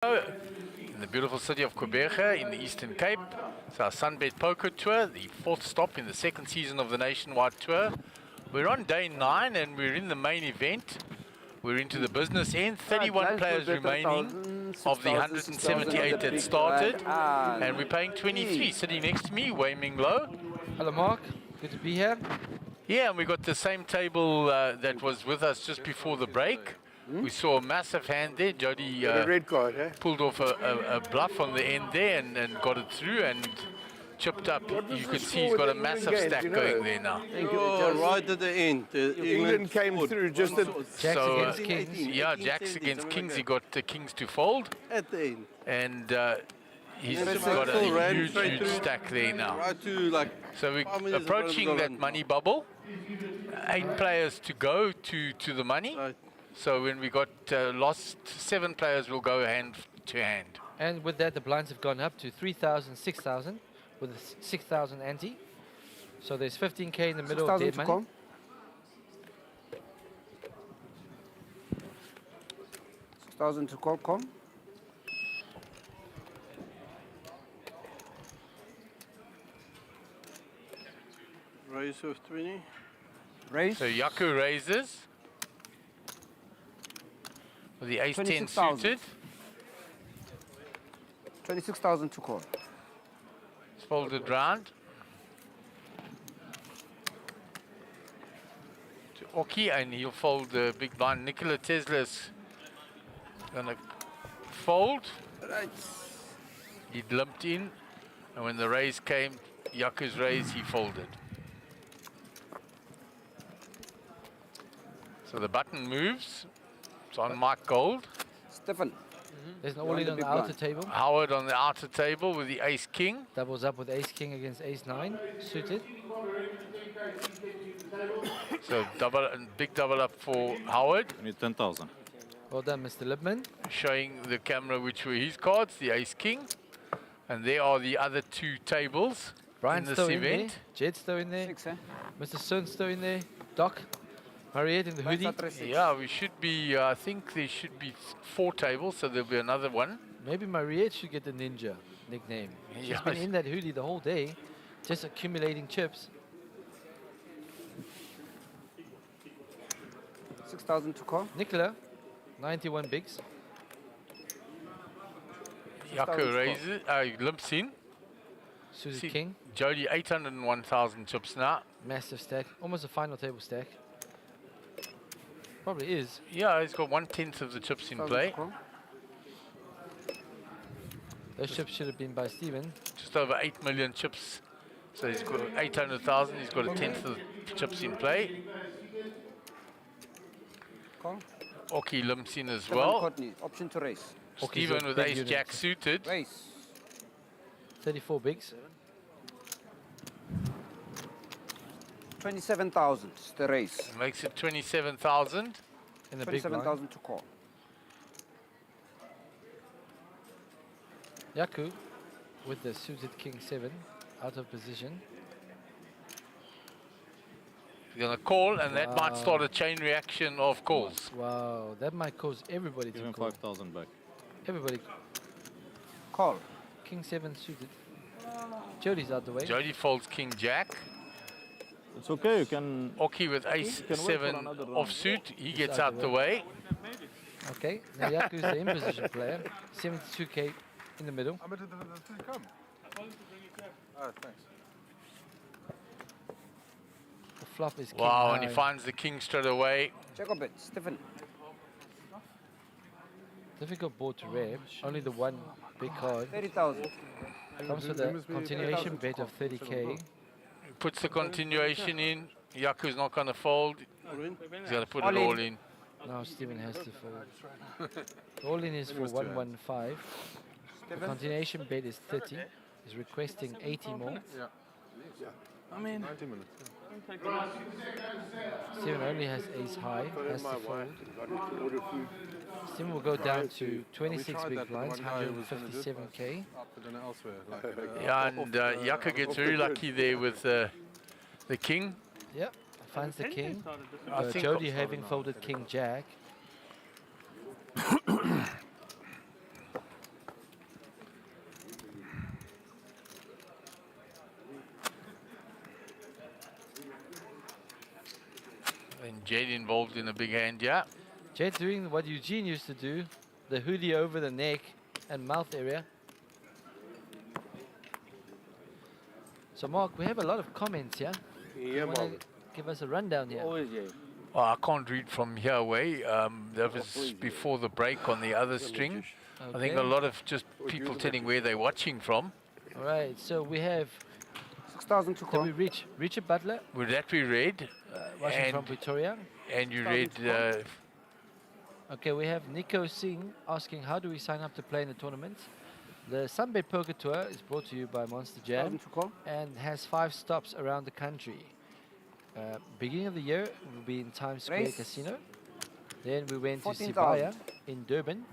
In the beautiful city of Quebec in the Eastern Cape. It's our SunBet Poker Tour, the fourth stop in the second season of the nationwide tour. We're on day 9 and we're in the main event. We're into the business end, 31 players remaining of the 178 that started, and we're paying 23. Sitting next to me, Wei Ming Lo. Hello Mark, good to be here. Yeah, and we got the same table that was with us just before the break. We saw a massive hand there. Jody red card, eh? pulled off a bluff on the end there and got it through and chipped up. You can see he's got a massive stack going there now. Right at the end. England came through just at... Jacks against kings. Yeah, Jacks against kings. He got the kings to fold. At the end. And he's got a huge stack there now. Right to like. So we're approaching that money bubble. 8 players to go to the money. Right. So when we got lost, 7 players will go hand to hand. And with that, the blinds have gone up to 3,000, 6,000, with a 6,000 ante. So there's 15k in the middle of dead money. 6,000 to call, come. Raise of 20. Raise. So Yaku raises with the ace 10 26,000. suited. 26,000 to call. It's folded round to Oki, and he'll fold the big blind. Nikola Tesla's gonna fold. Right. He limped in, and when the raise came, Yaku's raise, he folded. So the button moves. It's on Mike Gold. Stefan. There's an all-in on the outer table. Howard on the outer table with the ace king. Doubles up with ace king against ace 9, suited. So big double up for Howard. I need 10,000. Well done, Mr. Lipman. Showing the camera which were his cards, the ace king. And there are the other 2 tables Brian's in this still in there. event. Jed's still in there. 6, eh? Mr. Sun's still in there. Doc. Mariette in the hoodie. Yeah, we should be, I think there should be 4 tables, so there'll be another one. Maybe Mariette should get the ninja nickname. She's Yeah. been in that hoodie the whole day, just accumulating chips. 6,000 to call. Nicola, 91 bigs. Yaku raises, limps in. Suited See, king. Jody 801,000 chips now. Massive stack. Almost a final table stack. Probably is. Yeah, he's got 1/10 of the chips in 6,000 play. to call. Those chips should have been by Steven. Just over 8 million chips. So he's got 800,000. He's got 1/10 of the chips in play. Call. Oki limps in as Stefan well. Courtney. Option to raise. Oki's Steven a with big ace unit. jack suited. Raise. 34 bigs. 27,000 is the raise. Makes it 27,000. In the big blind. 27,000 to call. Yaku with the suited king 7 out of position. He's going to call, and that might Wow. start a chain reaction of calls. Wow, that might cause everybody Give to him call. 5,000 back. Everybody. Call. King 7 suited. Jody's out the way. Jody folds king jack. It's okay, you can... Oki with ace You can wait for 7 another round. offsuit. He gets out the way. Okay, now Yaku's the in-position player. 72k in the middle. I'm come. Oh, thanks. The flop is king Wow, and he high. finds the king straight away. Check up it. Stefan. Difficult board to rev. Only the one big card. 30,000. Comes with a continuation bet of 30k. Puts the continuation in. Yaku's not going to fold. He's going to put All it in. all in. Now Steven has to fold. The all-in is for 115. The continuation bet is 30. He's requesting 80 more. I mean, 90 minutes. Steven only has ace high, has to fold. Steven will go down to 26 big blinds, 157k. Yeah, and Yaku gets very lucky there with the king. Yep, finds the king. I think Jody having folded king jack. Jed involved in a big hand, yeah. Jed's doing what Eugene used to do, the hoodie over the neck and mouth area. So Mark, we have a lot of comments here. Yeah, You wanna Marvin. give us a rundown here? Always, yeah. Well, I can't read from here away. That was before the break on the other string. I think a Okay. lot of just people telling where they're watching from. All right, so we have 6,000 to Did call. we reach Richard Butler, With that we read, watching from Pretoria. and you read, Okay, we have Nico Singh asking, how do we sign up to play in the tournament? The SunBet Poker Tour is brought to you by Monster Jam 1,000 to call. and has 5 stops around the country. Beginning of the year, we'll be in Times Square Race. Casino. Then we went to 14,000. Sibaya in Durban.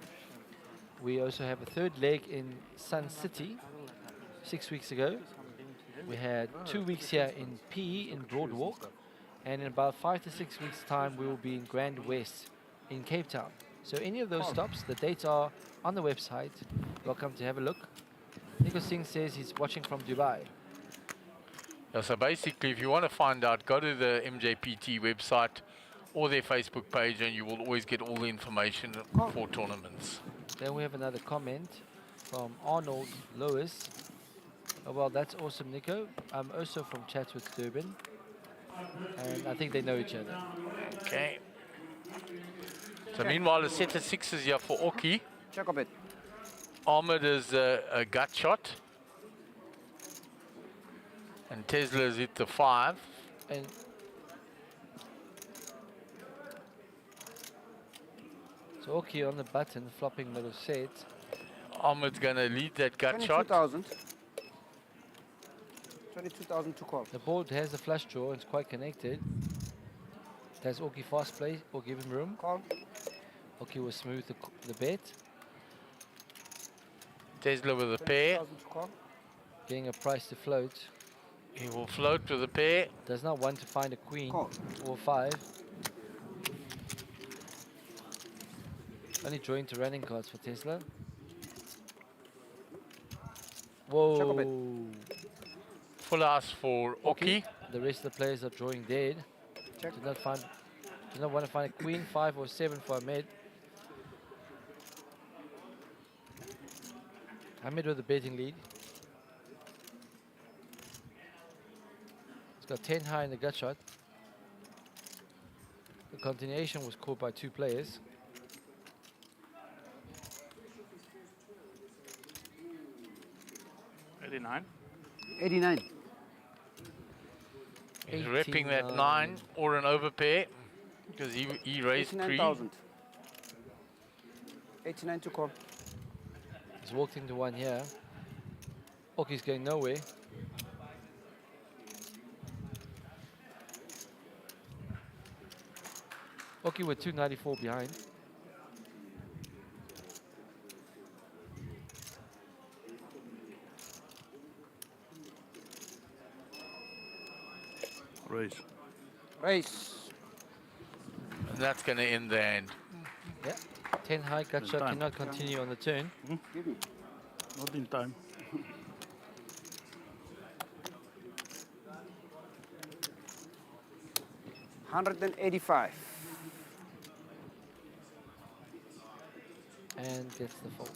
We also have a third leg in Sun City 6 weeks ago. We had 2 weeks here in PE in Boardwalk. And in about 5 to 6 weeks' time, we will be in Grand West in Cape Town. So any of those stops, the dates are on the website. Welcome to have a look. Nico Singh says he's watching from Dubai. yeah, so basically if you want to find out, go to the MJPT website or their Facebook page and you will always get all the information for tournaments. Then we have another comment from Arnold Lewis. Oh, well, that's awesome, Nico. I'm also from Chatsworth, Durban. And I think they know each other. Okay. So meanwhile, a set of sixes here for Oki. Check up it. Ahmed is a gut shot. And Tesla's hit the 5. And so Oki on the button, flopping little set. Ahmed's going to lead that gut shot. 22,000. 22,000 to call. The board has a flush draw, it's quite connected. Does Oki fast play or give him room? Call. Oki will smooth the bet, Tesla with a pair. 22,000 to call. getting a price to float. He will float with a pair. Does not want to find a queen Call. or 5. Only drawing to running cards for Tesla. Whoa. Full house for Oki. The rest of the players are drawing dead. Check. Do not want to find a queen, 5 or 7 for Ahmed. Ahmed with the betting lead. He's got 10 high in the gut shot. The continuation was caught by 2 players. $89. 89. He's repping that 9 or an overpair because he raised 3. 89,000. 89 to call. He's walked into one here. Oki's going nowhere. Oki with 294 behind. Raise. Race. And that's going to end the hand. Yeah. 10 high gut There's shot time. cannot continue on the turn. Give me. Not in time. $185. And gets the fold.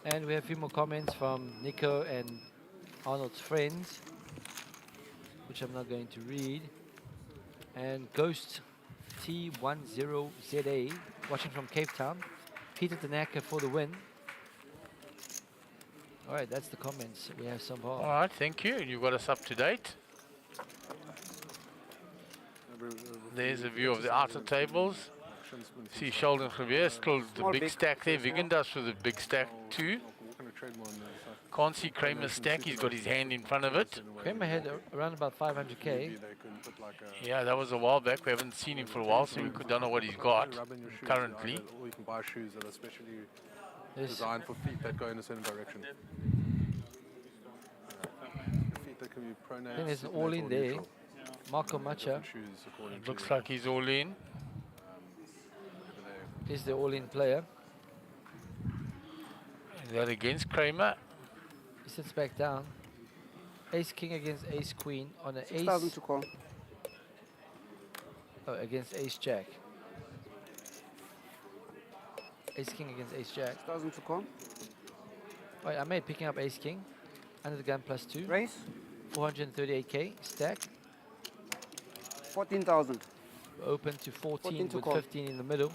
And we have a few more comments from Nico and Arnold's friends, which I'm not going to read. And Ghost T10ZA, watching from Cape Town. Peter Tanaka for the win. All right, that's the comments we have so far. All right, thank you. You got us up to date. There's a view of the outer tables. See Sheldon Javier, still the Small big big. stack there. Vigendas with a big stack too. Can't see Kramer's stack, he's got his hand in front of it. Kramer had around about 500k. Yeah, that was a while back. We haven't seen him for a while, so we don't know what he's got currently. Or you can buy shoes that are specially Yes. designed for feet that go in a certain direction. Feet that can be pronate. Then there's an supinate, all in or there. neutral. Marco Macha Shoes according Looks to like he's all in. is the all-in player. Is that against Kramer? He sits back down. Ace King against Ace Queen on an 6,000 ace. to call. Oh, against ace jack. Ace king against ace jack. 6,000 to call. Right, I made picking up ace king. Under the gun +2. Raise. 438k. Stack. 14,000. Open to 14 to with call. 15 in the middle.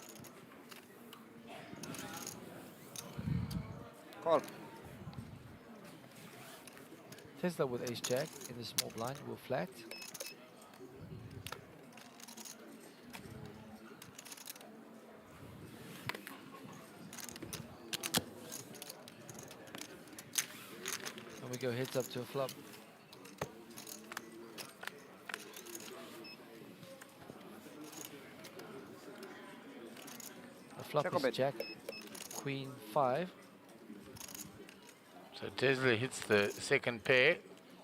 Call. Tesla with ace jack in the small blind will flat. And we go heads up to a flop. The flop Check or is bet. jack, queen 5. So Tesla hits the second pair,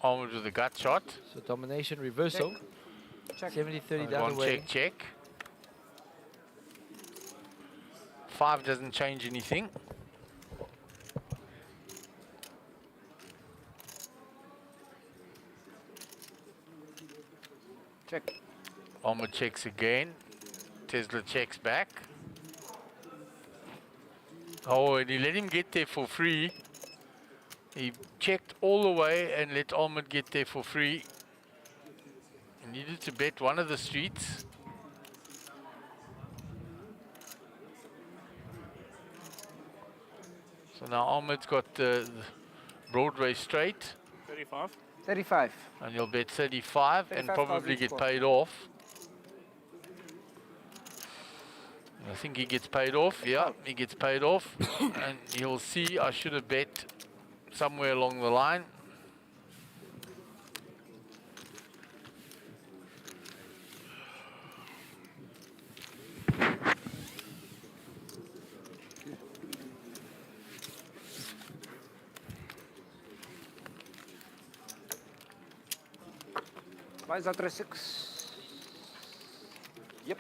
onward with the gut shot. So domination reversal. Check. 70-30 down One the way. check, check. 5 doesn't change anything. Check. Alma checks again. Tesla checks back. Oh, and he let him get there for free. He checked all the way and let Almond get there for free. He needed to bet one of the streets. So now Almond's got the Broadway straight, 35. 35. and he'll bet 35 and 35,000 probably get score. paid off. I think he gets paid off. Yeah, he gets paid off. And he'll see I should have bet somewhere along the line. Why is that 36? Yep.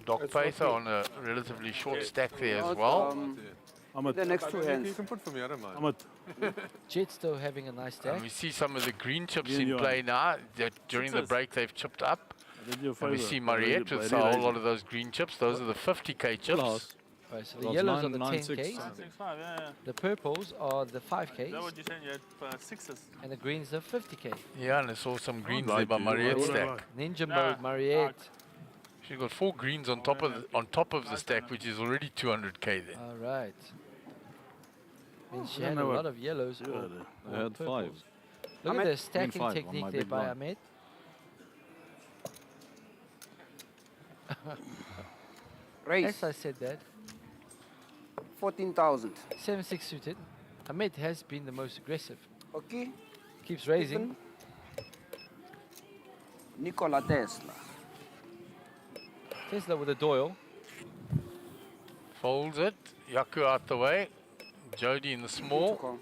Doc Pacer on a relatively short stack there as well. Ahmed, The next two You hands. can put for me, I don't mind. Ahmed, Jet still having a nice stack. And we see some of the green chips Yeah, in you play now. That during the Sixes. break they've chipped up. I did you a And favor. we see by Mariette re- with by a whole realizing. lot of those green chips. Those are the 50k chips. Last. Right, so the Lost yellows are nine, the nine, 10Ks, six. 65, yeah. the purples are the Is that 5Ks, what you're saying? You had sixes. and the greens are 50K. Yeah, and I saw some greens there lied by to you. Why Mariette's would I stack. Ninja Nah, mode, Mariette. She's got 4 greens on top of the stack, which is already 200k then. All right. Means she Yeah, had a no, lot of yellows Yeah, or, they- or I had purples. 5. Look Ahmed? at the stacking five on technique my there big by blind. Ahmed. Raise. As I said that, 14,000. 7-6 suited. Ahmed has been the most aggressive. Okay. Keeps raising. Nikola Tesla. Tesla with a Doyle. Folds it. Yaku out the way. Jody in the To small. call.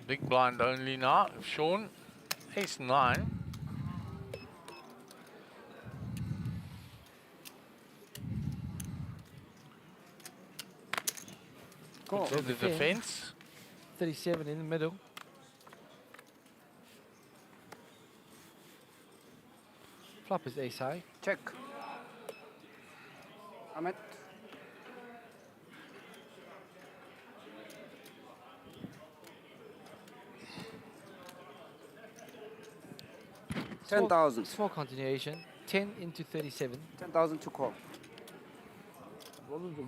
Big blind only now. Sean. Ace 9. Call. To the defense. 37 in the middle. Flop is ace high. Check. Ahmed. Small- 10,000. Small continuation. 10 into 37. 10,000 to call.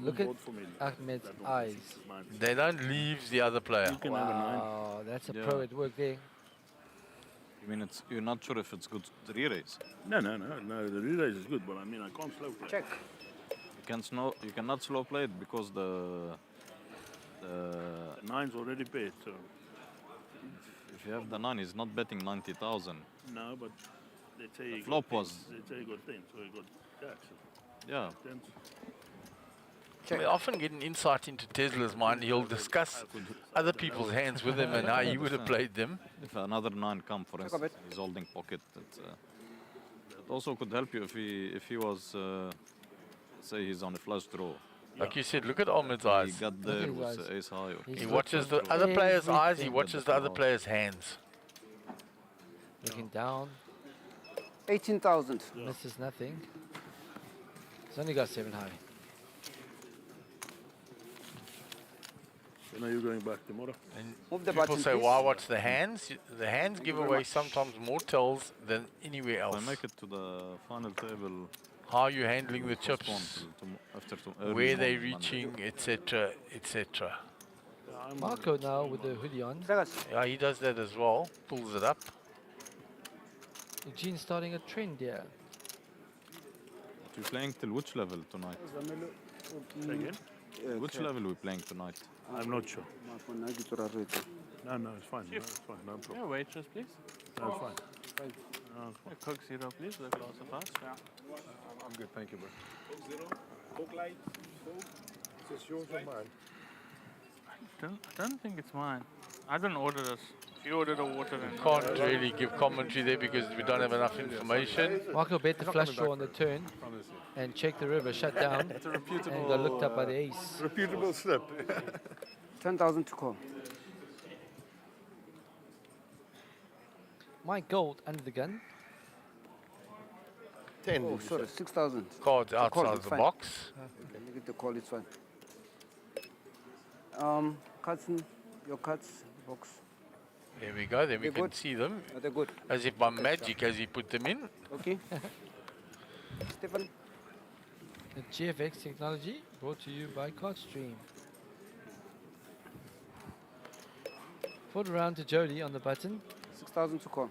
Look at Ahmed's eyes. They don't leave the other player. You can have a 9. Wow, that's a Yeah. pro at work there. You mean you're not sure if it's good to re-raise? No, the re-raise is good, but I mean, I can't slow play. Check. You cannot slow play it because the The 9's already paid, so if you have the 9, he's not betting 90,000. no, but they say he flop got 10. was- They say he got 10, so he got tax. Yeah, 10. We often get an insight into Tesla's mind. He'll discuss other people's hands with him and how he would have played them. if another 9 come, for Check a instance, he's holding pocket. It also could help you if he was, say, he's on a flush draw. Like you said, look at Ahmed's He eyes. got Look there at his with eyes. ace high. Or He's He got watches the other player's eyes, he everything. watches the other player's hands. Looking down, 18,000. misses nothing. He's only got 7 high. So now you're going back tomorrow. And Move the people button, say, please. why watch the hands? The hands give you very away much. sometimes more tells than anywhere If else. I make it to the final table, How are you handling the postpone chips? till after early Where they're morning Monday. reaching, etc., etc. Marco now with the hoodie on. Dragas. Yeah, he does that as well. Pulls it up. Eugene starting a trend here. We're playing till which level tonight? Say again? Which level we playing tonight? I'm not sure. No, no, it's fine. No, it's fine. No problem. Yeah, waitress, please. No, it's fine. A Coke Zero, please, with a glass of ice. I'm good, thank you, bro. I don't think it's mine. I don't order this. If you ordered a water, then Can't really give commentary there because we don't have enough information. Marco bet the flush draw on the turn and check the river, shut down, and got looked up by the ace. Reputable slip. 10,000 to call. Mike Gold under the gun. 10. Oh, sorry, 6,000. Cards call, outside it's the fine. box. Make it the call, it's fine. Cuts in your cuts box. There we go. Then we They're can good. see them. Are they good? As if by magic, as he put them in. Okay. Stephen. The GFX technology brought to you by CardStream. Foot around to Jody on the button. 6,000 to call.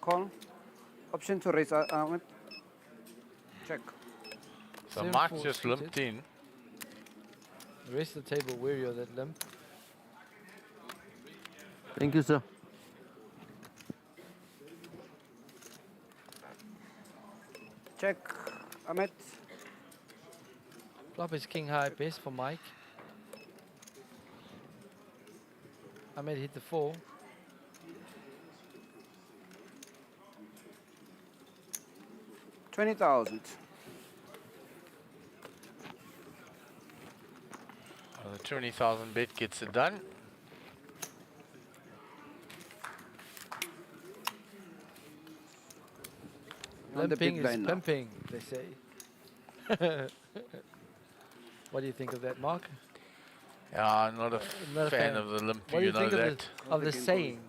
Call. Option to raise. Ahmed. Check. So 7-4 Mike just suited. limped in. The rest of the table wary of that limp. Thank you, sir. Check. Ahmed. Flop is king high, best for Mike. Ahmed hit the 4. $20,000. The 20,000 bet gets it done. On the Limping big is blind now. pimping, they say. What do you think of that, Mark? Yeah, I'm not a Not a fan fan. of the limp, What do you you know think that. of the saying?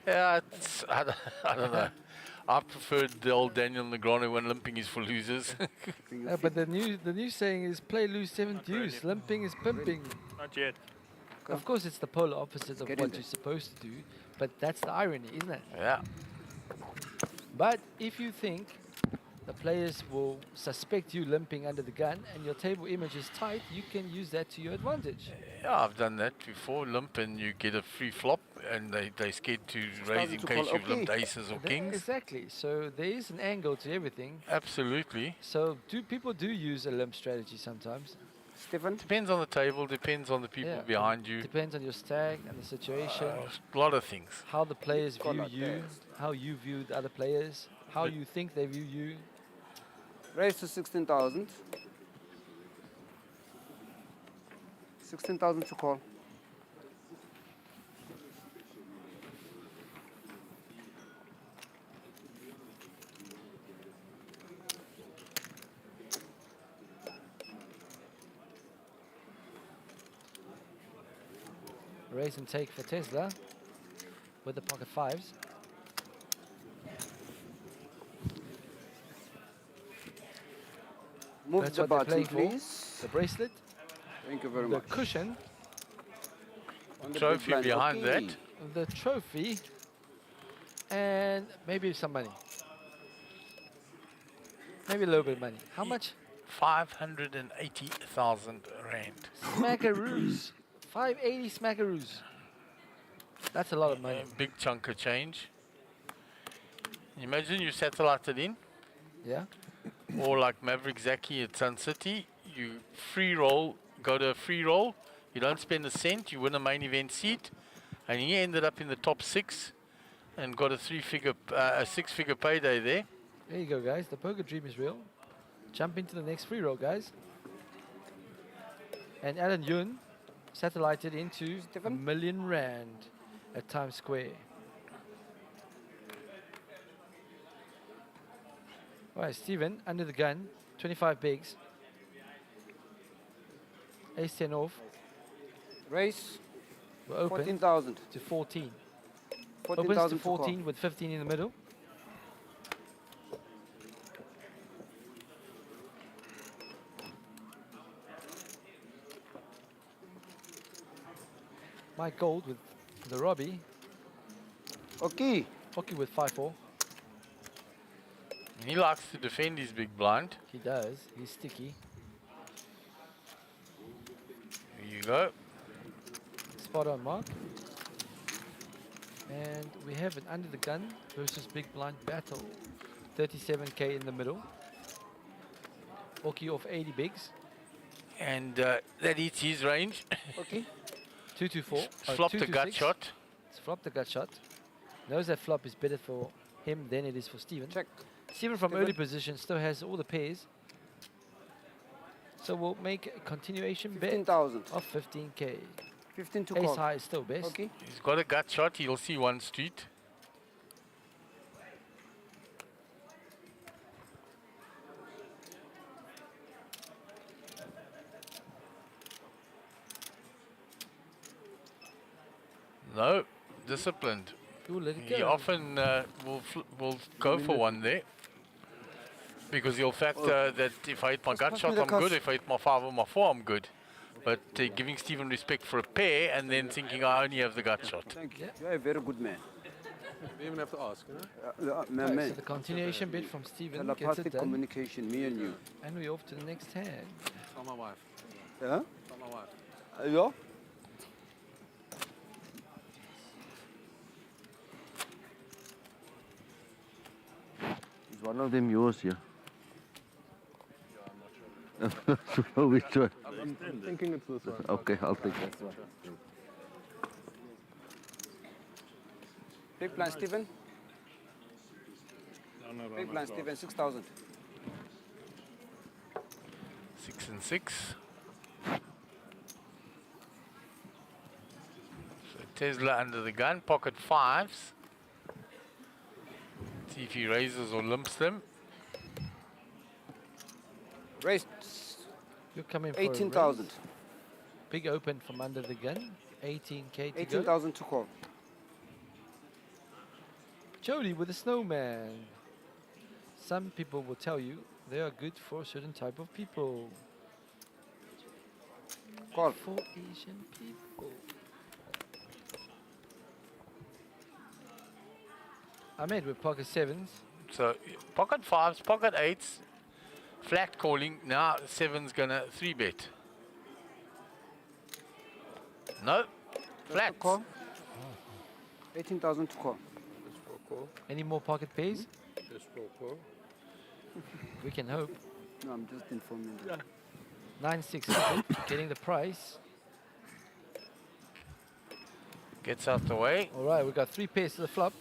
Yeah, it's, I don't know. I preferred the old Daniel Negreanu when limping is for losers. But the new saying is play loose 7th use. Limping is pimping. not yet. Of course, it's the polar opposite of Get in what there. you're supposed to do, but that's the irony, isn't it? Yeah. But if you think the players will suspect you limping under the gun and your table image is tight, you can use that to your advantage. Yeah, I've done that before. Limp and you get a free flop and they're scared to raise in to case call you've limped okay. aces or kings. Exactly. So there is an angle to everything. Absolutely. So people do use a limp strategy sometimes. Stephen. Depends on the table, depends on the people Yeah. behind you. Depends on your stag and the situation, A lot of things. how the players view Color you, test. how you view the other players, how you think they view you. Raise to 16,000. 16,000 to call. Raise and take for Tesla with the pocket fives. Move That's the what they're button, playing for. please. The bracelet, Thank you very the much. cushion, On the big Trophy blind, behind okay. that. the trophy, and maybe some money. Maybe a little bit of money. How much? 580,000 rand. Smackaroos. 580 smackaroos. That's a lot of money. A big chunk of change. Imagine you satellite it in, Yeah? or like Maverick Zaki at Sun City, you free roll, go to a free roll, you don't spend a cent, you win a main event seat, and he ended up in the top 6 and got a a 6-figure payday there. There you go, guys. The poker dream is real. Jump into the next free roll, guys. And Alan Yun satellited into Stephen? R1 million. at Times Square. All right, Stephen, under the gun, 25 bigs. Ace 10 off. Raise We're open 14,000. to 14. Opens to 14,000 to call. 14 with 15 in the middle. Mike Gold with the Robbie. Okay. Hockey with 5-4. He likes to defend his big blind. He does. He's sticky. Here you go. Spot on, Mark. And we have an under the gun versus big blind battle. 37k in the middle. Hockey off 80 bigs. And that eats his range. Okay. 2-2-4. Flopped a gut 2-2-6. shot. It's flopped the gut shot. Knows that flop is better for him than it is for Steven. Check. Steven from Steven. early position still has all the pairs. So we'll make a continuation bet 15,000. of 15k. 15 to Ace call. high is still best. Okay. He's got a gut shot. He'll see one street. No, disciplined. Ooh, let it He go. often will go for one there. Because he'll factor that if I hit my gut pass shot, me the I'm good. cuff. If I hit my 5 or my 4, I'm good. But giving Stephen respect for a pair and then thinking I only have the gut shot. Thank you. You're a very good man. You even have to ask, you know? Man, Right, man. so the continuation bit from Steven gets it Telepathic done. communication, me and you. And we're off to the next hand. It's not my wife. Yeah? It's not my wife. Yeah? Is one of them yours here? So which one? I'm thinking it's this one. Okay, I'll take that one. Big blind, Stephen. Big blind, Stephen, 6,000. 6 and 6. So Tesla under the gun, pocket 5s. See if he raises or limps them. Raised You're coming for a 18,000. raise. Big open from under the gun. 18k to go. 18,000 to call. Jody with a snowman. Some people will tell you they are good for a certain type of people. Call. For Asian people. Ahmed with pocket 7s. So pocket 5s, pocket 8s, flat calling. Now 7's gonna 3-bet. No, flats. Call. 18,000 to call. Any more pocket pays? Just for call. We can hope. No, I'm just informing you. 9-6, getting the price. Gets out the way. All right, we've got 3 pairs to the flop.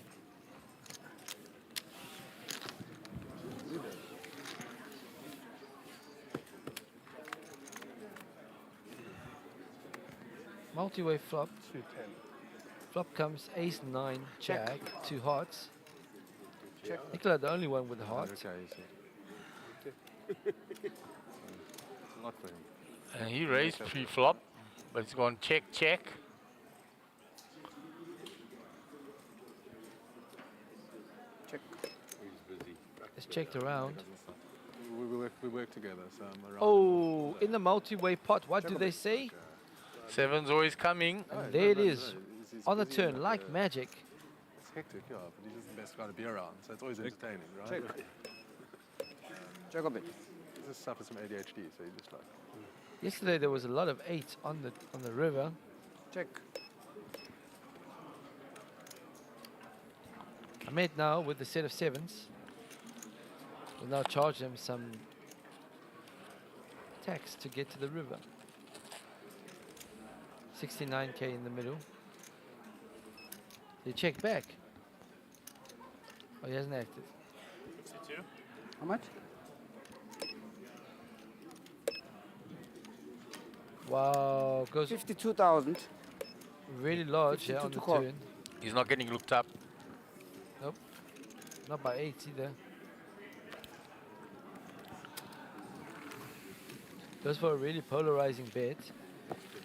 Multi-way flop. Flop comes ace 9, jack, 2 hearts. Check. Nicola, the only one with the heart. Okay, not for him. And he raised pre-flop, but it's gone check, check. Check. It's checked around. We work together, so I'm around. Oh, in the multi-way pot, what do they say? 7's always coming. And there it is, on the turn, like magic. It's hectic, yeah, but he's just the best guy to be around, so it's always entertaining, right? Check. Check a bit. He just suffers from ADHD, so he just like... Yesterday there was a lot of 8s on the river. Check. Ahmed now with the set of 7s. We'll now charge them some tax to get to the river. 69k in the middle. They check back. Oh, he hasn't acted. 62. How much? Wow, goes 52,000. really large 52 on to the call. turn. He's not getting looked up. Nope. Not by 8 either. Goes for a really polarizing bet.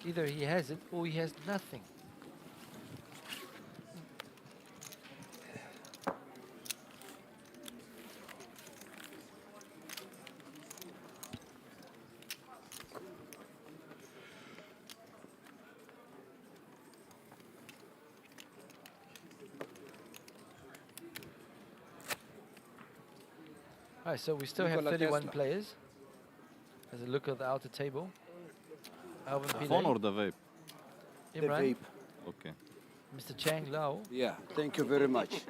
Either he has it or he has nothing. Alright, so we still have Nikola 31 Tesla. players. As a look at the outer table. Alvin The phone or Pillay, the vape? The Imran, vape. Okay. Mr. Chang Lao, Yeah, thank you very much.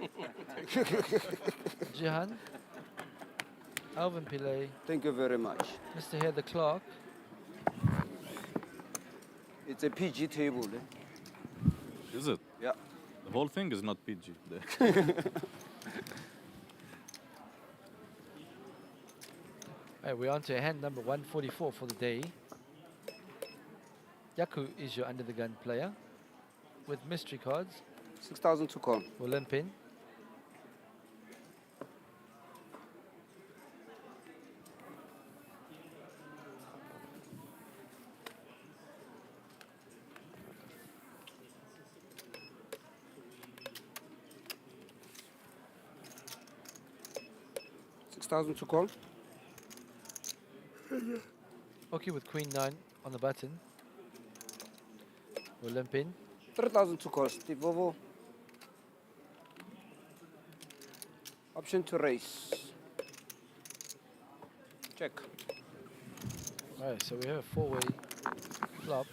Jihan, Alvin Pillay, Thank you very much. Mr. Heather Clark, It's a PG table. Is it? Yeah. The whole thing is not PG. Alright, we're on to hand number 144 for the day. Yaku is your under the gun player with mystery cards. 6,000 to call. We'll limp in. $6,000 to call. Okay, with Queen 9 on the button. We'll limp in. 3,000 to call. Steve Vovo. Option to raise. Check. Alright, so we have a four-way flop.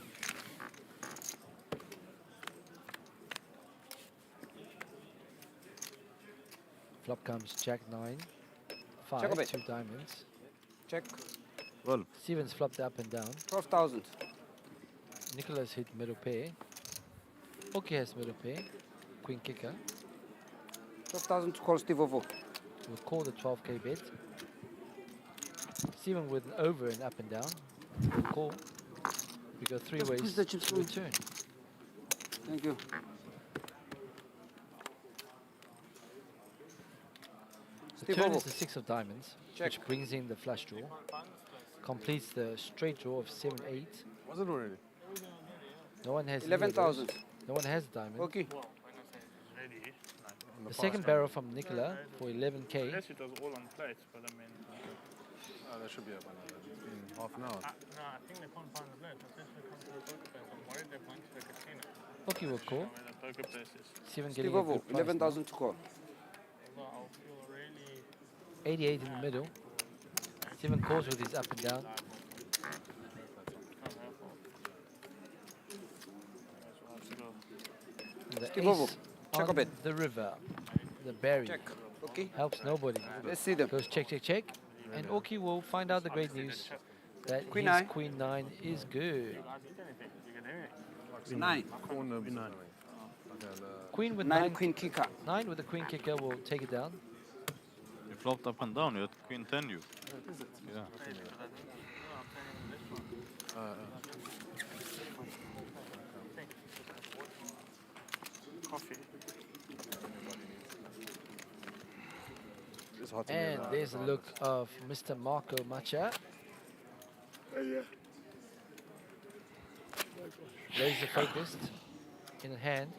Flop comes Jack 9, 5, Check a bit. 2 diamonds. Check. Well, Stevens flopped up and down. 12,000. Nicholas hit middle pair. Oki has middle pair. Queen kicker. 12,000 to call Steve Vovo. We'll call the 12k bet. Steven with an over and up and down. We'll call. We go three Just ways push the chips to through. return. Thank you. The Steve turn Vovo. is the 6 of diamonds, Check. which brings in the flush draw. Completes the straight draw of 7, 8. Was it already? No one has any of those. 11,000. No one has diamond. Okay. Well, when I say it's ready, like, The second barrel from Nicola for 11k. unless it was all on plates, but I mean, Oh, that should be up by now. It's been half an hour. no, I think they can't find the plates. I think they come to the poker place. I'm worried they've gone to the casino. Okay, we'll call. Where the poker place is. Steven Steve getting a Vovo. good price now. 11,000 to call. Although I'll feel really 88 in the middle. Steven calls with his up and down. not her fault. So I'll have to go. And the Steve Vovo, ace check a on bit. the river. The berry. Check. Okay. Helps nobody. Let's see them. Goes check, check, check. And Oki will find out the great news that Queen his 9. Queen 9 is good. You guys eat anything? You get anything? 9. Corner Be nice. Queen with 9 9. queen kicker. 9 with the queen kicker will take it down. you flopped up and down. You had Queen 10 you. Yeah. Coffee. It's hot in And here now. there's a look of Mr. Marco Macha. Laser focused in hand.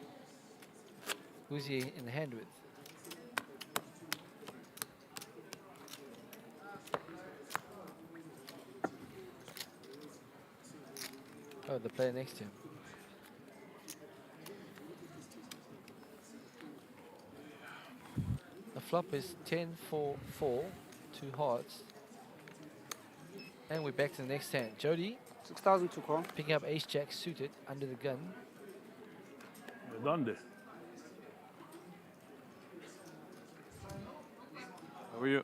Who's he in hand with? Oh, the player next to him. The flop is 10, 4, 4, 2 hearts. And we're back to the next hand. Jody 6,000 to call. picking up ace jack suited under the gun. They're done there. How are you?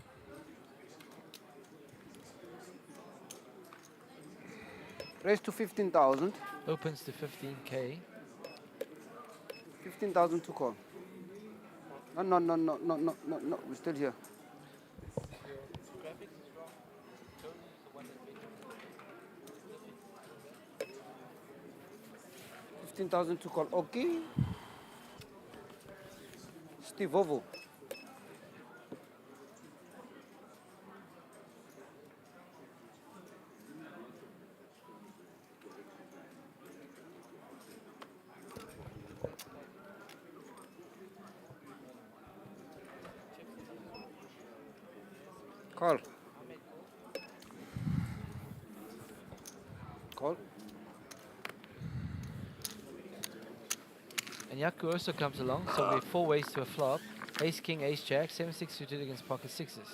Raise to 15,000. Opens to 15k. 15,000 to call. No. We're still here. $15,000 to call. Okay. Stivovo. Call. Call. And Yaku also comes along, so we're 4 ways to a flop. Ace, king, ace, jack, 7-6 suited against pocket sixes.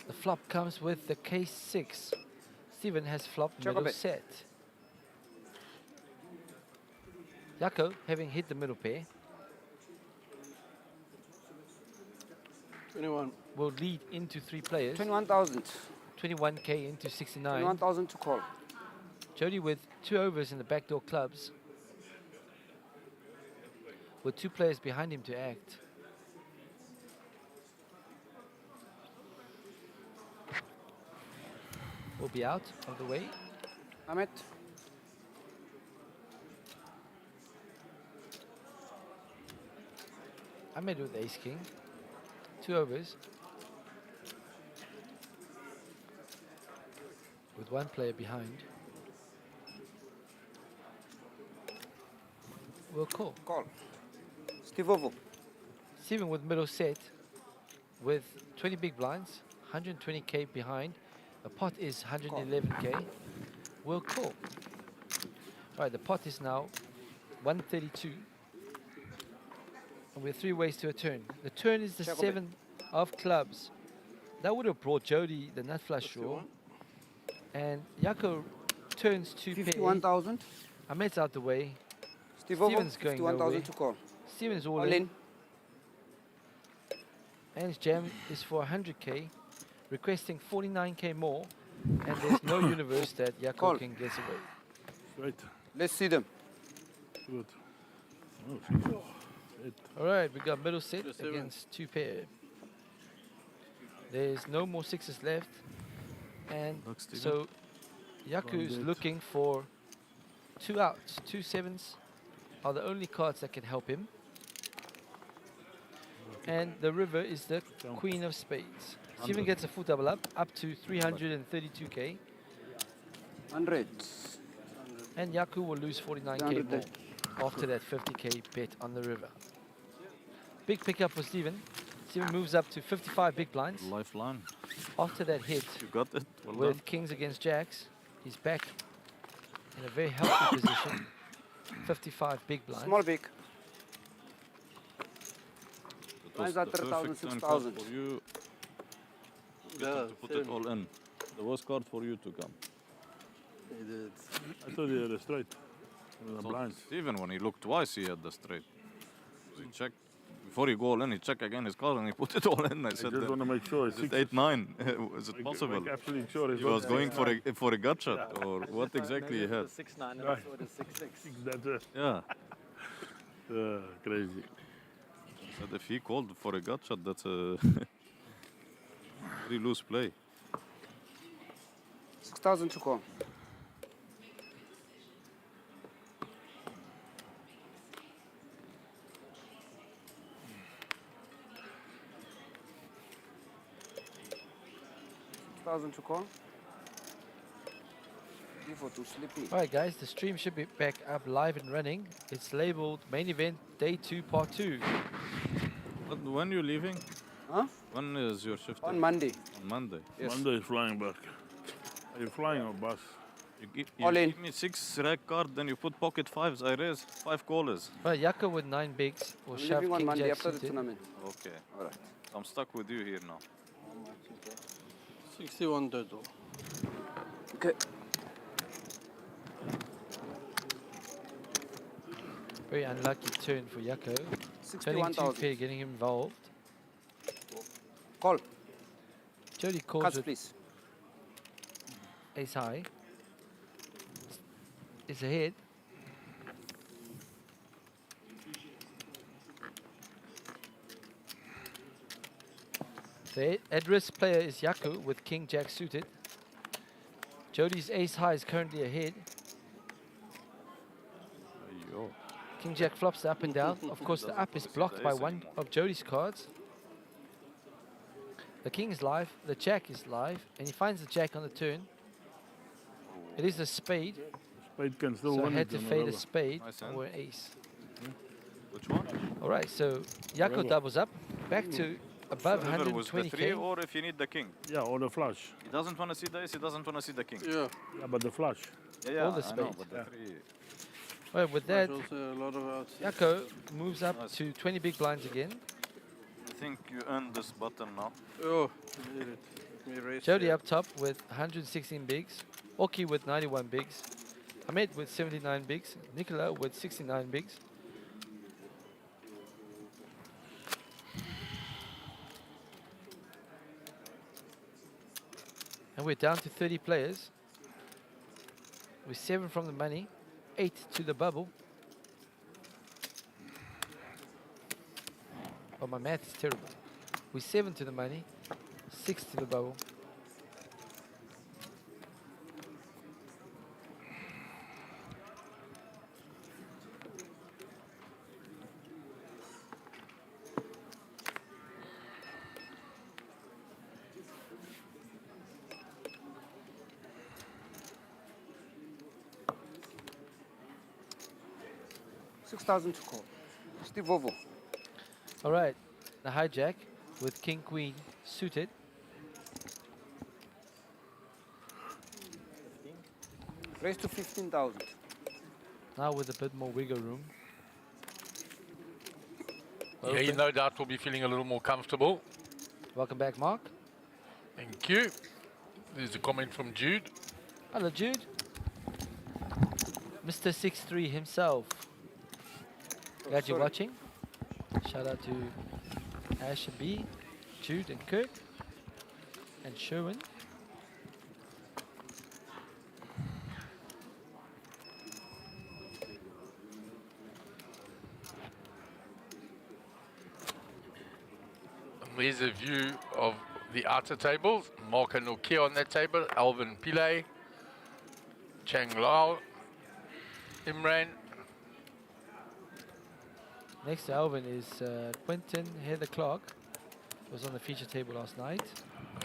The flop comes with the case 6. Steven has flopped Check a middle bit. set. Yako, having hit the middle pair, 21. will lead into 3 players. 21,000. 21k into 69. 21,000 to call. Jody with 2 overs in the backdoor clubs, with 2 players behind him to act. Will be out of the way. Ahmed. Ahmed with ace king. 2 overs. With 1 player behind. We'll call. Call. Stivovo. Steven with middle set with 20 big blinds, 120k behind. The pot is 111k. We'll call. Right, the pot is now 132. And we're 3 ways to a turn. The turn is the Check a bit. 7 of clubs. That would have brought Jody the nut flush draw. And Yako turns 2 pairs. 51,000. Ahmed's out the way. Stivovo. Steven's going 51,000 nowhere. to call. Steven's all All in. in. And his jam is for 100k, requesting 49k more. And there's no universe that Yako Call. can get away. Right. Let's see them. Good. Oh, six. Eight. All right, we got middle set Just 7. against 2 pair. There's no more 6s left. And Look, Steven. so Yaku is One bet. looking for 2 outs. 2 7s are the only cards that can help him. And the river is the Jump. queen of spades. Steven gets a full double up to 332k. 100. And Yaku will lose 49k 100 more there. after that 50k bet on the river. Big pickup for Steven. Steven moves up to 55 big blinds. Lifeline. After that hit You got it. Well with done. kings against jacks, he's back in a very healthy position. 55 big blinds. Small big. It was Mine's at the 3,000, perfect time 6,000. for you Yeah, to put it 7. all in. The worst card for you to come. He did. I thought he had a straight. With a So blind. Steven, when he looked twice, he had the straight. He checked. Before he go all in, he checked again his card and he put it all in. I I said, just want to make sure it's is it six. 8-9? Is it possible? Make absolutely sure it's He was not going for 6-9. a gut shot, or what exactly he had? 6-9 and Right. I saw the 6-6. That's it. Yeah. Crazy. Said if he called for a gut shot, that's a very loose play. 6,000 to call. $6,000 to call. Before too sleepy. All right, guys, the stream should be back up live and running. It's labeled main event day 2 part 2. But when you leaving? Huh? When is your shift? On Monday. On Monday. Yes. Monday is flying back. Are you flying or bus? You All in. give me 6 rack card, then you put pocket 5s. I raise 5 callers. Right, Yako with 9 bigs will I'm shove leaving on king Monday jack after the suited. tournament. Okay. All right. I'm stuck with you here now. 61 total. Okay. Very unlucky turn for Yako. Turning 2 61,000. pair, getting him involved. Call. Jody calls Cuts, with please. ace high. It's ahead. The at-risk player is Yaku with king jack suited. Jody's ace high is currently ahead. King Jack flops the up and down. Of course, the up is blocked by one of Jody's cards. The king is live, the jack is live, and he finds the jack on the turn. It is a spade, Spade can still so I win had it to on the fade a river. spade Nice hand. or an ace. Which one? All right, so Jaco River. doubles up, back to above River was the 3 120k. or if you need the king. Yeah, or the flush. He doesn't want to see the ace, he doesn't want to see the king. Yeah. Yeah, but the flush. Yeah, All the I know, spades. but the 3... Well, with that, There's also a lot of outs. Jaco moves up Nice. to 20 big blinds again. I think you earned this button now. Oh, I need it. Let me raise Jody here. up top with 116 bigs. Oki with 91 bigs. Ahmed with 79 bigs. Nicola with 69 bigs. And we're down to 30 players. With 7 from the money, 8 to the bubble. Oh, my math is terrible. With 7 to the money, 6 to the bubble. $6,000 to call. Steve Vovo. All right, the hijack with King Queen suited. Raise to 15,000. Now with a bit more wiggle room. Yeah, he Open. no doubt will be feeling a little more comfortable. Welcome back, Mark. Thank you. There's a comment from Jude. Hello, Jude. Mr. 6'3" himself. Glad you're sorry. watching. Shout out to Ash and B, Jude and Kirk, and Sherwin. There's a view of the outer tables. Mark and Nokia on that table. Alvin Pillay. Chang Lao. Imran. Next to Alvin is Quentin Heather Clark. Was on the feature table last night.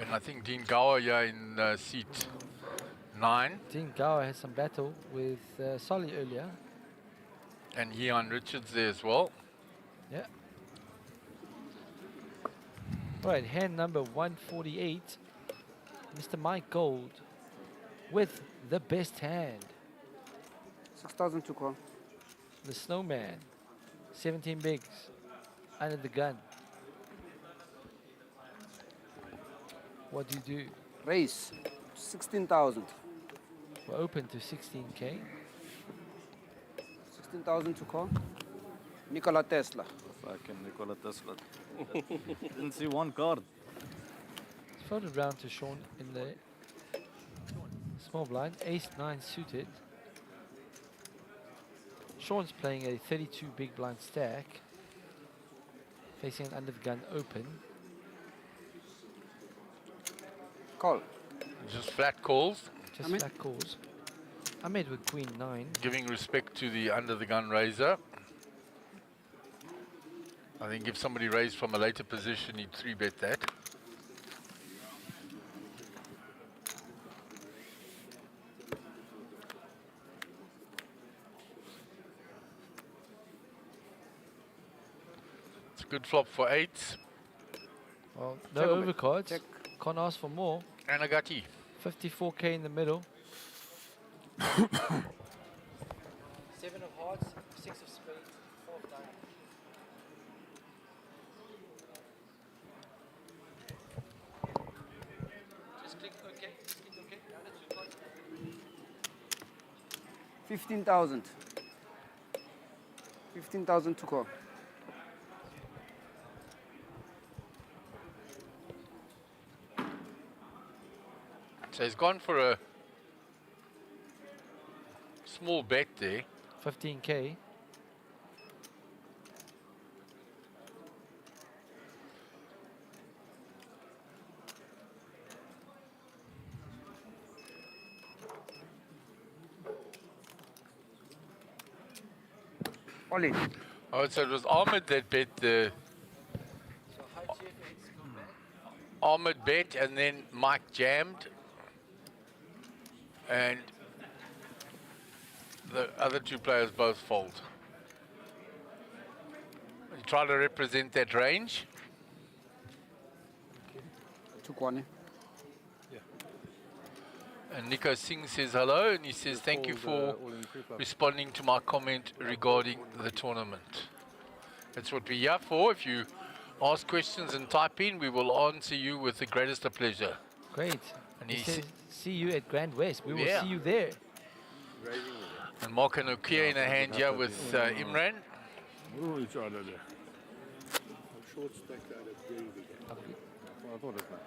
And I think Dean Gower here in seat 9. Dean Gower had some battle with Solly earlier. And Ian Richards there as well. Yeah. Right, hand number 148. Mr. Mike Gold with the best hand. 6,000 to call. The Snowman. 17 bigs. Under the gun. What do you do? Raise. 16,000. We're open to 16k. 16,000 to call. Nikola Tesla. Fucking Nikola Tesla. Didn't see one card. It's floated round to Sean in the small blind. Ace-9 suited. Sean's playing a 32 big blind stack. Facing an under the gun open. Call. Just flat calls. Just Ahmed? flat calls. Ahmed with Queen 9. Giving respect to the under the gun raiser. I think if somebody raised from a later position, he'd 3-bet that. It's a good flop for 8s. Well, no Check a bit. overcards. Check. Can't ask for more. And Agati. 54k in the middle. 7 of hearts, 6 of spades, 4 of diamonds. Just click OK. Just click OK. Now let's record. 15,000. 15,000 to call. So he's gone for a small bet there. 15k. Ollie. Oh, so it was Ahmed that bet the Ahmed bet, and then Mike jammed, and the other two players both fold. You try to represent that range. Took one. And Nico Singh says hello, and he says thank you for responding to my comment regarding the tournament. That's what we're here for. If you ask questions and type in, we will answer you with the greatest of pleasure. Great. And He he says, see you at Grand West. We will Yeah. see you there. And Mark and Nokia in a hand here with Imran. Ooh, each other there. Short stack out of game again. Well, I thought it was.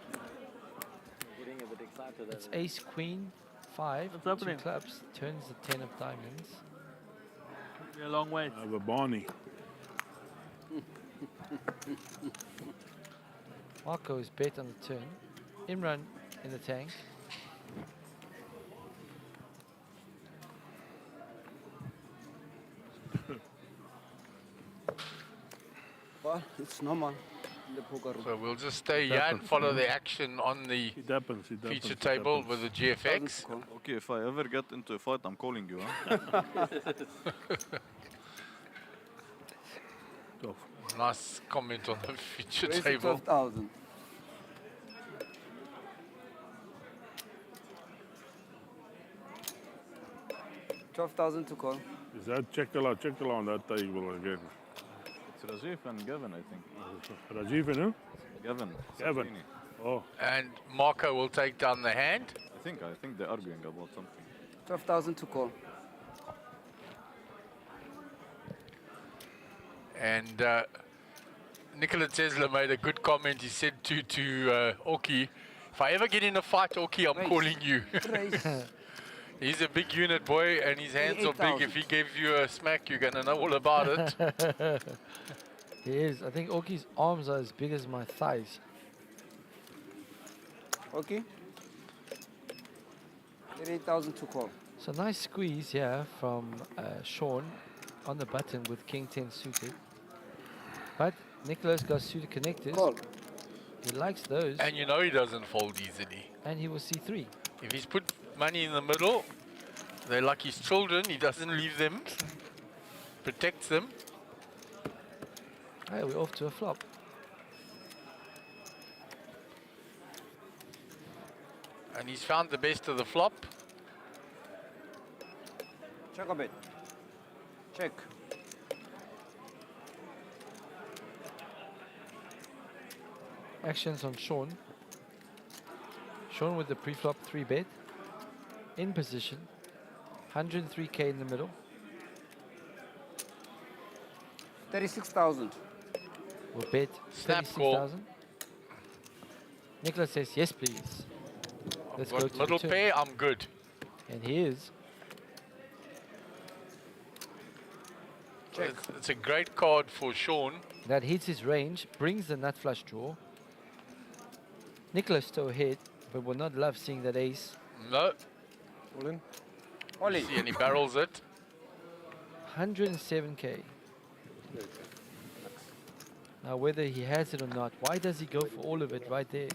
It's ace, queen, 5, What's 2 happening? clubs, turns the 10 of diamonds. Could be a long wait. I have a Barney. Marco is bet on the turn. Imran in the tank. Well, it's normal in the poker room. So we'll just stay here and follow the action on the It happens. It happens. feature it table happens. with the GFX. Okay, if I ever get into a fight, I'm calling you. Huh? Tough. Nice comment on the feature Where's the table. 12,000? $12,000 to call. Is that check a lot on that table again? It's Rajiv and Gavin, I think. Rajiv and who? Gavin. Gavin. Safrini. Oh, And Marco will take down the hand. I think they're arguing about something. 12,000 to call. And Nikola Tesla made a good comment. He said to Oki, if I ever get in a fight, Oki, I'm Race. calling you. Race. He's a big unit boy and his hands are big. 88,000. If he gives you a smack, you're going to know all about it. He is. I think Oki's arms are as big as my thighs. Okay. 38,000 to call. So nice squeeze here from Sean on the button with King 10 suited. But Nicola's got suited connectors. Call. He likes those. And you know he doesn't fold easily. And he will see 3. If he's put money in the middle, they're like his children. He doesn't leave them, protects them. Hey, we're off to a flop. And he's found the best of the flop. Check a bit. Check. Actions on Sean. Sean with the pre-flop 3 bet. In position. 103k in the middle. 36,000. We'll bet Snap call. 36,000. Nicola says, yes, please. Let's go Got to middle the turn. pair, I'm good. And he is. It's a great card for Sean. That hits his range, brings the nut flush draw. Nicholas still ahead, but will not love seeing that ace. No, All in? Ollie. see, and he barrels it. 107k. Now whether he has it or not, why does he go for all of it right there?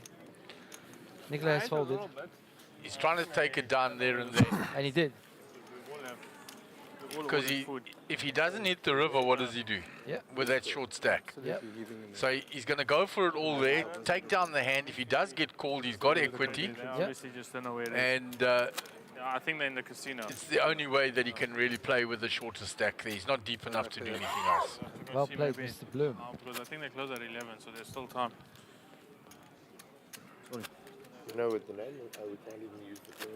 Nicola has folded, He's trying to take it down there and then. and he did. Because if he doesn't hit the river, what does he do Yeah, with that short stack? yeah. So he's going to go for it all there, take down the hand. If he does get called, he's got equity. They obviously just don't know where it is. And Yeah, I think they're in the casino. it's the only way that he can really play with the shorter stack there. He's not deep enough to do anything else. Well See, played, maybe. Mr. Bloom. Because I think they close at 11, so there's still time. You know, with the name, we can't even use the phone.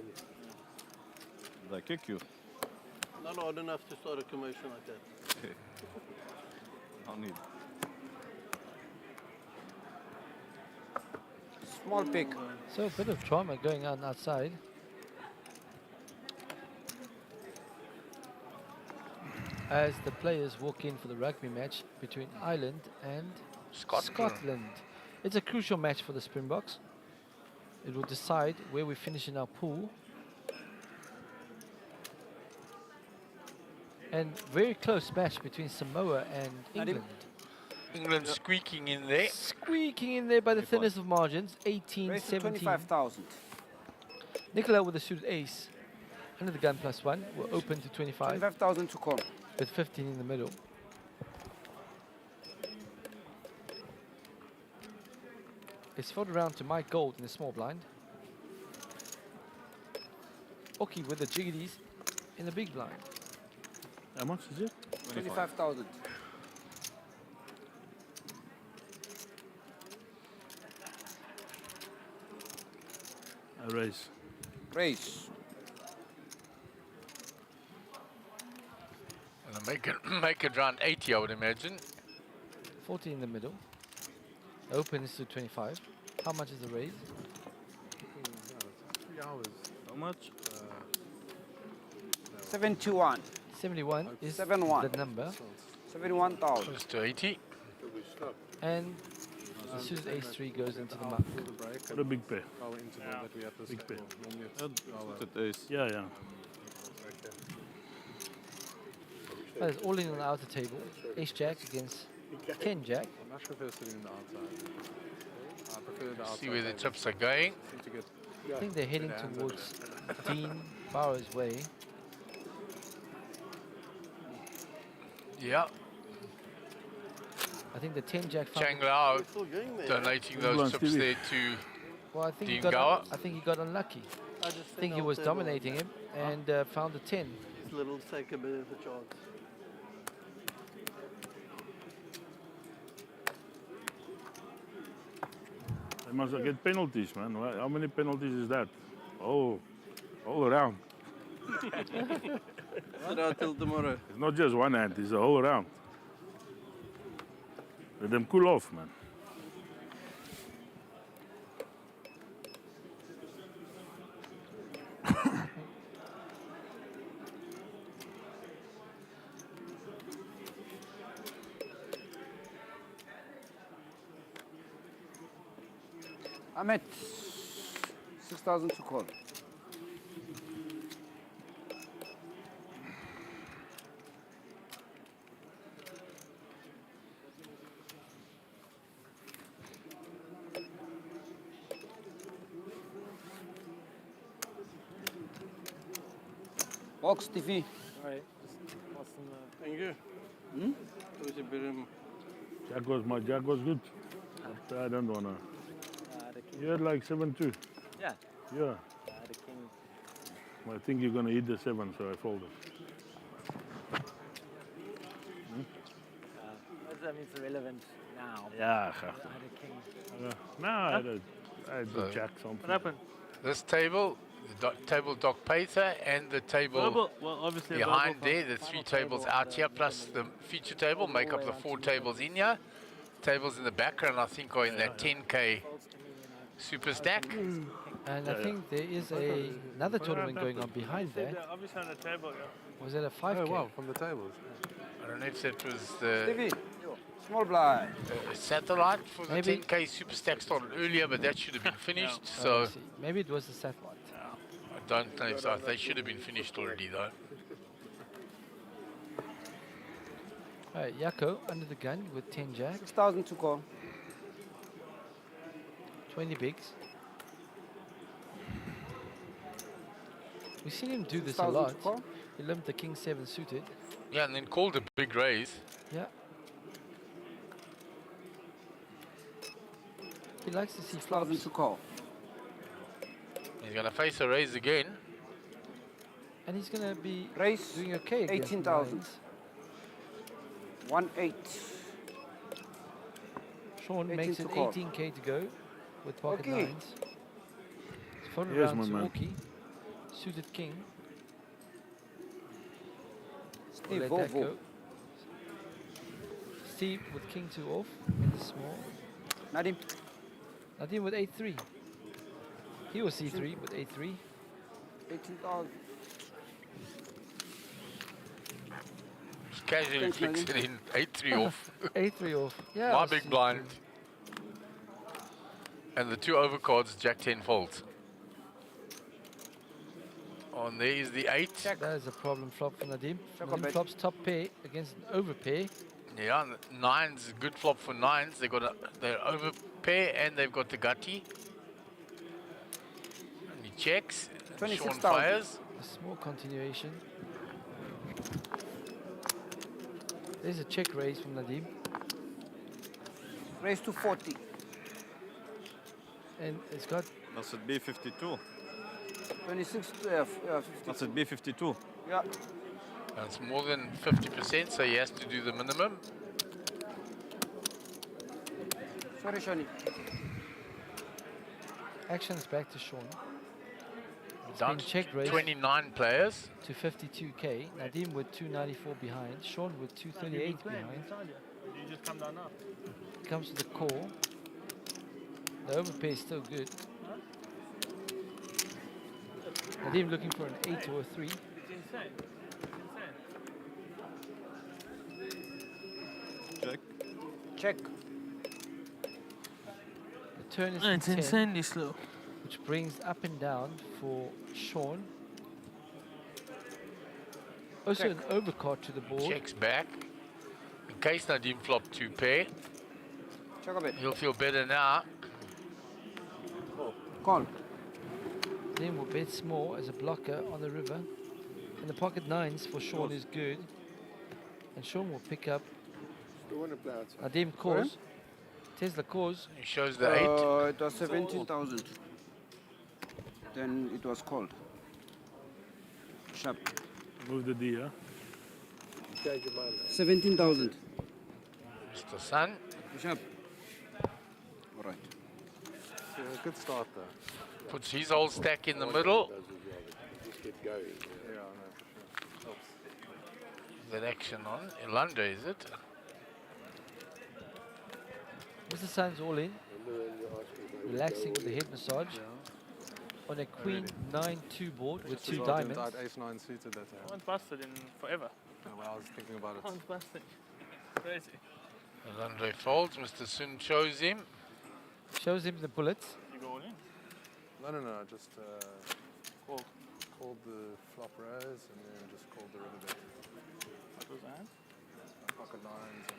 Did I kick you? Not old enough to start a commotion like that. Okay. No need. Small pick. So a bit of drama going on outside. As the players walk in for the rugby match between Ireland and Scotland. It's a crucial match for the Springboks. It will decide where we finish in our pool. And very close match between Samoa and England. England squeaking in there. Squeaking in there by the thinnest of margins, 18, Raise to 17. 25,000. Nicola with a suited ace, under the gun +1, will open to 25, 25,000 to call. with 15 in the middle. It's folded around to Mike Gold in the small blind. Oki with the jiggities in the big blind. How much is it? 25,000. I raise. Raise. And I make it around 80, I would imagine. 40 in the middle. Opens to 25. How much is the raise? 3 hours. How much? 71. 71 is 71. the number. 71,000. Close to 80. And the suited ace-3 goes into the muck. For the break What a big pair. our interval that we have this Big pair. normally it's Suited ace. Yeah, yeah. That is all in on the outer table. Ace-jack against 10-jack. I much prefer sitting in the outside. I prefer the outside. See where the table. chips are going. Seem to get I think they're heading towards Dean Barrow's way. Yeah. I think the 10-jack found. Chang Lao donating those Blonde chips Stevie. there to Well, I think Dean he got. Gower. I think he got unlucky. I just I think he was dominating him and found a 10. These little take a bit of a chance. They must get penalties, man. How many penalties is that? Oh, all around. Sit out till tomorrow. It's not just one hand, it's the whole around. Let them cool off, man. I'm at 6,000 to call. Box TV. Alright. Thank you. Who's a bit My jack was good. But I don't wanna. You had like 7-2. Yeah. Yeah. The king. I think you're gonna hit the 7, so I folded. I mean, it's irrelevant now. Yeah. I had a king. No, I had the jack something. What happened? this table, the table Doc Pater, and the table Verbal, well, obviously a behind verbal there, the 3 tables out here, plus the feature table make up the 4 tables in here. Tables in the background, I think, are in that 10K super stack. And I think there is another tournament going on behind Yeah, that. obviously on the table, yeah. Was it a 5K? Oh wow, from the tables. I don't know if that was the TV. Small blind. satellite for the Maybe. 10K super stack started earlier, but that should have been finished. Oh, So I see. Maybe it was the satellite. I don't know if so. They should have been finished already, though. All right, Yako under the gun with 10 jack, 6,000 to call. 20 bigs. We've seen him do this a 6,000 lot. to call. He limped the king 7 suited. Yeah, and then called a big raise. Yeah. He likes to see 6,000 flops. to call. He's going to face a raise again. And he's going to be Raise doing okay against 18,000. nines. 1-8. Sean 18 makes to it call. 18K to go with pocket Okay. nines. It's folded Yes, around my to man. Orky. Suited king. We'll Steve let that Volvo. go. Steve with king 2 off in the small. Nadim. Nadim with 8-3. He was C3 with 8-3. 18,000. Just casually Thanks, flicks Nadim. it in. 8-3 off. 8-3 off. Yeah. My I big see. blind. And the 2 overcards, Jack 10 folds. On there is the 8. That is a problem flop for Nadim. Check a Nadim bet. flops top pair against an over pair. Yeah, and the 9's a good flop for 9s. They got their over pair and they've got the gutty. And he checks. Sean 26,000. fires. A small continuation. There's a check raise from Nadim. Raise to 40. And it's got Must it be 52? 26, 50. Must it be 52? Yeah. And it's more than 50%, so he has to do the minimum. Sorry, Shani. actions back to Sean. It's Down been check raised 29 players. to 52k. Nadim with 294 behind. Sean with 238 behind. You just come down now. Comes to the call. The overpay is still good. Nadim looking for an 8 or a 3. It's insane. It's insane. Check. Check. The turn is It's 10, insanely slow. which brings up and down for Sean. Also an overcard to the board. Checks back. In case Nadim flopped 2 pair, Check a bit. he'll feel better now. Call. Nadim will bet small as a blocker on the river. And the pocket nines for Sean is good. And Sean will pick up. Nadim calls. Tesla calls. He shows the 8. It was 17,000. Then it was called. Sharp. Move the D, huh? 17,000. Mr. Sun. Sharp. All right. Yeah, good start there. Puts his whole stack in the middle. Just get going. Yeah, I know for sure. Helps. That action on. Ilanda, is it? Mr. Sun's all in. Relaxing with the head massage. On a queen 9-2 board with Just as 2 well didn't diamonds. dive ace-9 suited that time. One's busted in forever. Yeah, well, I was thinking about it. One's busted. Crazy. Ilanda folds. Mr. Sun shows him. Shows him the bullets. You go all in. No, just called the flop raise and then just called the river bet. What was that? Pocket 9s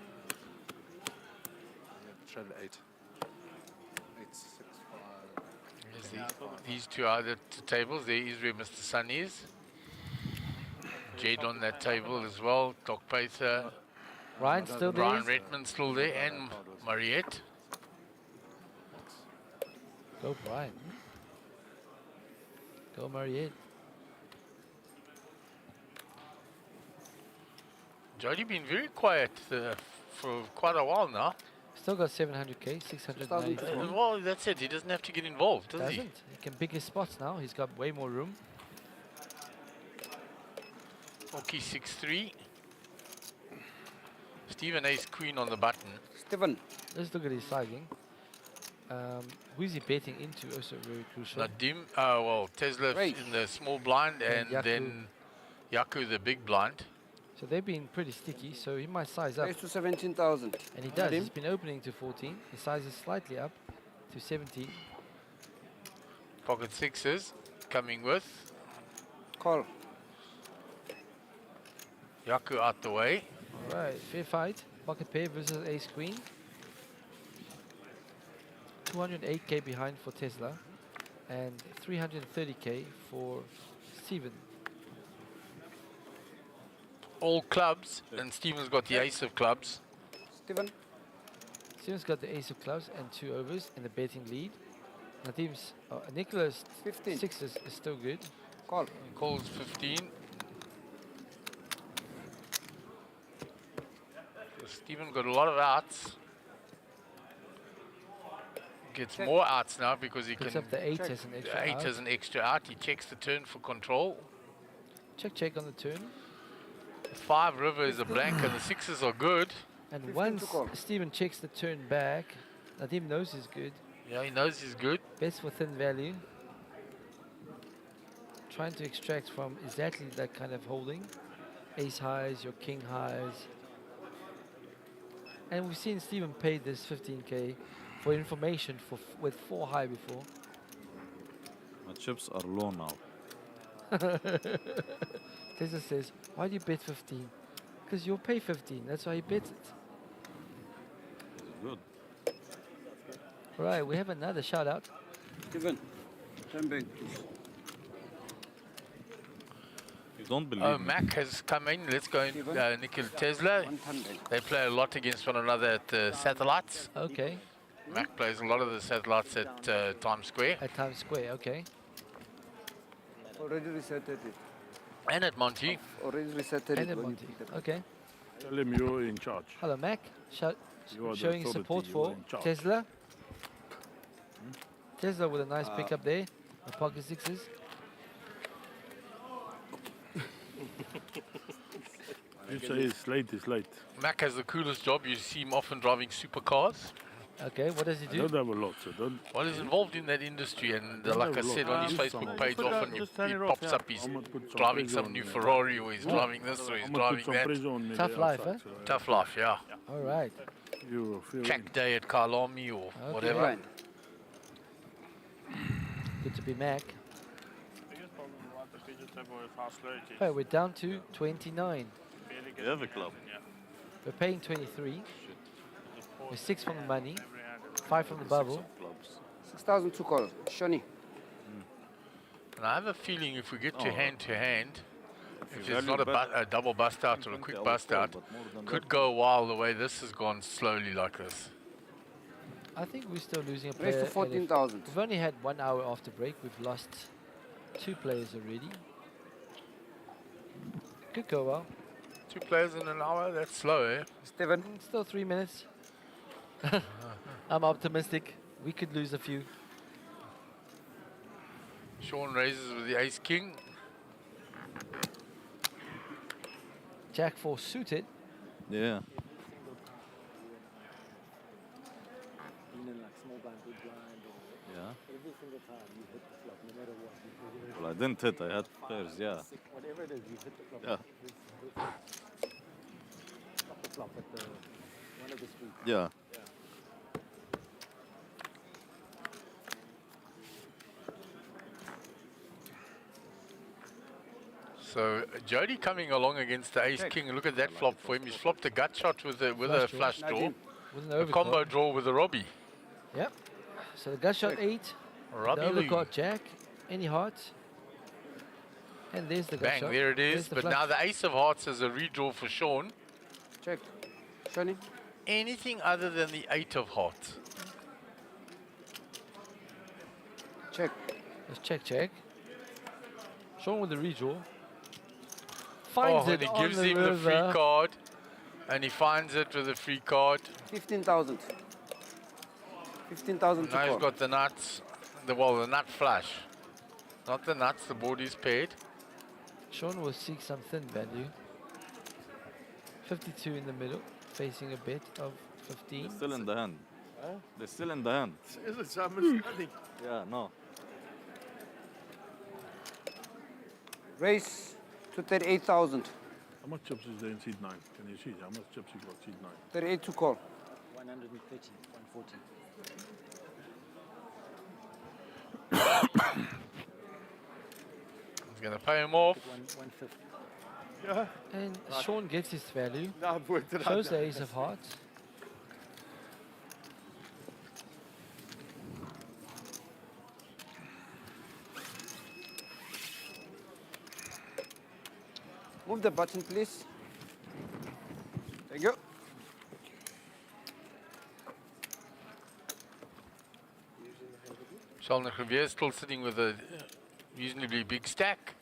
and traded 8. 8, 6, 5. These two are the tables. There is where Mr. Sun is. Jade on that table as well. Doc Pacer. Ryan still there. Brian Redmond still there. And Mariette. Go Brian. Go Mariette. Jody been very quiet for quite a while now. Still got 700k, 694. Well, that's it. He doesn't have to get involved, does Doesn't. he? He can pick his spots now. He's got way more room. Oki 6-3. Stephen Ace Queen on the button. Stephen. Let's look at his sizing. Who's he betting into? Also very crucial. Nadim, Tesla Right. in the small blind and Yaku. then Yaku the big blind. So they've been pretty sticky, so he might size up. Raise to 17,000. And he does. Nadim? He's been opening to 14. He sizes slightly up to 17. Pocket 6s coming with. Call. Yaku out the way. All right, fair fight. Pocket pair versus ace queen. 208k behind for Tesla and 330k for Steven. All clubs, and Stephen's got the ace of clubs. Stephen. Steven's got the ace of clubs and 2 overs in the betting lead. Nadim's, Nicholas 15. 6s is still good. Call. Calls 15. So Stephen got a lot of outs. Gets more outs now because he Picks can. up the 8 check. as an The extra 8 out. as an extra out. He checks the turn for control. Check on the turn. 5 river is a blank and the 6s are good. And 15 once to call. Steven checks the turn back, Nadim knows he's good. Yeah, he knows he's good. Bets for thin value. Trying to extract from exactly that kind of holding. Ace highs, your king highs. And we've seen Steven pay this 15k for information with 4 high before. My chips are low now. Tesla says, why do you bet 15? Because you'll pay 15. That's why he bets it. This is good. Right, we have another shout out. Steven, turn back. You don't believe Oh, me. Mac has come in. Let's go in. Steven? Nikhil Tesla. One turn back. They play a lot against one another at the satellites. Okay, Mac plays a lot of the satellites at Times Square at Times Square. Okay. Already resetted it. and at Monty. Already resetted And it. at when you Monty. picked it up. Okay. Tell him you're in charge. Hello, Mac. You are the Showing authority, support you are for in charge. Tesla. Tesla with a nice pickup there. The pocket sixes. You say it's late, it's late. Mac has the coolest job. You see him often driving supercars. Okay, what does he I do? don't have a lot, so don't. Well, he's involved in that industry, and Don't like have I a lot. said on his Use Facebook some. page, Put that- often just turn he it off, pops yeah. up. He's I'm gonna put some driving pressure some on new me. Ferrari, or he's driving this, or he's I'm gonna driving put some that. pressure on me Tough there life, outside, huh? so Tough life, yeah. All right. You feel Track day at Kalami or Okay. whatever. Right. Good to be Mac. Biggest problem about the fidget table is how slow it is. Right, we're down to 29. Barely You gets have a me club. hands in, yeah. We're paying 23. Just pause We're 6 from the money, every hand is 5 from the bubble. Clubs. 6,000 to call. Shani. And I have a feeling if we get to Oh. hand, if you there's value not bet a double bust out or a 20, quick I would bust call, out, but more than could that, go a while the way this has gone slowly like this. I think we're still losing a Raise player. to and if- 14,000. We've only had 1 hour after break. We've lost 2 players already. Could go well. 2 players in an hour, that's slow, eh? Steven. Still 3 minutes. I'm optimistic. We could lose a few. Sean raises with the ace king. Jack 4 suited. Yeah. Even like small blind, big blind, or Yeah. every single time you hit the flop, no matter what. You hit it Well, I didn't hit. I had pairs. Yeah. whatever it is, you hit the flop. Yeah. Not the flop, but the one of the streets. Yeah. So Jody coming along against the ace king. Look at that flop for him. He's flopped a gut shot with a Flush draw. flush draw, Nadine. With an a overcard. combo draw with a Robbie. Yep. So the gut shot 8. Robbie The Lee. overcard Jack. Any hearts. And there's the gut Bang, shot. there it There's is. the But flush. now the ace of hearts is a redraw for Sean. Check. Shani. Anything other than the 8 of hearts. Check. Let's check. Sean with the redraw. Finds Oh, it and he on gives the him the free river. card. And he finds it with a free card. 15,000. 15,000 to Now he's call. got the nuts. The nut flush. Not the nuts, the board is paid. Sean will seek some thin value. 52 in the middle, facing a bet of 15. They're still in the hand. They're still in the hand. Yeah. No. Raise to 38,000. How much chips is there in seed 9? Can you see how much chips you got seed 9? 38 to call. 130, 140. He's going to pay him off. 150. And Sean gets his value. Shows the ace of hearts. Move the button, please. Thank you. Charles Riviere still sitting with a reasonably big stack.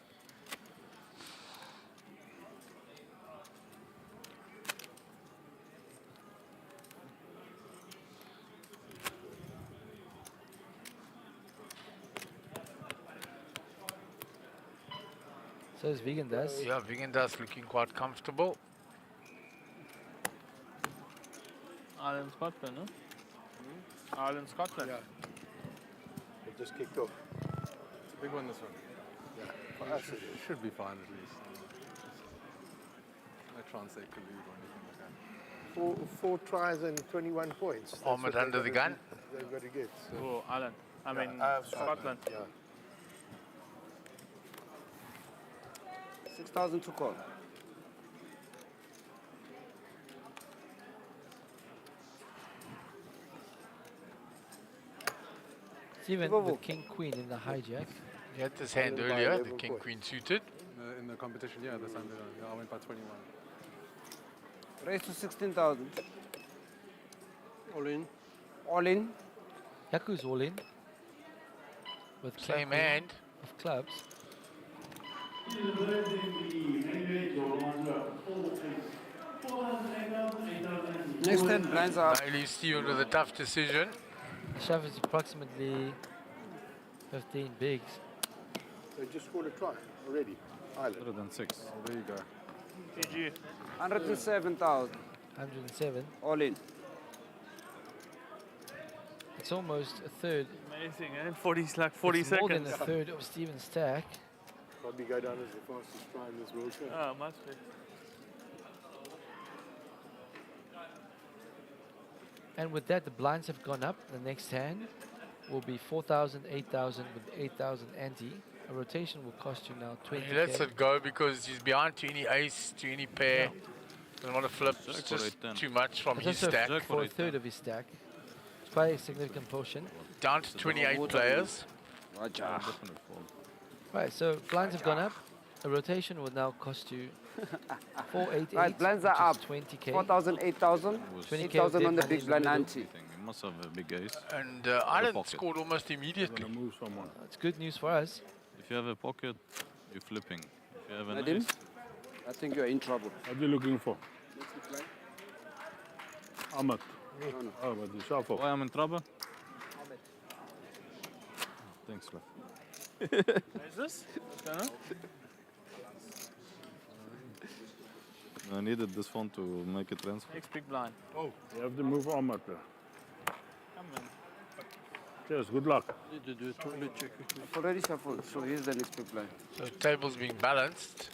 So as Vegan does. Yeah, Vigendas looking quite comfortable. Ireland, Scotland, no? Ireland, Scotland. It just kicked off. It's a big one, this one. Yeah. For us, it should be fine at least. No chance they collude or anything like that. Four tries and 21 points. That's Ahmed what they've under got the to gun. do- They've got to get. So. Oh, Ireland. I mean, Scotland. Yeah. 6,000 to call. Steven Bobo. with King Queen in the hijack. He had this hand earlier, the King Queen suited. In the competition, yeah, the Sunday one. Yeah, I went by 21. Raise to 16,000. All in. All in. Yaku's all in. With King Same Queen hand. of clubs. Next 10 blinds are up. Bailey Steven with a tough decision. The shove is approximately 15 bigs. They just scored a try already. Island. 106. Oh, there you go. GG. 107,000. 107. All in. It's almost a third. Amazing, eh? 40 like 40 It's more seconds. than a third of Steven's stack. Probably go down as the fastest try in this World Cup. Oh, must be. And with that, the blinds have gone up. The next hand will be 4,000, 8,000 with 8,000 ante. A rotation will cost you now 20. He lets it go because he's behind to any ace, to any pair. Doesn't want to flip. It's Jack or just 8-10. too much from It's his also stack. Jack for or a third of his stack. It's quite a significant portion. Down to 28 players. Roger. Definitely fold. Right, so blinds have gone up. A rotation will now cost you 488, Right, blinds are up. which is 20k. 4,000, 8,000. 20K 8,000 on the dead big money in blind the ante. You must have a big ace. And Island pocket. scored almost Gonna immediately. move someone. It's good news for us. If you have a pocket, you're flipping. If you have an Nadim, ace, I think you're in trouble. What are you looking for? Ahmed. Oh, but the shuffle. why I'm in trouble? Thanks, love. What is this? What's going on? I needed this phone to make a transfer. Next big blind. You have to move Ahmed there. Come on. Cheers, good luck. Need to do a toilet check quickly. I've already shuffled, so here's the next big blind. So the table's being balanced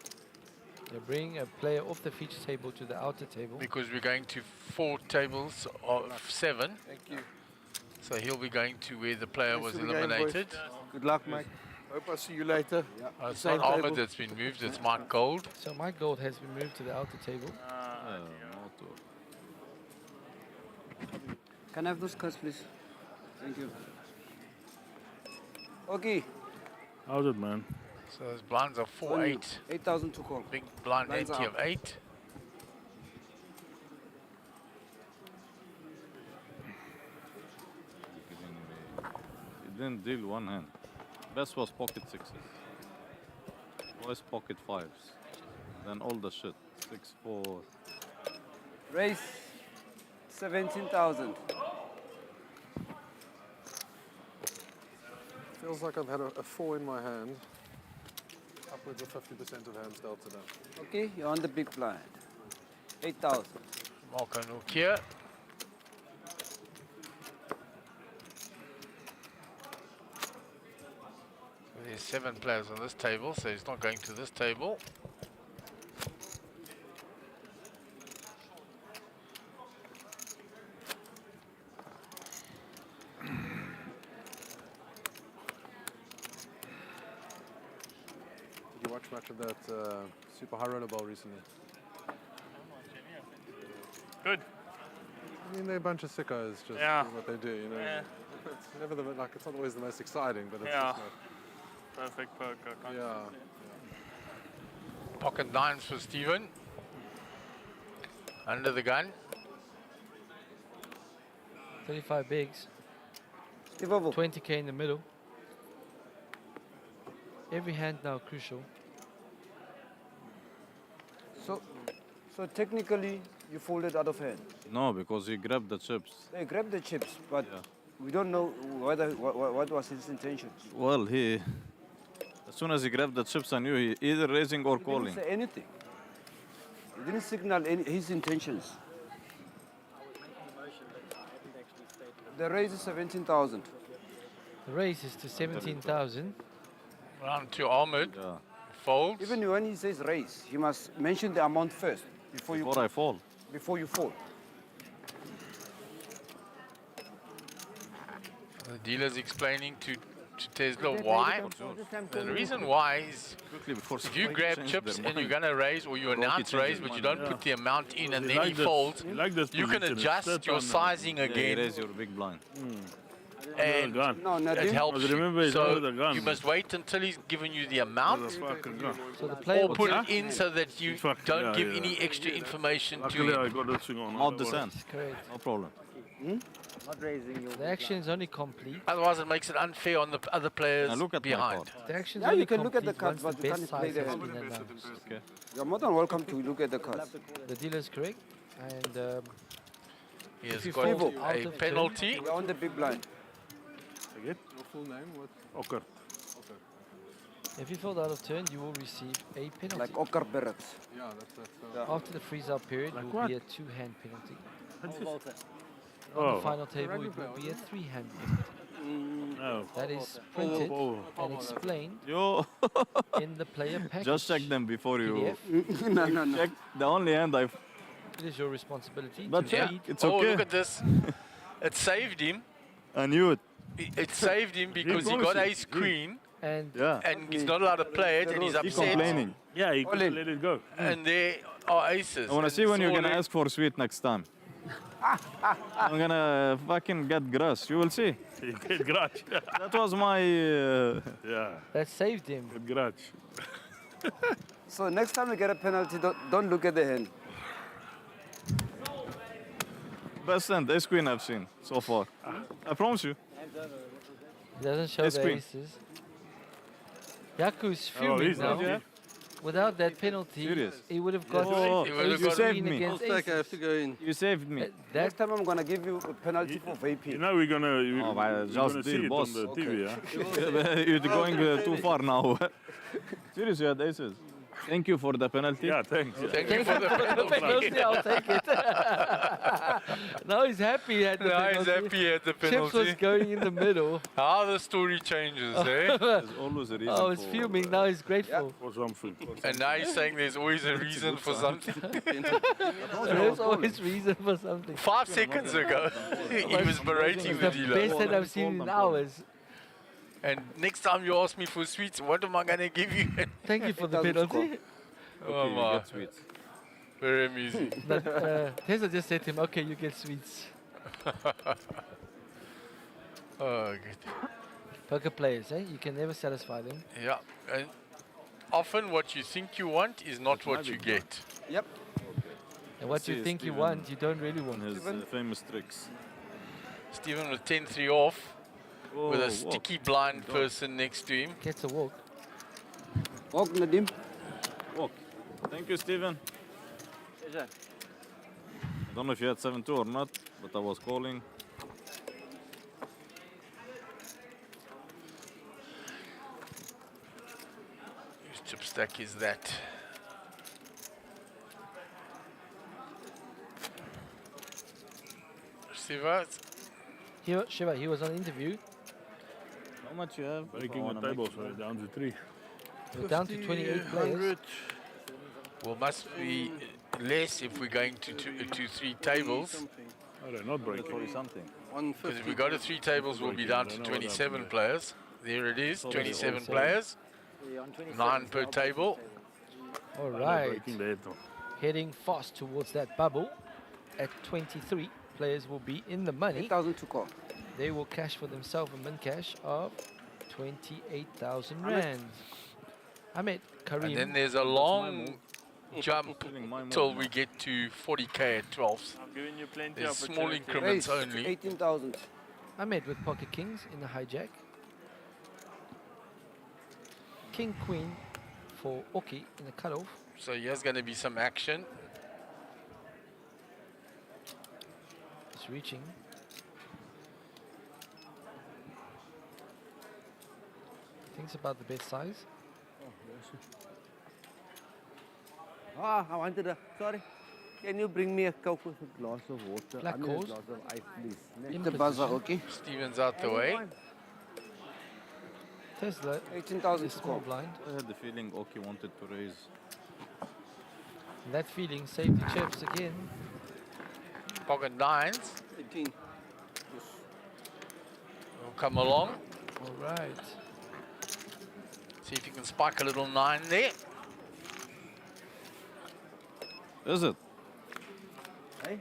They bring a player off the feature table to the outer table. because we're going to 4 tables of 7. Thank you. So he'll be going to where the player Thanks was for the game, boys. eliminated. Good luck, Mike. Hope I see you later. It's Same not Ahmed table. that's been moved, it's Mike Gold. So my gold has been moved to the outer table. Auto. Can I have those cards, please? Thank you. Okay. How's it, man? So those blinds are 4-8. 8,000 to call. Big blind Blinds ante are of 8. He didn't deal one hand. Best was pocket sixes. Worst pocket fives. Then all the shit. 6-4. Raise 17,000. Feels like I've had a 4 in my hand. Upwards of 50% of hands dealt today. Okay, you're on the big blind. 8,000. Marco Nokia. There's 7 players on this table, so he's not going to this table. Did you watch much of that Super High Roller Bowl recently? Good. I mean, they're a bunch of sickos, just Yeah. doing what they do, you know. Yeah. It's never it's not always the most exciting, but it's Yeah. just Perfect poker. yeah. Pocket 9s for Steven. Under the gun. 35 bigs. Steve Ovo. 20k in the middle. Every hand now crucial. So technically, you folded out of hand. No, because he grabbed the chips. They grabbed the chips, but Yeah. we don't know what was his intentions. Well, as soon as he grabbed the chips, I knew he either raising or He calling. didn't say anything. He didn't signal his intentions. The raise is 17,000. The raise is to 17,000. Round to Ahmed. Yeah. Folds. Even when he says raise, he must mention the amount first before Before I fall. you fold. The dealer's explaining to to Tesla. Why? The reason why is Quickly before if you Sprite grab changed chips their and you're mind. going to raise or you announce raise, changes but you mind. don't put the amount in and He then he like this- folds, he like this you can position. It's adjust set your on, sizing Yeah, he again raised your big blind. and gun. No, it Nadim. helps But remember, you. he's So under the gun. you must wait until he's given you the There's amount a fucking gun. So the player or will put take- it in so that you Fuck, don't yeah, give yeah. any extra information to Luckily, I him. got this thing on. Out the otherwise- sand. Correct. No problem. Not raising your The action is only complete. Otherwise, it makes it unfair on the other players Now look at my behind. card. The action is Yeah, only you can look at the complete cards, once but the you best can't play size the has hand. been announced. Okay. You're more than welcome to look at the cards. The dealer is correct, and He has you got fold a out of penalty. You're on the big blind. Again? Your full name? What? Okay. if you fold out of turn, you will receive a penalty. Like Ocker Barretts. Yeah, that's After the freeze-out period, Like it will what? be a two-hand penalty. Oh. On the final table, it will be a three-hand penalty. No. That is printed Oh. and explained Yo, in the player package. just check them before you PDF. No. check. The only hand I've. It is your responsibility But to yeah, read. it's Oh, okay. look at this. It saved him. I knew it. It saved him because he got ace queen And Yeah. and he's not allowed to play it and he's He upset. complaining. Yeah, you All can in. let it go. And there are aces. I wanna and see when it's you're all gonna in. ask for sweet next time. I'm gonna fucking get grass. You will see. You get grudge. That was my. Yeah, that saved him. get grudge. So next time you get a penalty, don't look at the hand. Best hand, ace queen I've seen so far. I promise you. It doesn't show Ace the queen. aces. Yaku's Oh, fuming he's now. not. Without that penalty, Serious? he would have got Oh, He would have ace got- saved queen me. against I'll take, I have aces. to go in. You saved me. That Next time I'm gonna give you a penalty for vaping. You know we're gonna. Oh, but you're just gonna see deal, it boss. on the TV, yeah. You're going too far now. Seriously, you had aces. Thank you for the penalty. Yeah, thanks. Thank you for the penalty. penalty, I'll take it. Now he's happy at the Now penalty. he's happy at the Chips was penalty. going in the middle. How the story changes, eh? There's always a reason Oh, he's for, fuming. Now he's grateful. For something. And now he's saying there's always a reason for something. There's always reason for something. 5 seconds ago, he was berating the The dealer. best that I've seen in hours. And next time you ask me for sweets, what am I going to give you? Thank you for the Doesn't penalty. Oh, Okay, you my. get sweets. Very amusing. But Tesla just said to him, okay, you get sweets. Oh, good. Poker players, eh? You can never satisfy them. Yeah. And often what you think you want is not what you get. Yep. And what you see think you Steven want, you don't really want. His famous tricks. Stephen with 10-3 off with Oh, a sticky blind person next to him. Gets a walk. Walk, Nadim. Walk. Thank you, Steven. I don't know if you had 7-2 or not, but I was calling. Whose chip stack is that? Shiva, Shiva, he was on interview. How much you have? Breaking the tables, we're down to 3. We're down to 28 players. well, must be less if we're going to 3 tables. Oh, they're not breaking. 40 something. Because if we go to 3 tables, we'll be down to 27 players. There it is, 27 players, 9 per table. All They're right. breaking the head though. Heading fast towards that bubble. At 23, players will be in the money. 8,000 to call. They will cash for themselves a min cash of 28,000 rand. Ahmed, Kareem. And then there's a long jump Feeling my till move we get to 40k at 12s. I'm giving you plenty There's of small opportunity. increments Raise, only. 18,000. Ahmed with pocket kings in the hijack. King queen for Oki in the cutoff. So here's going to be some action. It's reaching. Thinks about the bet size. Ah, I wanted a. Sorry. Can you bring me a Coke with a glass of water? Black I mean, calls. a glass of ice, please. Hit the buzzer, okay? Stevens out the way. Tesla 18,000 is to small call. blind. I had the feeling Oki wanted to raise. That feeling saved the chips again. Pocket 9s 18. will come along. All right. See if you can spike a little 9 there. Is it? Hey?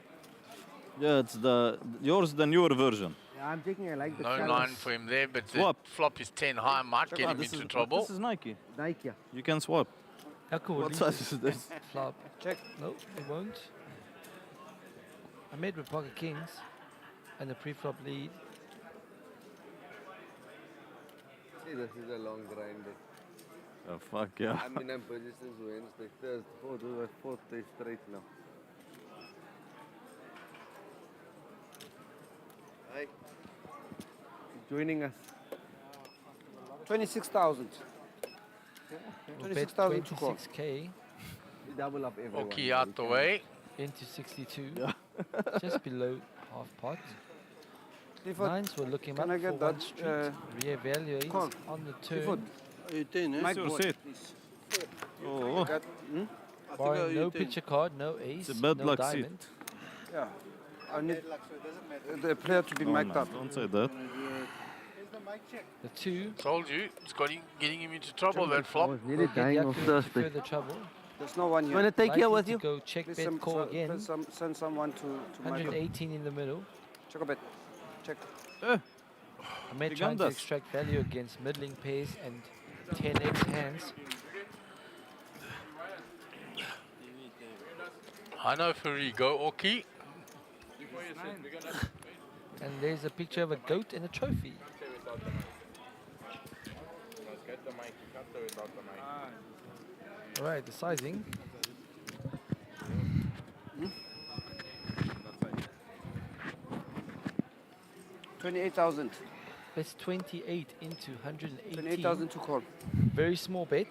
Yeah, it's yours, the newer version. Yeah, I'm taking I like the No colors. 9 for him there, but the Swap. flop is 10 high, might get him into trouble. This is Nike. Nike, yeah. You can swap. Yaku will What leave size his is this? flop. Check. No, it won't. I made with pocket kings and the pre-flop lead. See, this is a long grind. Oh, fuck yeah. I'm in a position Wednesday, Thursday, fourth day straight now. Hi. Joining us. 26,000. We'll bet 26,000 to call. 26k We double up everyone. Okay, out the way. into 62. Just below half pot. Clifford, Nines will look him can up I get for one that, street. Reevaluate call? on the Clifford, turn. 18, eh? Mike your board, seat. please. Oh, Got, Barring no 18. picture card, no ace, it's a bad no luck seat. diamond. yeah. I need the player to be No, mic'd man, up. don't say that. The 2 Told you, it's got him, getting him into trouble, that I flop. was will nearly get dying Yaku of into thirst. further trouble. There's no one You want here. to take here Likely with to you? go check Please, bet call again. send someone to my 118 in the middle. check a bet. Check. I may He trying got to us. extract value against middling pairs and 10x hands. I know for you, go Oki. And there's a picture of a goat and a trophy. Alright, the sizing. 28,000. That's 28 into 118. 28,000 to call. Very small bet.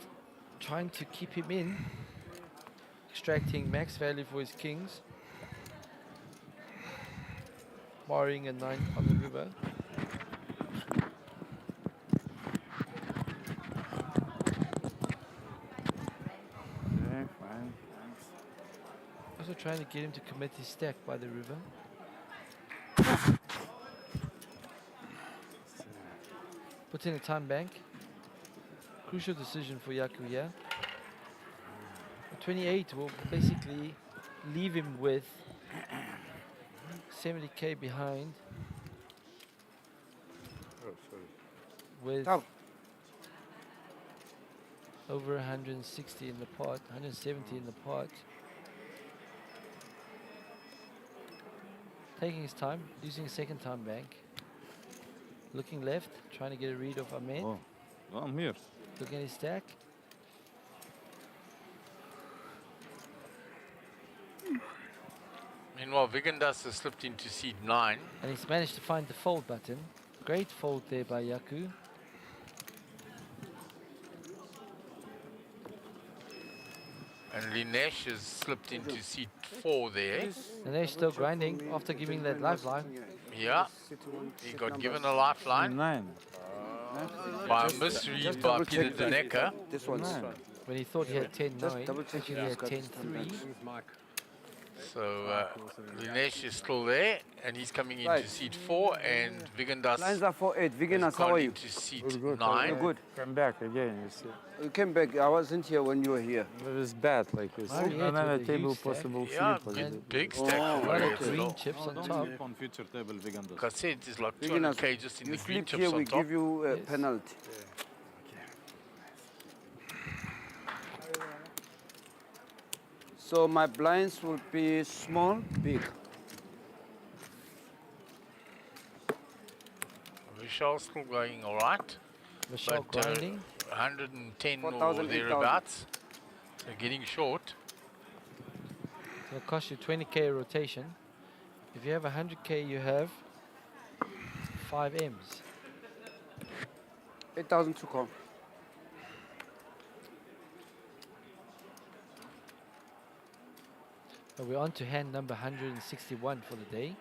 Trying to keep him in. Extracting max value for his kings. Barring a 9 on the river. Okay, fine, thanks. Also trying to get him to commit his stack by the river. Put in a time bank. Crucial decision for Yaku here. 28 will basically leave him with 70k behind Oh, sorry. with Tau. over 160 in the pot, 170 in the pot. Taking his time, using a second time bank. Looking left, trying to get a read of Ahmed. Oh, I'm here. Looking at his stack. Meanwhile, Vigandas has slipped into seed 9. And he's managed to find the fold button. Great fold there by Yaku. And Linesh has slipped into seat 4 there. And they're still grinding after giving that lifeline. Yeah, he got given a lifeline 9. by a misread by double Peter check that. Denecker. This one's. When he thought he had 10-9, Just double check actually if he he's had got 10-3. So Linesh is still there, and he's coming into Right. seat 4, and Vigandas Lines are 4-8. Vegan, has how are gone you? into seat Good. 9. You're good. Come back again, you see. You came back. I wasn't here when you were here. It was bad, like it's Mariette another with a table huge stack. possible Yeah, flip. big Oh, stack. A over lot there of as green well. chips on Don't top. sleep on future table, Vigandas. Like I said, it's like Vegan, 200k just in you the green sleep here, chips we on top. give you a Yes. penalty. So my blinds will be small, big. Vishal's still going all right. Michelle But, grinding. 110 or 4,000, 8,000. thereabouts. So getting short. It'll cost you 20k a rotation. If you have 100k, you have 5 M's. 8,000 to call. So we're on to hand number 161 for the day.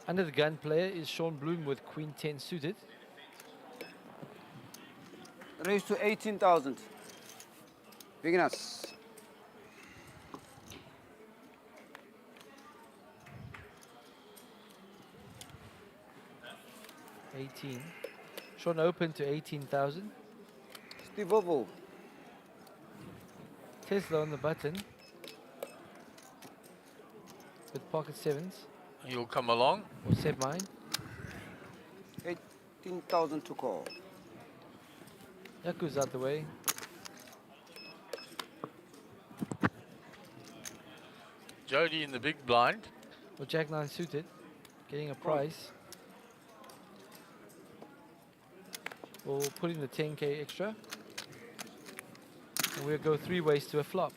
Under the gun player is Sean Bloom with Queen 10 suited. Raise to 18,000. Beginners. Sean open to 18,000. Steve Ovo. Tesla on the button. With pocket sevens. You'll come along. Or set mine. 18,000 to call. Yaku's out the way. Jody in the big blind. Or Jack 9 suited. Getting a price. We'll put in the 10k extra. And we'll go 3 ways to a flop.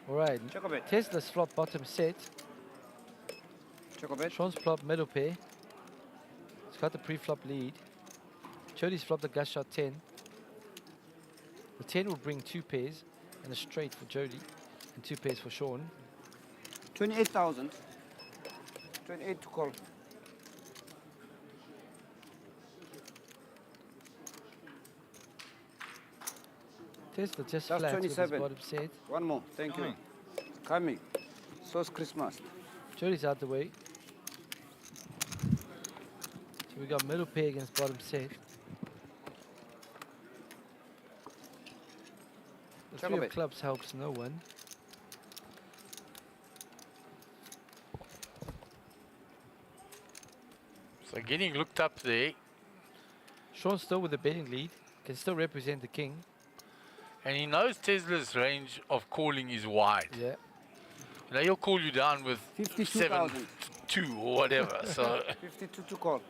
Alright, Tesla's flop bottom set. Sean's flop middle pair. He's got the pre-flop lead. Jody's flop the gut shot 10. The 10 will bring 2 pairs and a straight for Jody and 2 pairs for Sean. 28,000. 28 to call. Tesla just That's flat with his 27. bottom set. One more. Thank you. Coming. So's Christmas. Jody's out the way. So we got middle pair against bottom set. The 3 of Checkerboard. clubs helps no one. So getting looked up there. Sean's still with the betting lead. Can still represent the king. And he knows Tesla's range of calling is wide. Yeah. You know, he'll call you down with 52,000. 7-2 or whatever. So 52 to call.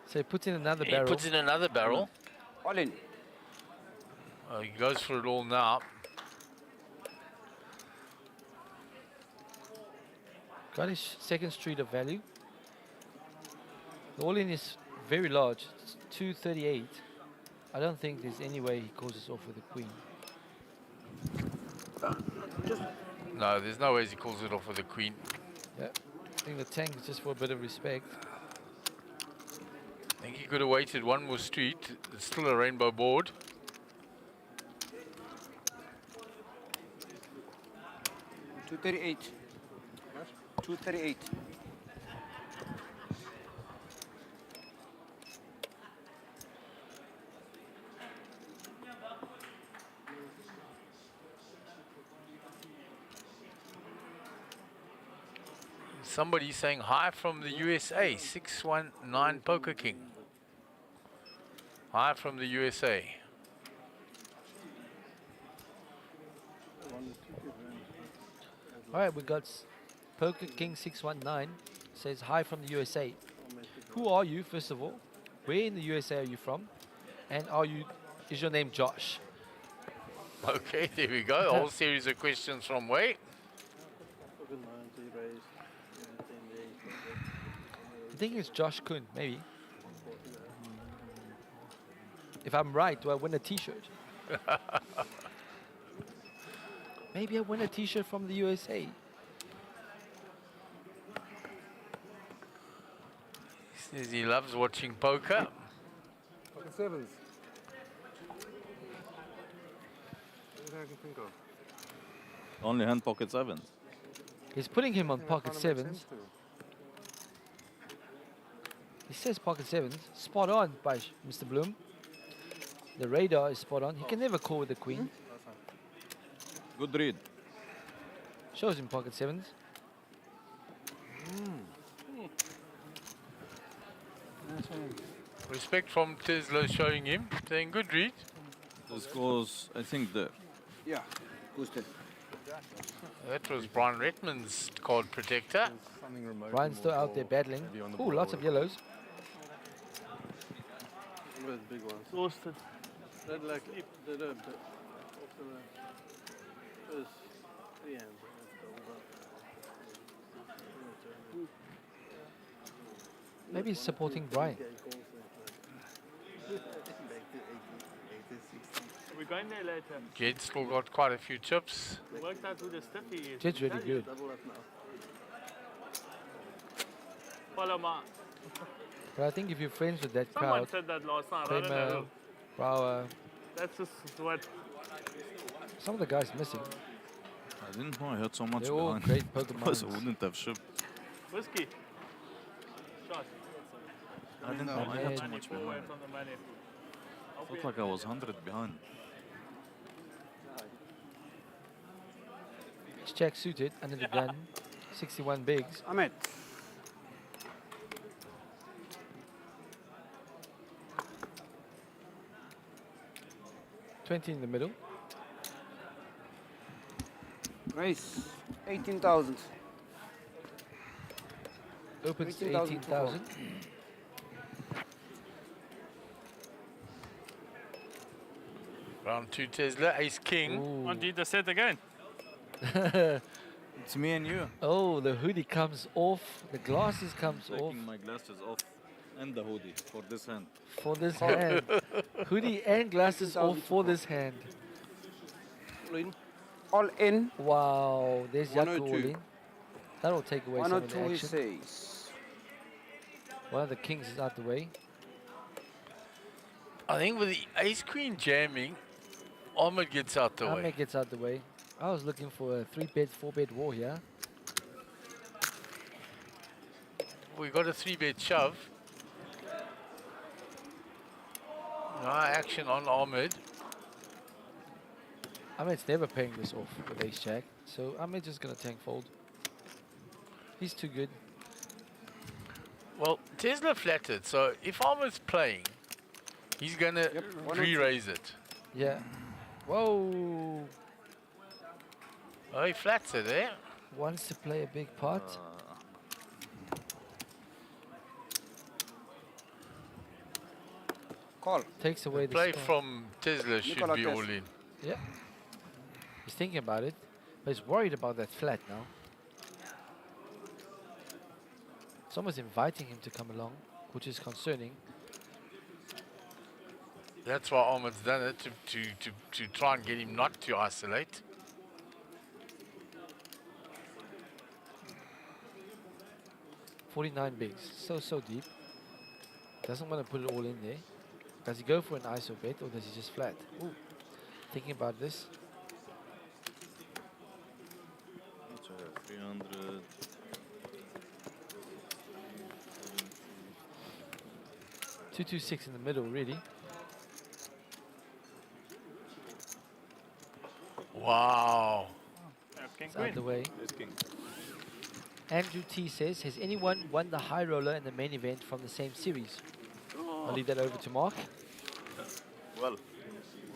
So he puts in another he barrel. puts in another barrel. All in. He goes for it all now. Got his second street of value. The all-in is very large. It's 238. I don't think there's any way he calls us off with the queen. No, there's no ways he calls it off with the queen. Yeah. I think the tank is just for a bit of respect. I think he could have waited one more street. It's still a rainbow board. $238. 238. Somebody saying hi from the USA, 619 Poker King. Hi from the USA. Alright, we got Poker King 619 says hi from the USA. Who are you, first of all? Where in the USA are you from? And is your name Josh? Okay, there we go. A whole series of questions from Way. I think it's Josh Kuhn, maybe. If I'm right, do I win a t-shirt? Maybe I win a t-shirt from the USA. He says he loves watching poker. Pocket sevens. Anything I can think of. Only hand pocket sevens. He's putting him on pocket Kinda makes sevens. sense to. He says pocket sevens. Spot on by Mr. Bloom. The radar is spot on. He can never call with the queen. Good read. Shows him pocket sevens. Respect from Tesla showing him, saying good read. This goes, I think, there. Yeah. Boosted. That was Brian Redmond's card protector. Something remote. Brian's still out there battling. Maybe on the Ooh, lots of yellows. Those big ones. Roasted. That like the after the first 3 hands. Maybe he's supporting Brian. We're going there later. Jed's still got quite a few chips. We worked out who the stiffy is. Jed's really good. Follow Mark. But I think if you're friends with that Someone crowd, said that last night. I don't know Kramer, who. Brower, That's just what Some of the guys missing. I didn't know I had so much They're all behind. great poker Otherwise I minds. wouldn't have shipped. Whiskey. Shot. I didn't know I had so Ahmed. much Forward behind. from the menu. Felt like I was 100 behind. It's check suited under the gun. 61 bigs. Ahmed. 20 in the middle. Nice. 18,000. Opens to 18,000 to call. 18,000. Round 2 Tesla, ace king. Want you to set again? It's me and you. Oh, the hoodie comes off. The glasses comes off Taking my glasses off and the hoodie for this hand. for this hand. Hoodie and glasses off for this hand. All in. All in. Wow, there's Jaco all 102. in. That'll take away some of the 102 he action. says. One of the kings is out the way. I think with the ace queen jamming, Ahmed gets out the way. Ahmed gets out the way. I was looking for a 3-bet, 4-bet war here. We got a 3-bet shove. No action on Ahmed. Ahmed's never paying this off with ace jack, so Ahmed's just gonna tank fold. He's too good. Well, Tesla flattered, so if Ahmed's playing, he's gonna re-raise it. Yeah. Whoa. Oh, he flats it, eh? Wants to play a big pot. Call. Takes away the Play spot. from Tesla should Nicola be Tesla. all in. Yeah. He's thinking about it, but he's worried about that flat now. Someone's inviting him to come along, which is concerning. That's why Ahmed's done it, to try and get him not to isolate. $49 bigs, so deep. Doesn't want to put it all in there. Does he go for an ISO bet or does he just flat? Ooh. Thinking about this. 300. $226 in the middle, really. Wow. King It's out the way. Ace king. Andrew T says, has anyone won the high roller in the main event from the same series? I'll leave that over to Mark. Well,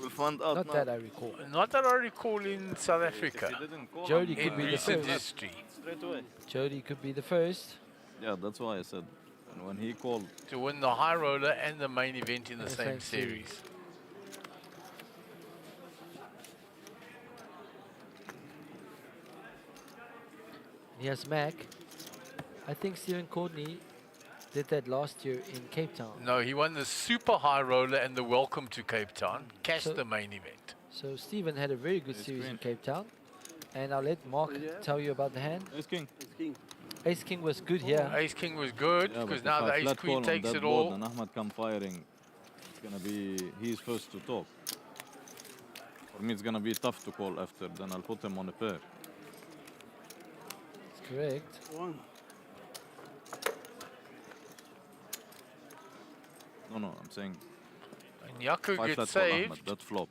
we'll find out Not now. that I recall. Not that I recall in South Africa. If he didn't call, Jody I'm could be the Recent first. history. straight away. Jody could be the first. Yeah, that's why I said. And when he called, To win the high roller and the main event in the The same same series. series. Here's Mac. I think Stephen Courtney did that last year in Cape Town. No, he won the super high roller and the welcome to Cape Town. Cashed So- the main event. So Stephen had a very good Ace series in queen. Cape Town. And I'll let Mark Yeah. tell you about the hand. Ace king. It's king. Ace King was good here. Ace King was good Yeah, because but now if the I Ace flat Queen call on takes that it board all. and Ahmad come firing, it's gonna be he's first to talk. For me, it's gonna be tough to call after. Then I'll put him on a pair. That's correct. One. No, I'm saying And Yaku if I gets flat call Ahmad, saved that flop.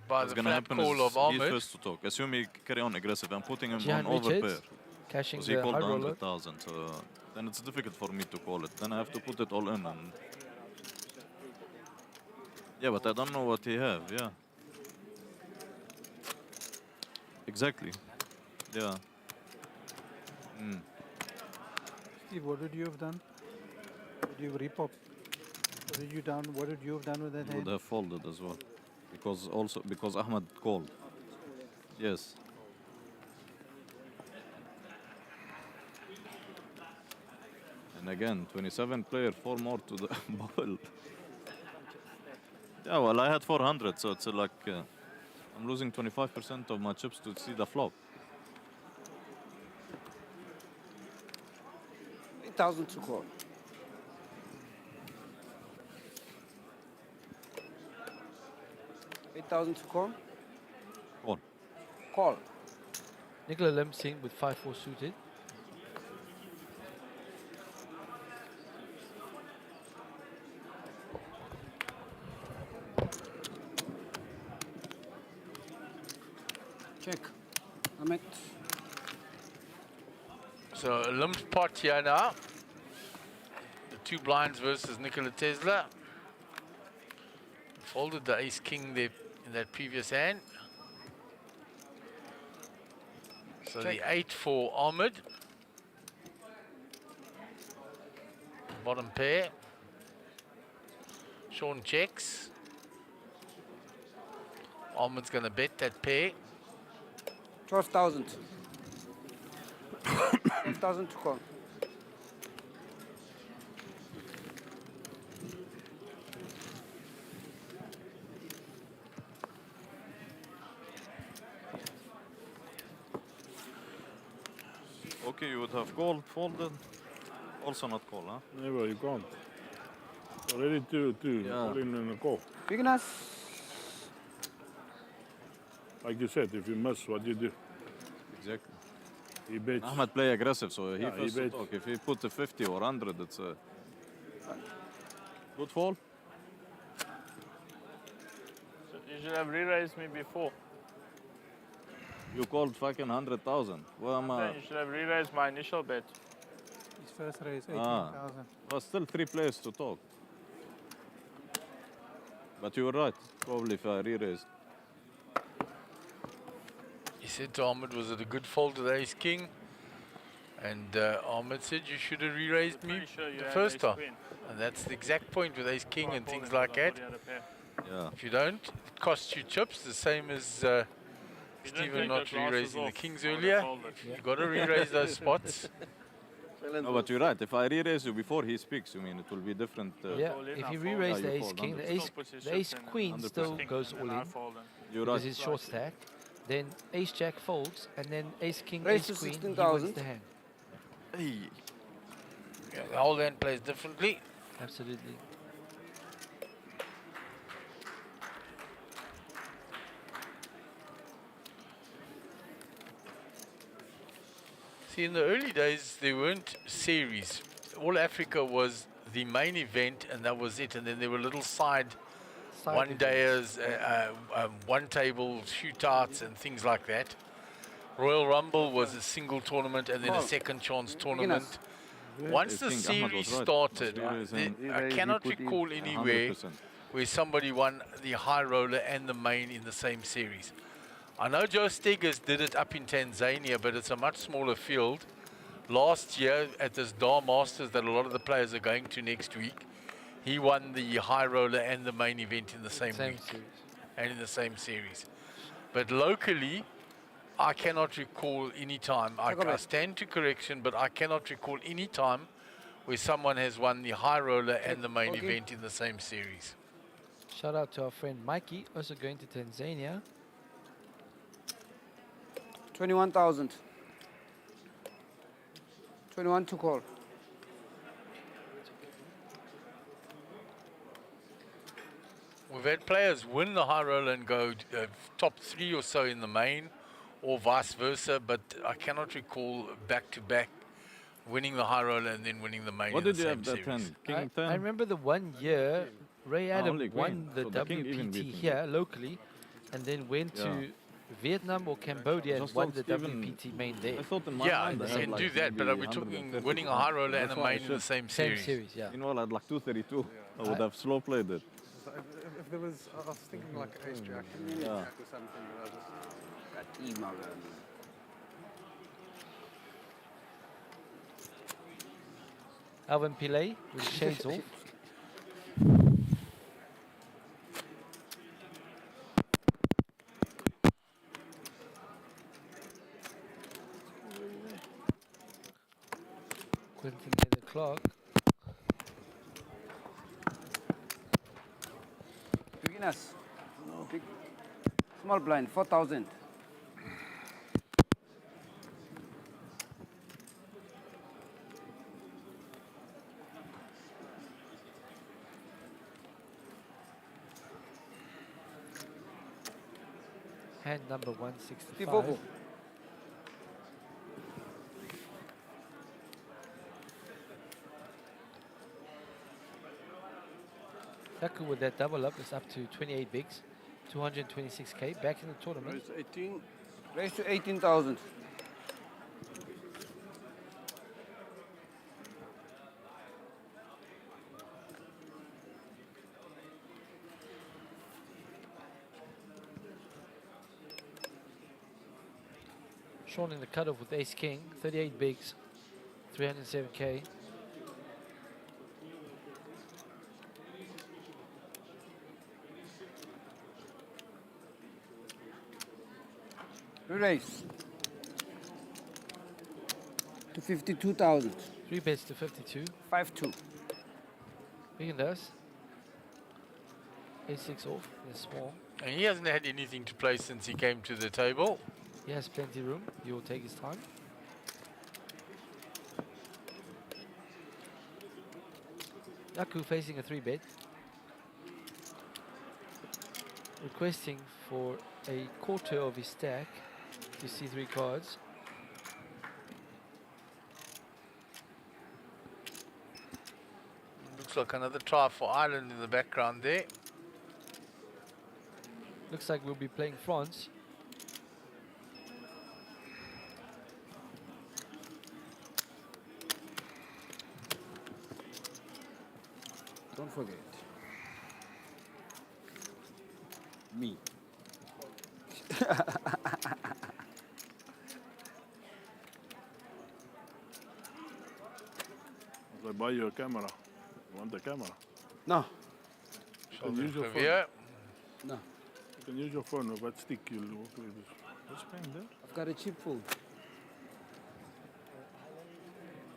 by What's the gonna flat happen call is of he's Ahmed. first to talk. Assume he carry on aggressive. I'm putting him Jihan on over Richards pair. cashing Because he the called high roller. 100,000, so then it's difficult for me to call it. Then I have to put it all in. And yeah, but I don't know what he have. Yeah, exactly. Yeah. Steve, what would you have done? Would you repop? What did you done? What would you have done with that He would hand? have folded as well, because Ahmad called. Yes. And again, 27 player, 4 more to the bubble. Yeah, well, I had 400, so it's like I'm losing 25% of my chips to see the flop. 8,000 to call. $8,000 to call. Call. Call. Nicola Limsing with 5-4 suited. Check. Amit. So a limped pot here now. The two blinds versus Nikola Tesla. Folded the ace king there in that previous hand. So Check. the 8 for Ahmed. Bottom pair. Sean checks. Ahmed's going to bet that pair. 12,000. 12,000 to call. Okay, you would have called, folded. Also not call, huh? Never, you can't. Already two, Yeah. all in a call. Bigness. Like you said, if you miss, what do you do? Exactly. He bets. Ahmed play aggressive, so he Yeah, he first to bets. talk. If he put a 50 or 100, it's a good fall. So you should have re-raised me before. You called fucking 100,000. Well, I'm Then you should have re-raised my initial bet. His first raise, Ah. 18,000. well, still 3 players to talk. But you were right. Probably if I re-raised. He said to Ahmed, was it a good fold to the ace king? And Ahmed said, you should have re-raised me Pretty sure you the had first ace time. queen. And that's the exact point with ace king and Before things then, like I that. thought you had a pair. Yeah. If you don't, it costs you chips, the same as You didn't Stephen take not your glasses re-raising the off, kings I would've earlier. folded. You've got to re-raise those spots. No, but you're right. If I re-raise you before he speaks, you mean it will be different. Yeah, all in, if I you fold. re-raise Yeah, the you ace fold, king, the 100%. ace, Still puts his the ace chips in, queen 100%. still King, goes and all then I in fold them. You're because right. he's short stack. Then ace jack folds, and then ace king, Raise ace to queen, he 16,000. wins the hand. Yeah, the whole hand plays differently. Absolutely. See, in the early days, there weren't series. All Africa was the main event, and that was it. And then there were little side one-dayers, one-table shootouts, and things like that. Royal Rumble was a single tournament, and then a second chance tournament. Once the I think Ahmad was series right. started, Must be raising I cannot recall anywhere 100%. where somebody won the high roller and the main in the same series. I know Joe Steggers did it up in Tanzania, but it's a much smaller field. Last year at this Dar Masters that a lot of the players are going to next week, he won the high roller and the main event in the same week series. and in the same series. But locally, I cannot recall any time. I stand to correction, but I cannot recall any time where someone has won the high roller and the main event in the same series. Shout out to our friend Mikey, also going to Tanzania. 21,000. 21 to call. We've had players win the high roller and go top 3 or so in the main, or vice versa, but I cannot recall back-to-back winning the high roller and then winning the main What in did the you same have that series. hand? King 10? I remember the one year Ray Adam only won queen. the So the king even WPT beat him. here locally, and then went Yeah. to Vietnam or Cambodia and Just won thought the Stephen- WPT main there. I thought in my Yeah, mind you I had can like do that, but maybe we're talking 130 winning a high roller and That's a why I main in the should. same Same series. series, yeah. Meanwhile, I had like 232. I would I- have slow played it. So if there was, I was thinking like ace jack, Yeah. jack or something, but I just. Alvin Pillay with the shades off. Quentin Heather Clark. Beginners. Big, small blind, 4,000. Hand number 165. Tivovo. Yaku with that double up is up to 28 bigs, 226k, back in the tournament. Raise to 18. Raise to 18,000. Sean in the cutoff with ace king, 38 bigs, 307k. Raise to 52,000. 3 bets to 52. 5-2. Big and does. A6 off, in a small. And he hasn't had anything to play since he came to the table. He has plenty of room. He will take his time. Yaku facing a 3 bet. Requesting for a quarter of his stack to see 3 cards. Looks like another try for Ireland in the background there. Looks like we'll be playing France. Don't forget. Me. If I buy you a camera, you want the camera? No. You can use your phone. Yeah. No. You can use your phone with that stick. You'll walk like this. What's playing there? I've got a cheap phone.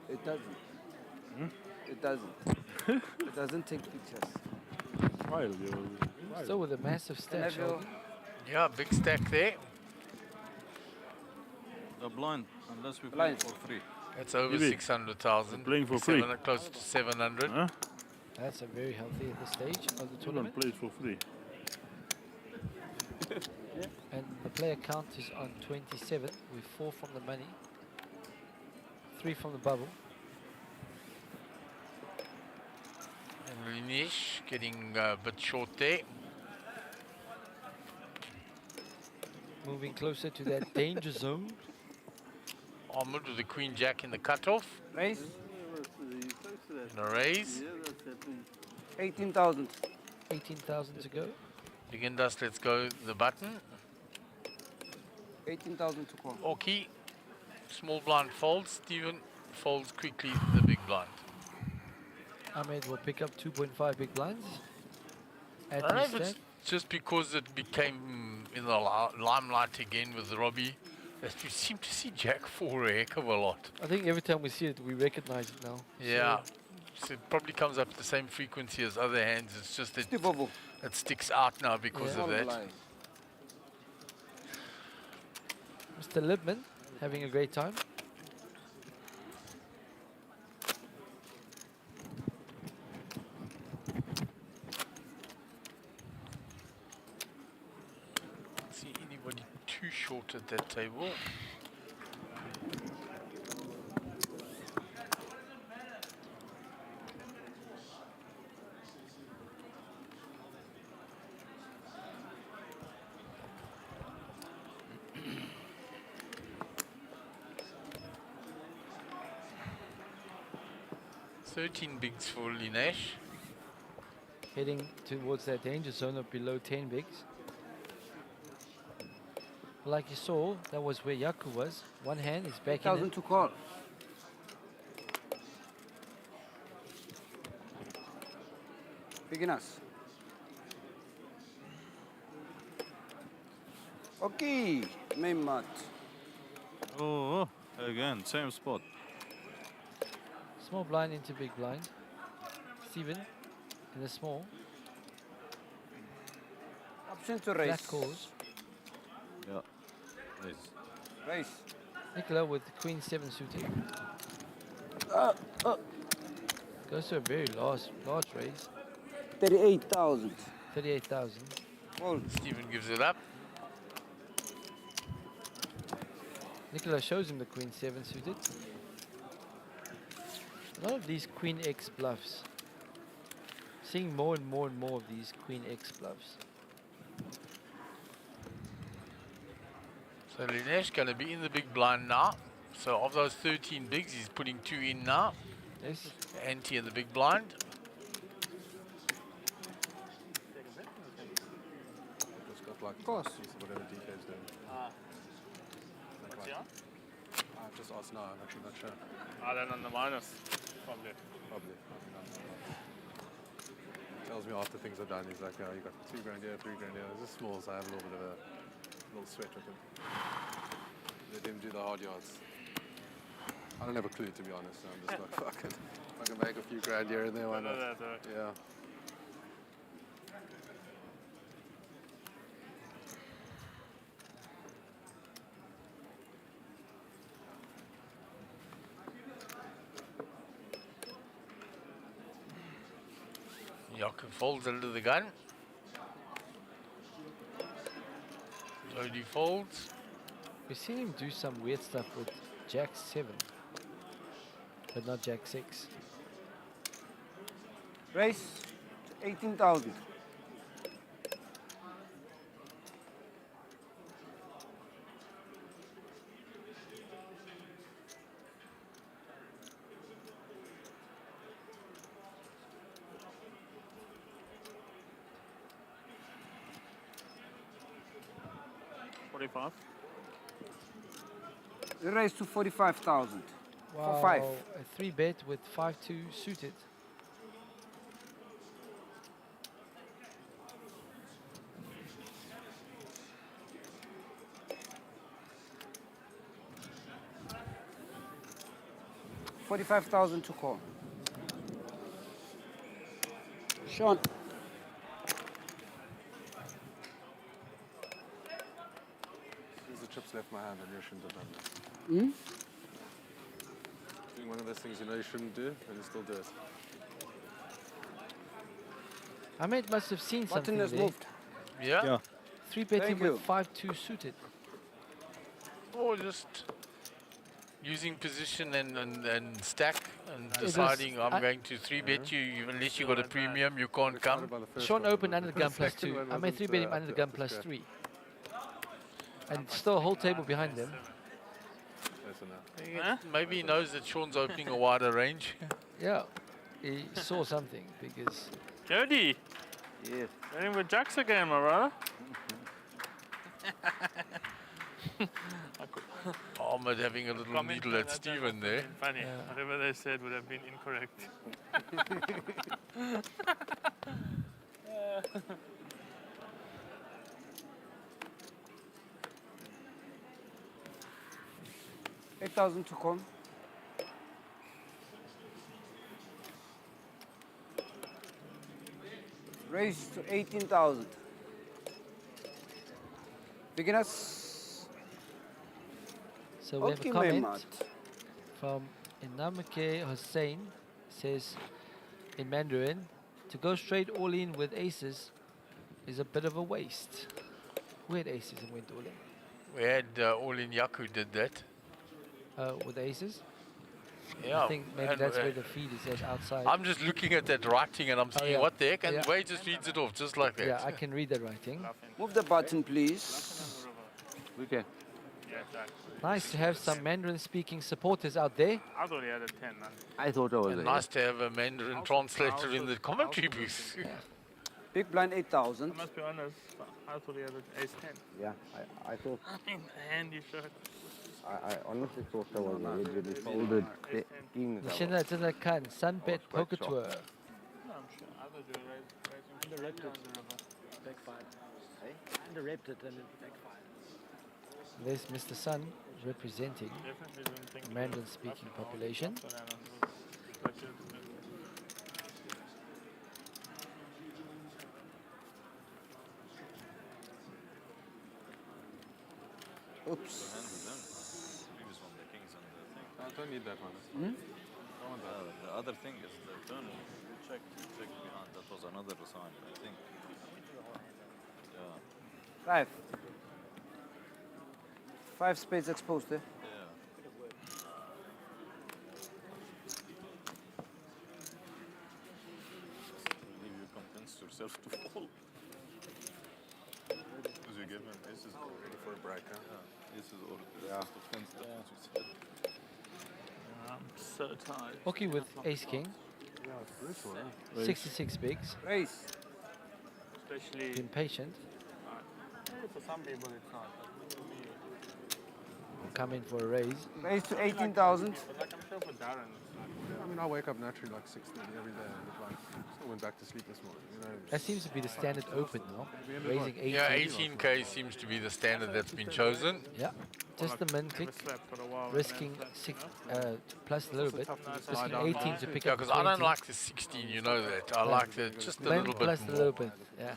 It doesn't. It doesn't. It doesn't take pictures. File. Still with a massive stack. have your- Sheldon. Yeah, big stack there. The blind, unless we play Blind. for free. That's over Maybe. 600,000. Playing for free. Close to 700. Huh? That's a very healthy at this stage of the You don't tournament. play it for free. And the player count is on 27 with 4 from the money, 3 from the bubble. And Linish getting a bit short there. Moving closer to that danger zone. Ahmed with the Queen Jack in the cutoff. Raise And a raise. 18,000. 18,000 to go. Big and Dust, let's go the button. 18,000 to call. Orky. Small blind folds. Steven folds quickly the big blind. Ahmed will pick up 2.5 big blinds. I At don't know his if it's stack. just because it became in the limelight again with Robbie that we seem to see Jack 4 a heck of a lot. I think every time we see it, we recognize it now. Yeah. So it probably comes up the same frequency as other hands. It's just that Tivovo. it sticks out now because Yeah. of that. Blind. Mr. Libman having a great time. Don't see anybody too short at that table. $13 bigs for Linesh. Heading towards that danger zone of below 10 bigs. Like you saw, that was where Yaku was. One hand is back in 8,000 it. to call. Beginners. Okay, main mat. Oh, again, same spot. Small blind into big blind. Steven in the small. Option to Black raise. calls. Yeah. Raise. Raise. Nicola with the Queen 7 suited. Goes to a very large raise. 38,000. 38,000. Fold. Steven gives it up. Nicola shows him the queen 7 suited. A lot of these queen X bluffs. Seeing more and more and more of these queen X bluffs. So Linesh going to be in the big blind now. So of those 13 bigs, he's putting 2 in now. Yes. Ante in the big blind. Just got like Of course. whatever DK's doing. What's he on? I've just asked now, I'm actually not sure. Then on the minus, probably. Probably. Tells me after things are done, he's like, oh, you got 2 grand here, 3 grand here. This is small, so I have a little bit of a little sweat with him. Let him do the hard yards. I don't have a clue, to be honest. So I'm just like, fuck it. I can make a few grand here and there, why not? Yeah. Yaku folds under the gun. Jody folds. We've seen him do some weird stuff with Jack 7, but not Jack 6. Race to 18,000. Raise to 45,000. Wow, For 5. a 3-bet with 5-2 suited. $45,000 to call. Sean. The chips left my hand and you shouldn't have done this. Hmm? Doing one of those things you know you shouldn't do, and you still do it. Ahmed must have seen Button something has there. moved. Yeah. 3-betting Thank with you. 5-2 suited. Or just using position and stack and It was- deciding I'm I- going to 3-bet you unless you got a premium, you can't come. Sean opened under the gun plus 2. I made 3-bet him under the gun plus 3. And still a whole table behind them. Maybe he knows that Sean's opening a wider range. Yeah, he saw something because Jody, Yes. running with Jacks again, my brother. Ahmed having a little needle at Steven there. Funny. Whatever they said would have been incorrect. $8,000 to call. Raise to 18,000. Beginners. so we have Okay, a my comment mat. from Inamake Hussein. Says in Mandarin, to go straight all in with aces is a bit of a waste. We had aces and went all in. We had all in Yaku did that. With aces? Yeah. I think maybe and, that's where the feed is at outside. I'm just looking at that writing and I'm thinking, yeah. what the heck? And Yeah. Wade just reads it off just like that. Yeah, I can read that writing. Move the button, please. Okay. Yeah, exactly. Nice to have some Mandarin-speaking supporters out there. I thought he had a 10, man. I thought I was And there. nice to have a Mandarin translator in the commentary booth. Big blind 8,000. I must be honest, I thought he had an ace 10. Yeah, I thought, In handy shirt. I honestly thought I was already folded the kings. 你现在正在看 SunBet Poker Tour。 No, I'm sure. I thought you were raising Underrated. on the river. Backfired. Underrated and it backfired. There's Mr. Sun representing Definitely didn't think the Mandarin-speaking population. Oops. Previous one, the kings and the thing. I don't need that one. I want that. The other thing is the turn. You check behind. That was another sign, I think. Yeah. 5. 5 spades exposed, eh? Yeah. This is good. Ready for a break, huh? This is all defense. I'm so tired. Oki with ace king, Yeah, it's brutal, huh? 66 bigs, Raise. Especially being patient, for some people it's not. come in for a raise. Raise to 18,000. But like I'm sure for Darren, I mean, I wake up naturally like 6:30 every day. And like, still went back to sleep this morning. You know, That seems to be the standard open now, raising 18. Yeah, 18k seems to be the standard that's been chosen. Yeah, just the min click, slept for a while. risking plus a little bit, risking 18 to pick Yeah, up because I 20. don't like the 16, you know that. I like the just a Min little plus bit a more. little bit, yeah.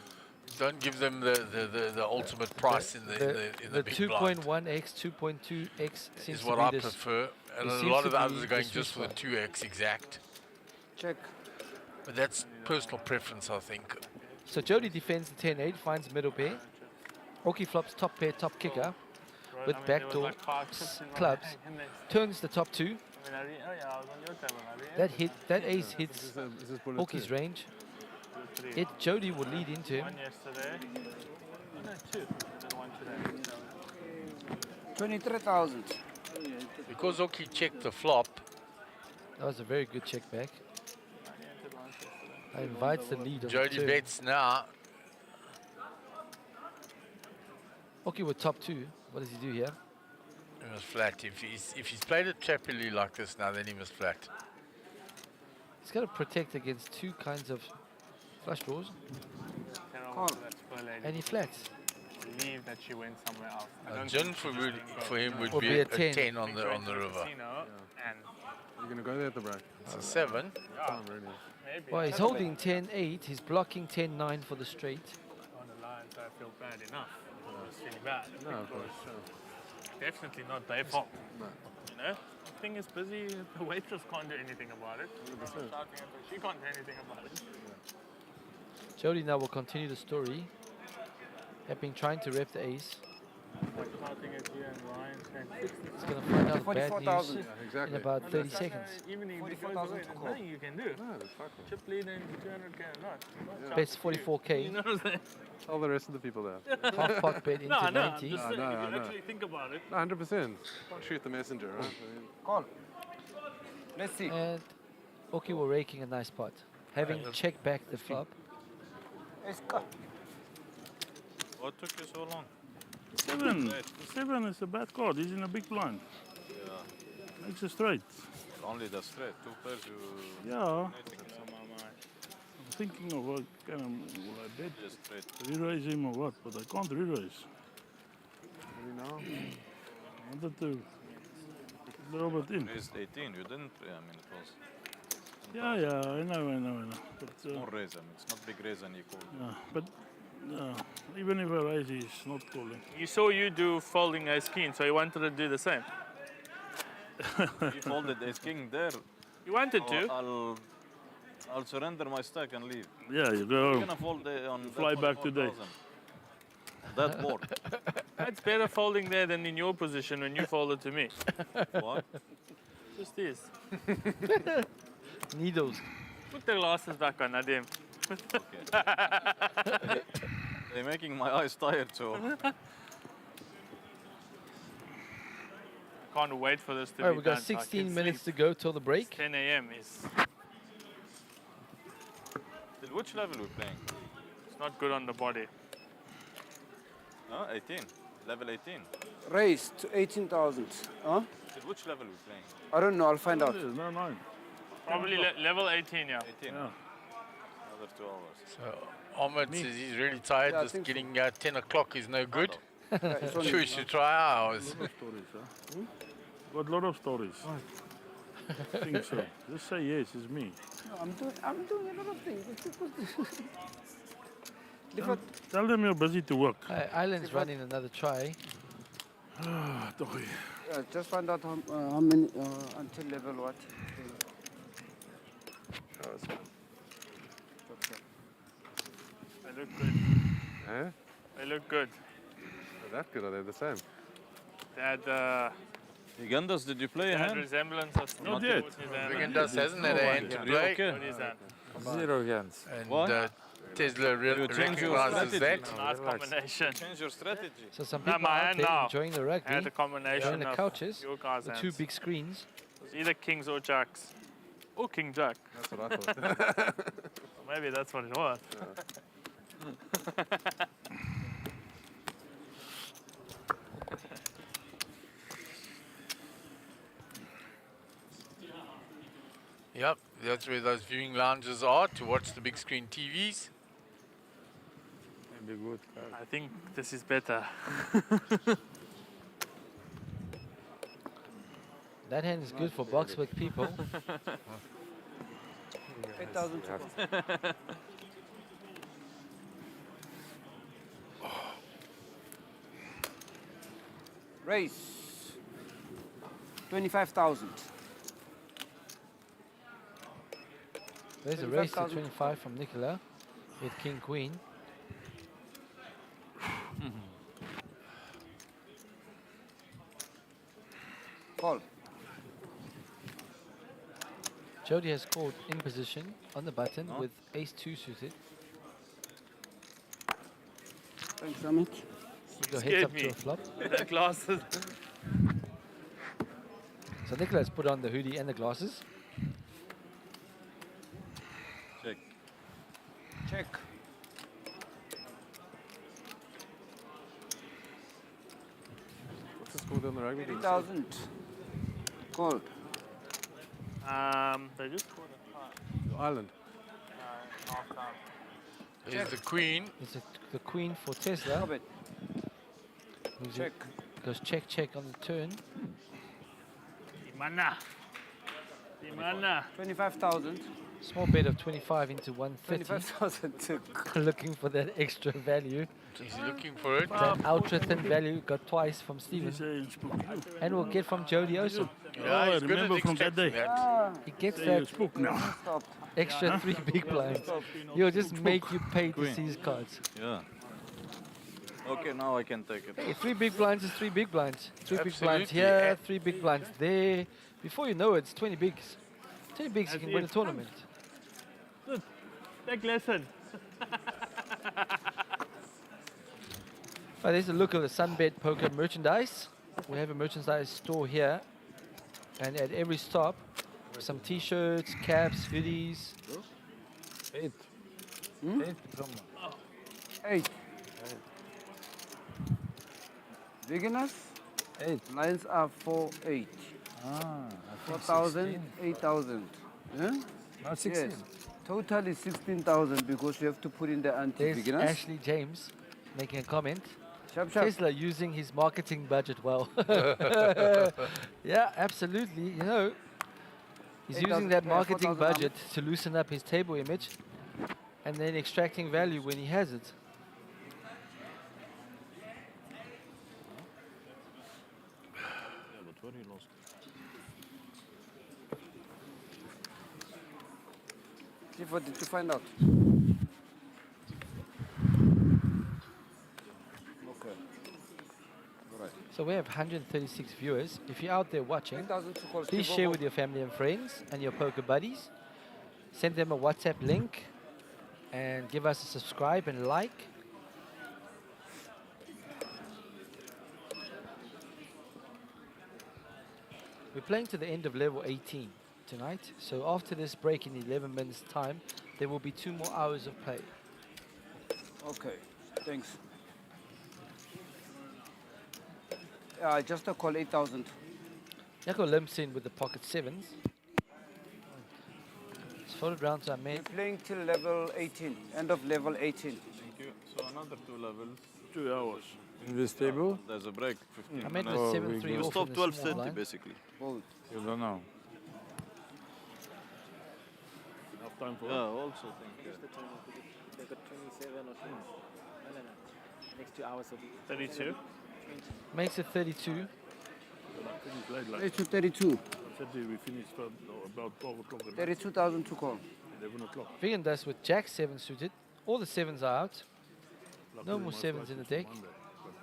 Don't give them the ultimate price in the big blind. 2.1x, 2.2x seems Is to what be I this. prefer. And it a seems lot to of the be others are going the just for sweet the 2x exact. Check. But that's personal preference, I think. So Jody defends the 10-8, finds middle pair. Oki flops top pair, top kicker with backdoor clubs, turns the top two. That ace hits Is this bullet Oki's two? range. Yet Jody will lead into him. One yesterday. No, two. And then one today. 23,000. Because Oki checked the flop, That was a very good check back. I invites the lead on the Jody turn. bets now. Oki with top two. What does he do here? He must flat. If he's played it trappily like this now, then he must flat. He's got to protect against two kinds of flush draws, Call. and he flats. Believe that she went somewhere else. I don't Gin think for, she would, just didn't for go. him would Would be be a a 10. 10 on the Went to river. casino and You're going to go there at the break. It's a 7. Time, really. maybe Well, he's holding 10-8. He's blocking 10-9 for the straight. on the line, so I feel bad enough. It's really bad. No, of course. Definitely not their fault. No. You know, the thing is busy. The waitress can't do anything about it. I'm shouting at her. She can't do anything about it. Jody now will continue the story. Have been trying to rep the ace. Like shouting at you and Ryan saying, He's going to find out bad 44,000. news Yeah, in exactly. about 30 Sunday seconds. evening, if it goes 44,000 away, to there's call. nothing you can do. No, that's fucking. Chip lead in 200k or not. Bets 44k. You know what I'm saying? All the rest of the people there. Half pot bet into No, I know. I'm 90. just saying, No, if you no. actually think about it. No, 100%. Can't shoot the messenger, right? I mean, Call. Let's see. And Oki will raking a nice pot. Having checked back the flop. Let's go. What took you so long? 7. 7 is a bad card. He's in a big blind. Yeah. Makes a straight. Only the straight. Two pairs you... Yeah. I'm thinking of what kind of will I bet? Just straight. Re-raise him or what? But I can't re-raise. Really now? I wanted to drop it in. Raised 18. You didn't... I mean, it was... Yeah, I know. But, Small raise. I mean, it's not big raise and you call. yeah, but even if I raise, he's not calling. You saw you do folding ace king, so you wanted to do the same. He folded ace king there. You wanted to. I'll surrender my stack and leave. Yeah, you You're go. gonna fold on Fly that back today. 44,000. That board. That's better folding there than in your position when you folded to me. What? Just this. Needles. Put the glasses back on, Nadim. They're making my eyes tired, so... Can't wait for this to Alright, be we've done. got so I can 16 minutes sleep. to go till the break. 10 a.m. is. Till which level we playing? It's not good on the body. Huh? 18. Level 18. Raise to 18,000. Huh? Till which level we playing? I don't know. I'll find out. No, 9. Probably level 18, yeah. 18. Yeah. Another 2 hours. So Ahmed says he's really tired. Yeah, I Just think so. getting 10 o'clock is no good. Yeah, it's only- Sure, we should try ours. Lot of stories, huh? Got a lot of stories. I think so. Just say yes, it's me. No, I'm doing a lot of things. Different. Tell them you're busy to work. Island's running another try. Doei. Just find out how many until level what. They look good. Eh? They look good. They're that good, are they the same? They had, Ugandas, did you play they a had hand? resemblance of Not yet. New Zealand. Vigendas hasn't had a hand to play. Okay. What is that? Zero hands. And What? Tesla You change your recognizes that. strategy. Nice combination. Change your strategy. So some No, people my out hand there now. enjoying the rugby, Had a combination on the of couches, your guys' the two hands. big screens. It was either kings or jacks. Or king jack. That's what I thought. Maybe that's what it was. Yep, that's where those viewing lounges are to watch the big screen TVs. Maybe good. I think this is better. That hand is good for Boxburg people. 8,000 to call. Race. 25,000. There's a race to 25,000. 25 from Nicola with King Queen. Call. Jody has called in position on the button with ace-2 suited. Thanks, Amit. Your heads Scared up to me. a flop. The glasses. So Nicola has put on the hoodie and the glasses. Check. Check. What's the score on the rugby team? 3,000. Call. They just scored a tie. Ireland. Half time. There's the queen. It's the queen for Tesla. Stop it. Who's Check. Goes check, check on the turn. Dimana. Dimana. 25,000. Small bet of 25 into 130. 25,000 to Looking for that extra value. He's looking for it. That ultra thin value got twice from Steven. And we'll get from Jody also. Yeah, he's good at remember from that extracting day. that. He gets Say that you spoke now. stop. extra 3 big blinds. He'll just make you pay to Queen. see his cards. Yeah. Okay, now I can take it. Hey, 3 big blinds is 3 big blinds. 3 big blinds Absolutely. here, 3 big blinds there. Before you know it, it's 20 bigs. 20 bigs, you That's can win a it. tournament. Take lesson. Right, there's a look at the SunBet poker merchandise. We have a merchandise store here. And at every stop, some t-shirts, caps, hoodies. 8. Hmm? 8 from 8. Beginners? 8. Lines are 4, 8. Ah, I think 4,000, 16. 8,000. Yeah? Not 16. Yes. Total is 16,000 because you have to put in the There's anti-beginners. Ashley James making a comment. Sharp, sharp. Tesla using his marketing budget well. Yeah, absolutely. You know, he's 8,000, using that yeah, marketing 4,000 budget to loosen up his table image and then extracting value when he has it. Chief, what did you find out? Okay. All right. So we have 136 viewers. If you're out there watching, 8,000 to call. please Steve, share over. with your family and friends and your poker buddies. Send them a WhatsApp link and give us a subscribe and like. We're playing to the end of level 18 tonight. So after this break in 11 minutes time, there will be 2 more hours of play. Okay, thanks. Just a call 8,000. Yako limps in with the pocket 7s. It's followed round to We're Ahmed. playing till level 18, end of level 18. Thank you. So another 2 levels. 2 hours. In this table? There's a break. 15 Ahmed minutes. was Oh, 7-3 we off stop in the small 12:30 blind. basically. Bold. You don't know. Enough time for Yeah, also thank you. They've got 27 or 20. No. Next 2 hours will be 32. Makes it 32. finish late, like 32, 32. Saturday we finished from about 12 o'clock at night. 32,000 to call. 11 o'clock. Vegan does with Jack 7 suited. All the 7s are out. Luckily, No more my 7s flight in the is for deck. Monday, but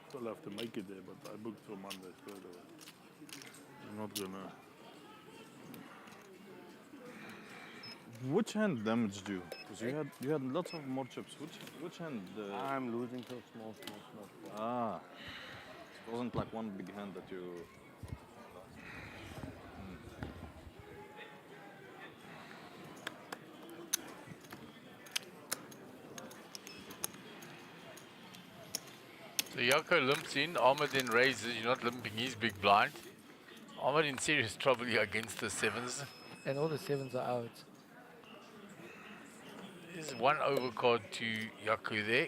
still have to make it there, but I booked for Monday straight away. I'm not gonna Which hand damaged you? Because you had lots of more chips. Which hand? I'm losing so small. Ah, it wasn't like one big hand that you. So Yako limps in, Ahmed then raises, you're not limping, he's big blind. Ahmed in serious trouble here against the sevens. And all the sevens are out. There's one overcard to Yaku there.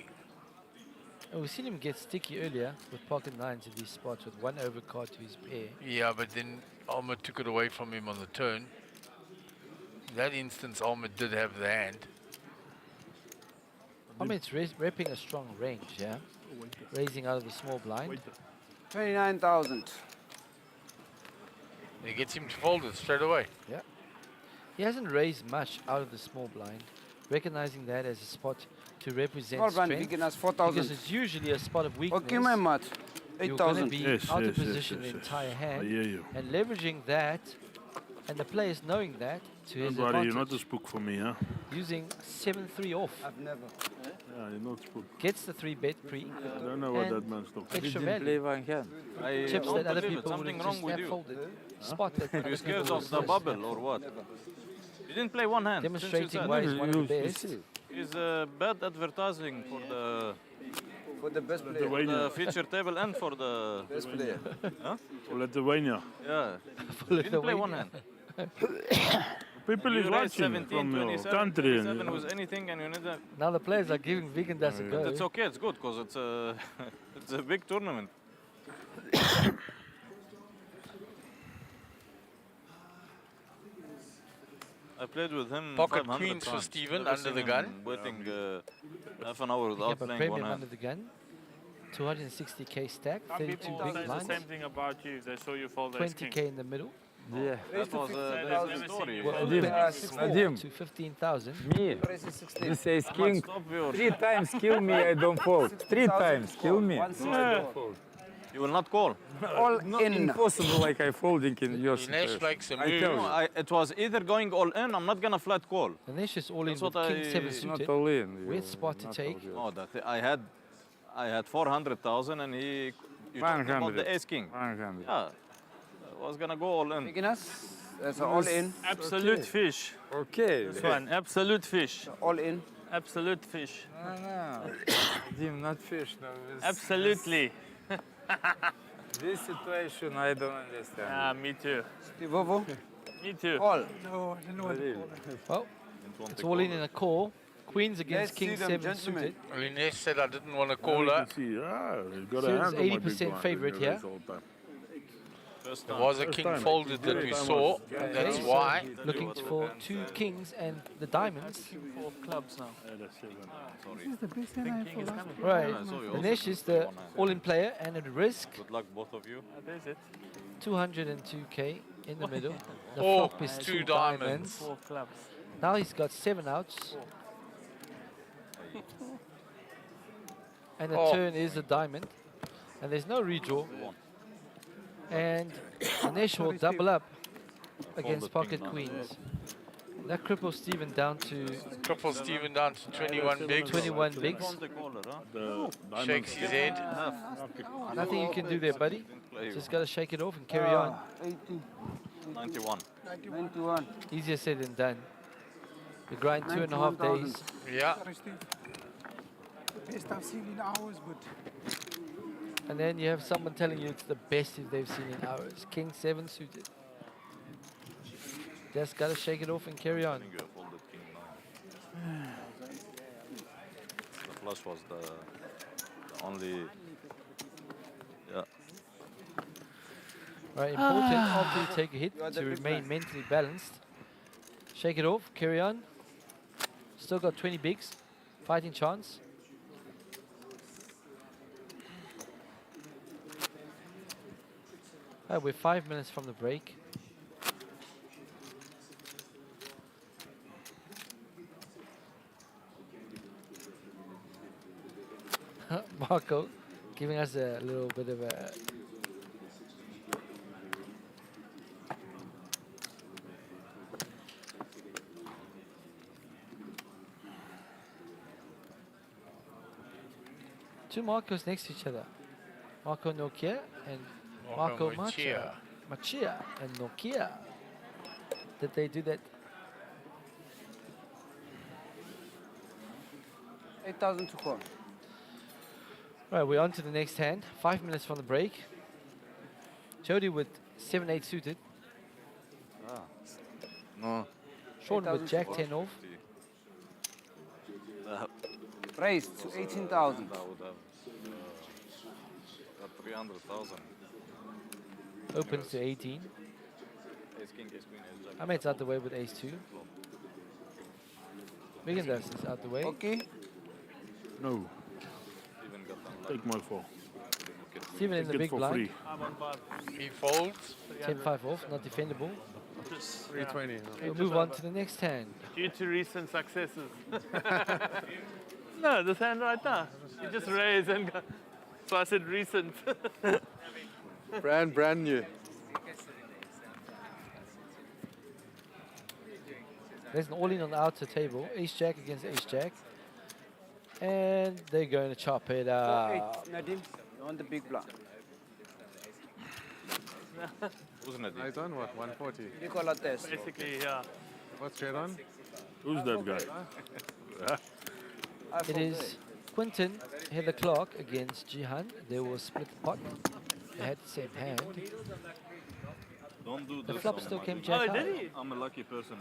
And we've seen him get sticky earlier with pocket nines in these spots with one overcard to his pair. Yeah, but then Ahmed took it away from him on the turn. In that instance, Ahmed did have the hand. Ahmed's repping a strong range, yeah? Raising out of the small blind. 29,000. He gets him to fold it straight away. Yeah. He hasn't raised much out of the small blind, recognizing that as a spot to represent Small blind strength. big enough, 4,000. Because it's usually a spot of weakness. Okay, my mat. You're going to 8,000. be Yes, out yes, of yes, position yes, the yes. entire hand. I hear you. And leveraging that, and the players knowing that, to his Don't worry, advantage. you're not a spook for me, huh? Using 7-3 off. I've never. Yeah, you're not spook. Gets the 3-bet pre. I don't know what and that man's talking extra about. value. I Chips don't that other believe it. people would Something have wrong just with snap you. folded. Spot that Are other you scared people of would the just bubble snap. or what? You didn't play one hand. since you Demonstrating said. why he's one of the best. It's bad advertising for For the best player. the Lithuania. feature table and for the. Best player. Huh? For Lithuania. Yeah. You didn't play one hand. People is You raised watching 17, from your 27, country. 27 with anything, and you need a. Now the players are giving Vegan a go. It's okay. It's good because it's a it's a big tournament. I played with him. Pocket 500 queens for times. Steven Never under seen the him gun. Waiting half an hour Pick without up a playing one premium hand. under the gun. 260k stack, Some 32 people big say the blinds, same thing about you. They saw you fold ace king. 20k in the middle. Yeah. That was They've the never story. seen We're you open fold. to 15,000. Me? Raise is 16. This ace Must king. stop your. 3 times kill me, I don't fold. 3 times kill me. 160. You will not call. All Not in. impossible like I folding in your Dinesh situation. likes a I move. tell No, you. it was either going all in. I'm not gonna flat call. Dinesh is all in That's with what King 7 I- Not suited. all in. Weird spot to take. No, I had 400,000 and he. You talking about 100. the ace king? 100. Yeah. I was gonna go all in. Big enough. That's all in. Absolute fish. Okay. This one, absolute fish. All in. Absolute fish. No. Dim, not fish. No. Absolutely. This situation I don't understand. Ah, me too. Steve Ovo. Me too. All. No, I don't know what to call it. Well, it's all in a call. Queens against Let's King see them, 7 gentlemen. suited. Dinesh said I didn't want to Now call you her. can see, he's got a Suited's hand on my 80% big blind, favourite and he here. raises all the time. First There time. was a First king time. folded that we First time saw. was- That's Okay, why. so looking for 2 kings and the diamonds. Four clubs now. This is the best hand I King is fold. coming. Right. I saw you also Dinesh is the all-in player and at risk Good luck, both of you. Ah, there's it. 202k in the middle. The Oh, flop is 2 2 diamonds. diamonds. Four clubs. Now he's got 7 outs. And the Oh. turn is a diamond. And there's no redraw. And Dinesh will double up against Folded king pocket now. queens. That cripples Steven down to Triple Steven down to 21 bigs. 21 bigs. Don't the caller, huh? The diamond Shakes his head. Nothing you can do there, buddy. Didn't play Just got to shake it off and carry on. 80. 91. 91. Easier said than done. We grind 2.5 days. Yeah. Sorry, Steve. The best I've seen in hours, but And then you have someone telling you it's the best they've seen in hours. King 7 suited. Just got to shake it off and carry I on. think you have folded king 9. The flush was the only. Yeah. Right, important after you take a hit to remain mentally balanced. Shake it off, carry on. Still got 20 bigs. Fighting chance. Right, we're 5 minutes from the break. Marco giving us a little bit of a Two Marcos next to each other. Marco Nokia and Marco Machia. Machia and Nokia. Did they do that? 8,000 to call. Right, we're on to the next hand. 5 minutes from the break. Jody with 7-8 suited. No. Sean with Jack 10 off. Raised to 18,000. I would have 300,000. Opens to 18. Ace king, ace queen, ace jack. Ahmed's out the way with ace 2. Megandas is out the way. Okay. No. Even got them Take my 4. Steven in the Take it big for blind. free. I'm on 5. He folds. 10-5 off, not defendable. Just, 320. We'll move on to the next hand. Due to recent successes. No, this hand right now. You just raise and go. So I said recent. Brand new. There's an all-in on the outer table. Ace-Jack against Ace-Jack. And they're going to chop it up. 4-8, Nadim. You want the big blind. Wasn't it? Eyes on what? 140. Nicola test. Basically, yeah. What's straight on? Who's that guy? It is Quinton Heather Clark against Jihan. They will split the pot. They had the same hand. Don't do The this. flop on still my came game. jack Oh, high. did he? I'm a lucky person.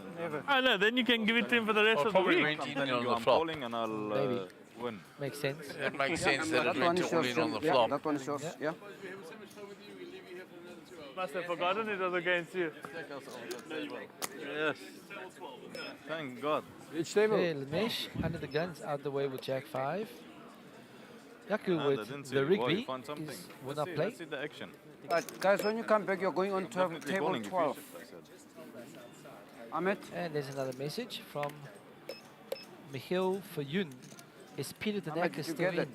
Oh no, then you can give it to him for the rest of the Probably week. went I'm in telling on you, the I'm flop. calling and I'll Maybe. win. Makes sense. That makes sense that it That one went is all yours. in on the Yeah, flop. that one is yours. Yeah. Must have forgotten it was against you. Yes. Thank God. Which table? Hey, Lamesh under the guns out the way with Jack 5. Yaku And I with didn't see the you. Why, you Rigby found something? will not play. Let's see the action. But guys, when you come back, you're going on Definitely table calling if you 12. should, I said. Ahmed. And there's another message from Michiel Fayun. Is Peter the Ahmed, Knacker did you still get in? it?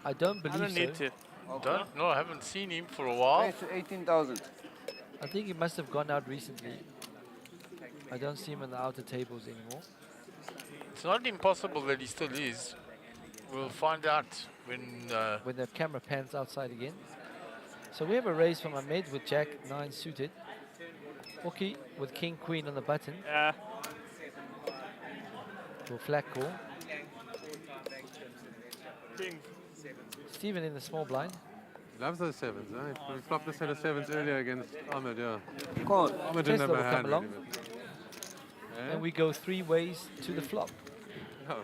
I don't I believe don't so. need to. Don't know, I haven't seen him for a while. Raised to 18,000. I think he must have gone out recently. I don't see him on the outer tables anymore. It's not impossible that he still is. We'll find out when When the camera pans outside again. So we have a raise from Ahmed with Jack 9 suited. Oki with King Queen on the button. Yeah. For flat call. King. Stephen in the small blind. Loves those sevens, eh? We flopped a set of sevens earlier against Ahmed, yeah. Call. Ahmed didn't Tesla have will a come hand along. really, but- And we go 3 ways to the flop. Oh.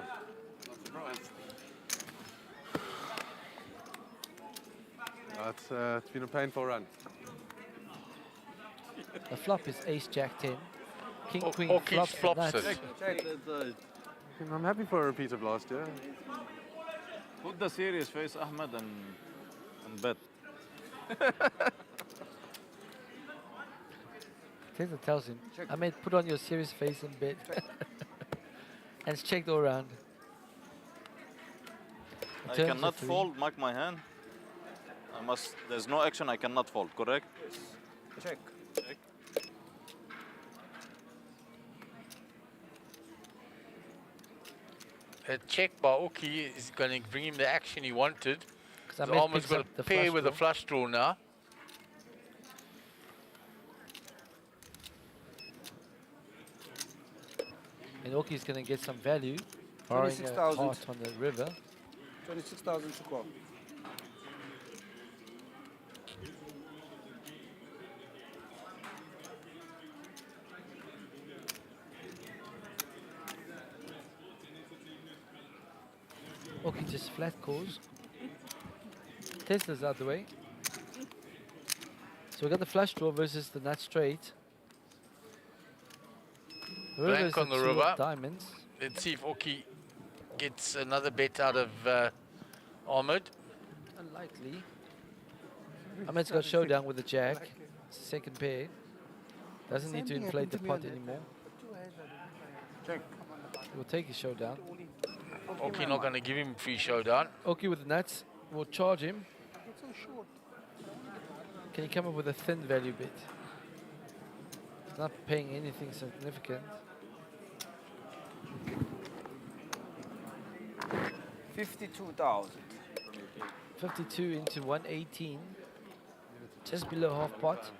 It's been a painful run. The flop is Ace Jack 10. King Queen Orchid flops, flops nuts. it. I'm happy for a repeat of last year. Put the serious face, Ahmed, and bet. Tesla tells him, Ahmed, put on your serious face and bet. And it's checked all around. I Turns cannot to 3. fold, mark my hand. I must, there's no action, I cannot fold, correct? Check. Check. A check by Oki is going to bring him the action he wanted. Because So Ahmed almost picks got up a the pair flush with a draw. flush draw now. And Oki's going to get some value. Borrowing a 26,000. heart on the river. 26,000 to call. Oki just flat calls. Tesla's out the way. So we got the flush draw versus the nut straight. The river Blank is on the two of river. diamonds. Let's see if Oki gets another bet out of Ahmed. Unlikely. Ahmed's got showdown with the jack. It's the second pair. Doesn't need to inflate the pot anymore. Check. We'll take his showdown. Oki not going to give him free showdown. Oki with the nuts. We'll charge him. Can you come up with a thin value bid? He's not paying anything significant. 52,000. 52 into 118. Just below half pot.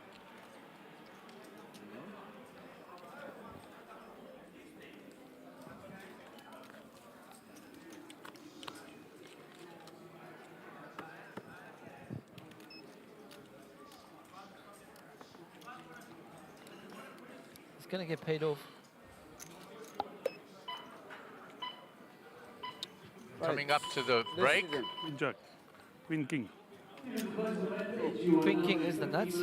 It's gonna get paid off. Coming up to the break. Queen Jack. Queen King. Queen King is the nuts.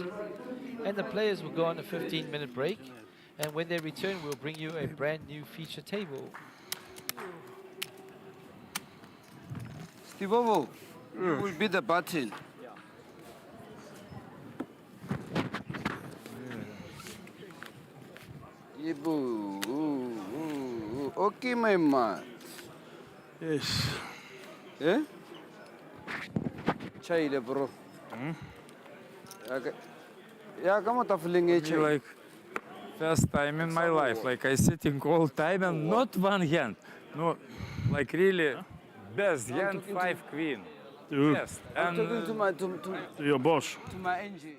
And the players will go on a 15-minute break. And when they return, we'll bring you a brand new feature table. Steve Ovo, will be the button. Okay, my man. Yes. Eh? Chai, bro. Yeah, come on, feeling it. Like first time in my life, like I sitting all time and not one hand. No, like really best hand 5 queen. Best. I'm And talking to my To your boss. to my engine.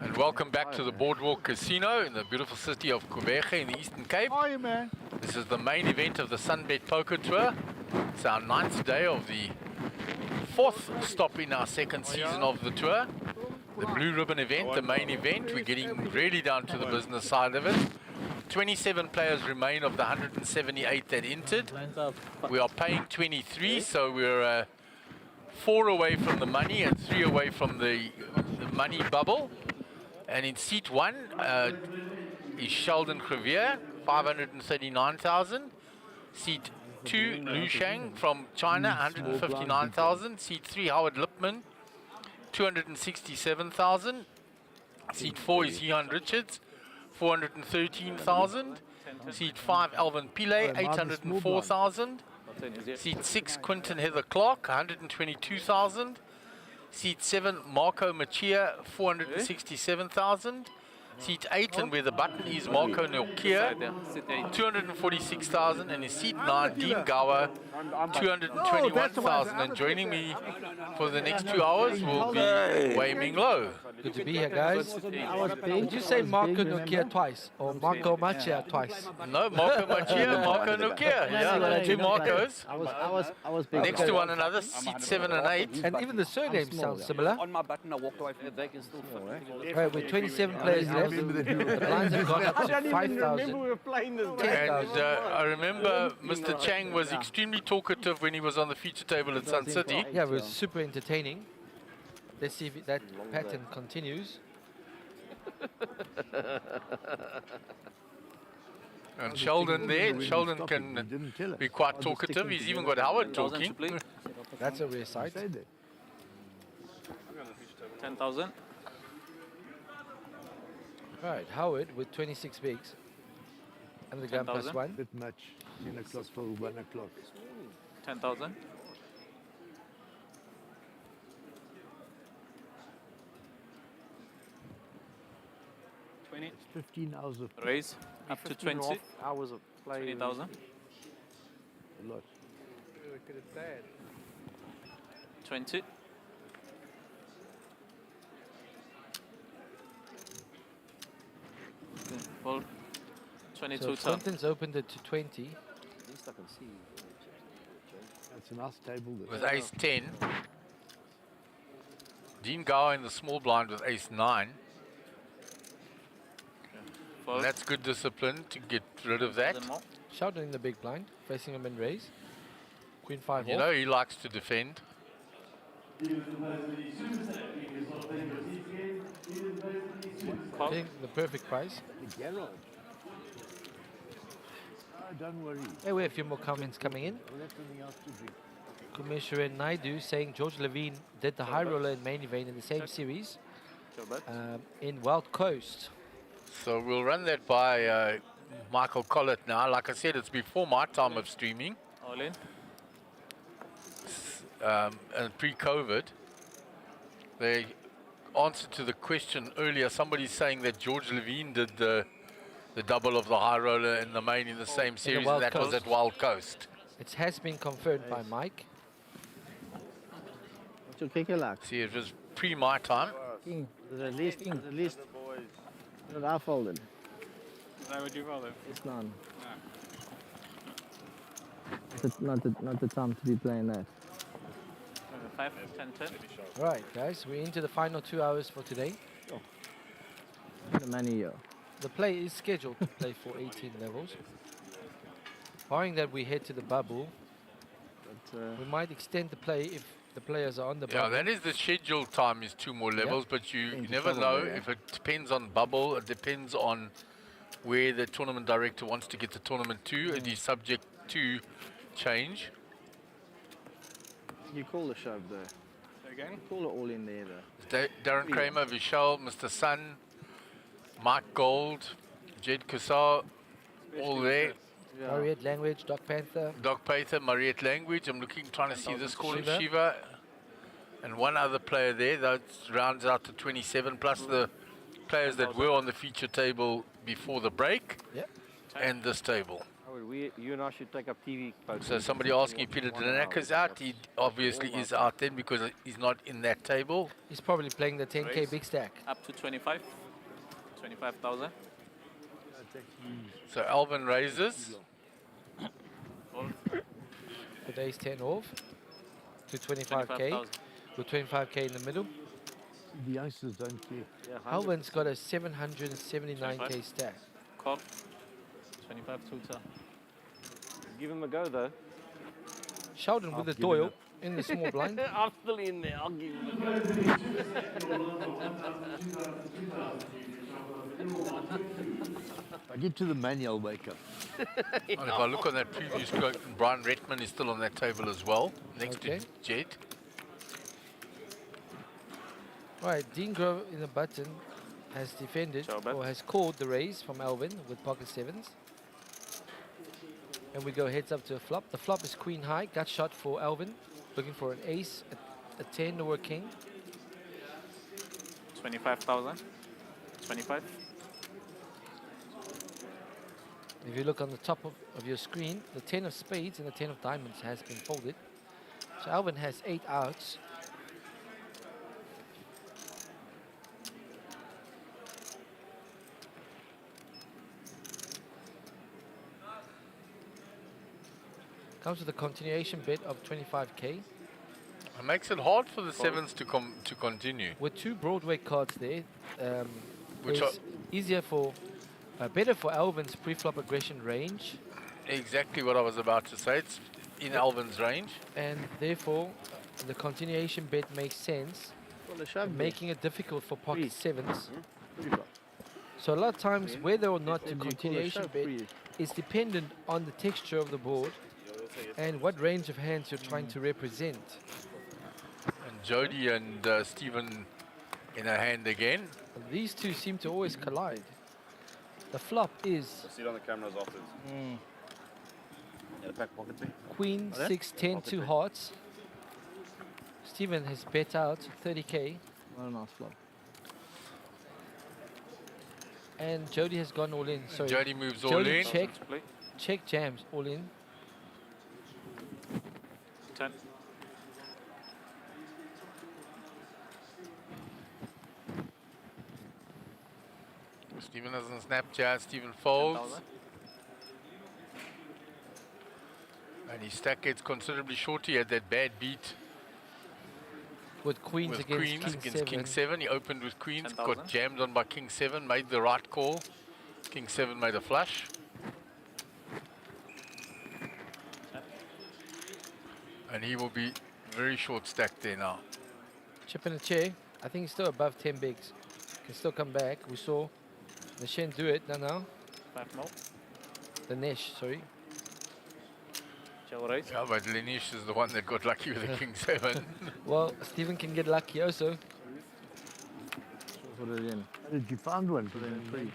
And welcome back to the Boardwalk Casino in the beautiful city of Quebec in the Eastern Cape. How are you, man? This is the main event of the SunBet Poker Tour. It's our 9th day of the 4th stop in our 2nd season of the tour. The Blue Ribbon event, the main event. We're getting really down to the business side of it. 27 players remain of the 178 that entered. We are paying 23, so we're 4 away from the money and 3 away from the money bubble. And in seat 1 is Sheldon Crevier, 539,000. Seat 2, Lu Shang from China, 159,000. Seat 3, Howard Lipman, 267,000. Seat 4 is Ian Richards, 413,000. Seat 5, Alvin Pillay, 804,000. Seat 6, Quinton Heather Clark, 122,000. Seat 7, Marco Machia, 467,000. Seat 8, and where the button is, Marco Nokia, 246,000. And in seat 9, Dean Gower, 221,000. And joining me for the next 2 hours will be Wei Ming Lo. Good to be here, guys. Did you say Marco Nokia twice or Marco Machia twice? No, Marco Machia, Marco Nokia. Yeah, 2 Marcos. I was big. Next to one another, seat 7 and 8. And even the surname sounds similar. On my button, I walked away from They can still fit. Right, with 27 players left, the blinds have gone up to 5,000. And I remember Mr. Chang was extremely talkative when he was on the feature table at Sun City. Yeah, it was super entertaining. Let's see if that pattern continues. And Sheldon there, Sheldon can be quite talkative. He's even got Howard talking. That's a rare sight. 10,000. Right, Howard with 26 bigs. And the gun plus 10,000. 1. Bit much. 10 o'clock for 1 o'clock. 10,000. It's 15 hours of Raise up to 20. Hours of play. 20,000. a lot. 20. Full. 22 So turn. Quentin's opened it to 20. At least I can see. That's a nice table. With ace 10. Dean Gower in the small blind with ace 9. Fold. And that's good discipline to get rid of that. Sheldon in the big blind, facing him in raise. Queen 5 You off. know he likes to defend. Paying the perfect price. Gerald. Don't worry. Hey, we have a few more comments coming in. I'll have something else to drink. Commissioner Naidu saying George Levine did the high roller in main event in the same series in Wild Coast. So we'll run that by Michael Collett now. Like I said, it's before my time of streaming. All in. And pre-COVID. The answer to the question earlier, somebody's saying that George Levine did the double of the high roller and the main in the same series, Wild and that was Coast. at Wild Coast. It has been confirmed by Mike. What's your kicker like? See, it was pre my time. There's at least. Not our folded. Is that what you call it? It's none. It's not the time to be playing that. 5, 10, 10. Right, guys, we're into the final 2 hours for today. The money here. The play is scheduled to play for 18 levels. Barring that we head to the bubble, we might extend the play if the players are on the Yeah, bubble. that is the scheduled time is 2 more levels, but you never know if it depends on bubble. It depends on where the tournament director wants to get the tournament to. It is subject to change. You call the shove though. Again? Call it all in there though. Darren Kramer, Vishal, Mr. Sun, Mike Gold, Jed Kussar, all there. Mariette Language, Doc Panther. Doc Panther, Mariette Language. I'm trying to see this caller, Shiva. Shiva. And one other player there. That rounds out to 27, plus the players that were on the feature table before the break. Yep. And this table. You and I should take up TV. So somebody asking if Peter Danaka's out. He obviously is out then because he's not in that table. He's probably playing the 10K big stack. Up to 25. 25,000. So Alvin raises. With ace 10 off to 25K. 25,000. With 25K in the middle. The youngsters don't care. Alvin's got a 779K stack. Call. 25 tutor. Give him a go though. Sheldon with the Doyle in the small blind. I'm still in there. I'll give him a go. I get to the manual wake up. And if I look on that previous quote, Brian Redman is still on that table as well, next to Jed. Right, Dean Grove in the button has defended or has called the raise from Alvin with pocket sevens. And we go heads up to a flop. The flop is queen high, gut shot for Alvin, looking for an ace, a 10 or a king. 25,000. 25. If you look on the top of your screen, the 10 of spades and the 10 of diamonds has been folded. So Alvin has 8 outs. Comes with a continuation bet of 25K. It makes it hard for the sevens to continue. With 2 Broadway cards there, Which it's easier for, better for Alvin's pre-flop aggression range. Exactly what I was about to say. It's in Alvin's range. And therefore, the continuation bet makes sense, making it difficult for pocket sevens. So a lot of times, whether or not to continuation bet is dependent on the texture of the board and what range of hands you're trying to represent. And Jody and Stephen in a hand again. These two seem to always collide. The flop is I'll see it on the cameras afterwards. Yeah, the back pocket thing. Queen, 6, 10, 2 hearts. Stephen has bet out 30K. What a nice flop. And Jody has gone all in. Sorry. Jody moves all Jody in. Check jams all in. 10. Stephen doesn't Snapchat, Stephen folds. 10,000. And his stack gets considerably shorter. He had that bad beat. With queens against King 7. He opened with queens, 10,000. got jammed on by King 7, made the right call. King 7 made a flush. And he will be very short stacked there now. Chip in a chair. I think he's still above 10 bigs. Can still come back. We saw the Shen do it. No. 5 more. The Nesh, sorry. Shall raise? Yeah, but Lenish is the one that got lucky with the King 7. Well, Stephen can get lucky also. Put it in. How did you find one? Put it in free.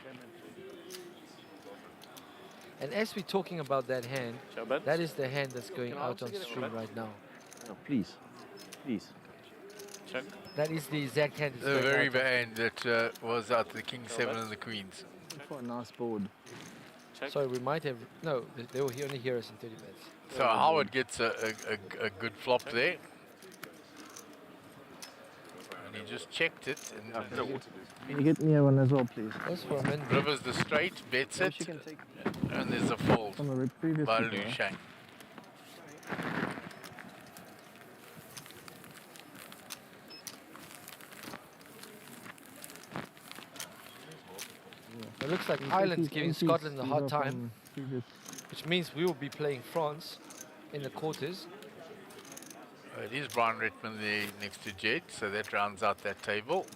And as we're talking about that hand, that is the hand that's going out on stream right now. No, please. Please. Check. That is the exact hand that's The going very out. bad hand that was out, the King 7 and the Queens. For a nice board. Sorry, we might have... No, they will only hear us in 30 minutes. So Howard gets a good flop there. And he just checked it. And Can you get me one as well, please? That's for a minute. Rivers the straight, bets it. And there's a fold From the previous by people, Lu huh? Shang. It looks like Ireland's giving Scotland a hard time, which means we will be playing France in the quarters. It is Brian Redman there next to Jed, so that rounds out that table.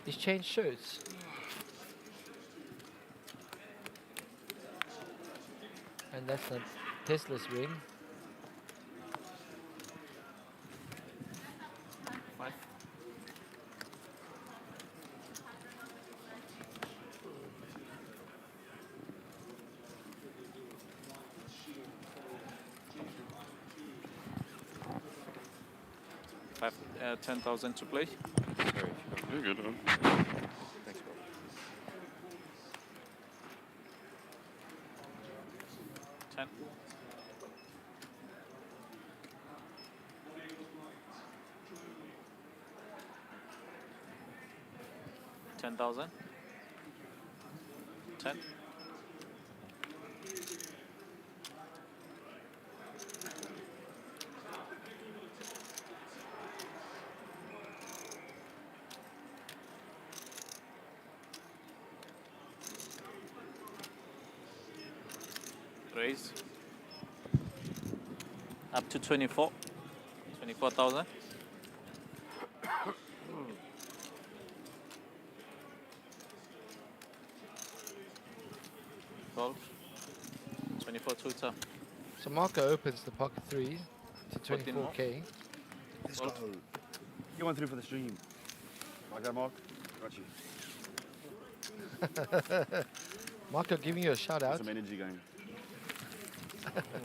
He's changed shirts. And that's a Tesla's win. 5. Five, 10,000 to play. You're good, man. Thanks, bro. 10. 10,000. 10. Raise. Up to 24. 24,000. 12. 24 tutor. So Marco opens the pocket 3 to 14 more. 24k. Let's go. You went through for the stream. I go, Mark. Got you. Marco giving you a shout out. Some energy going.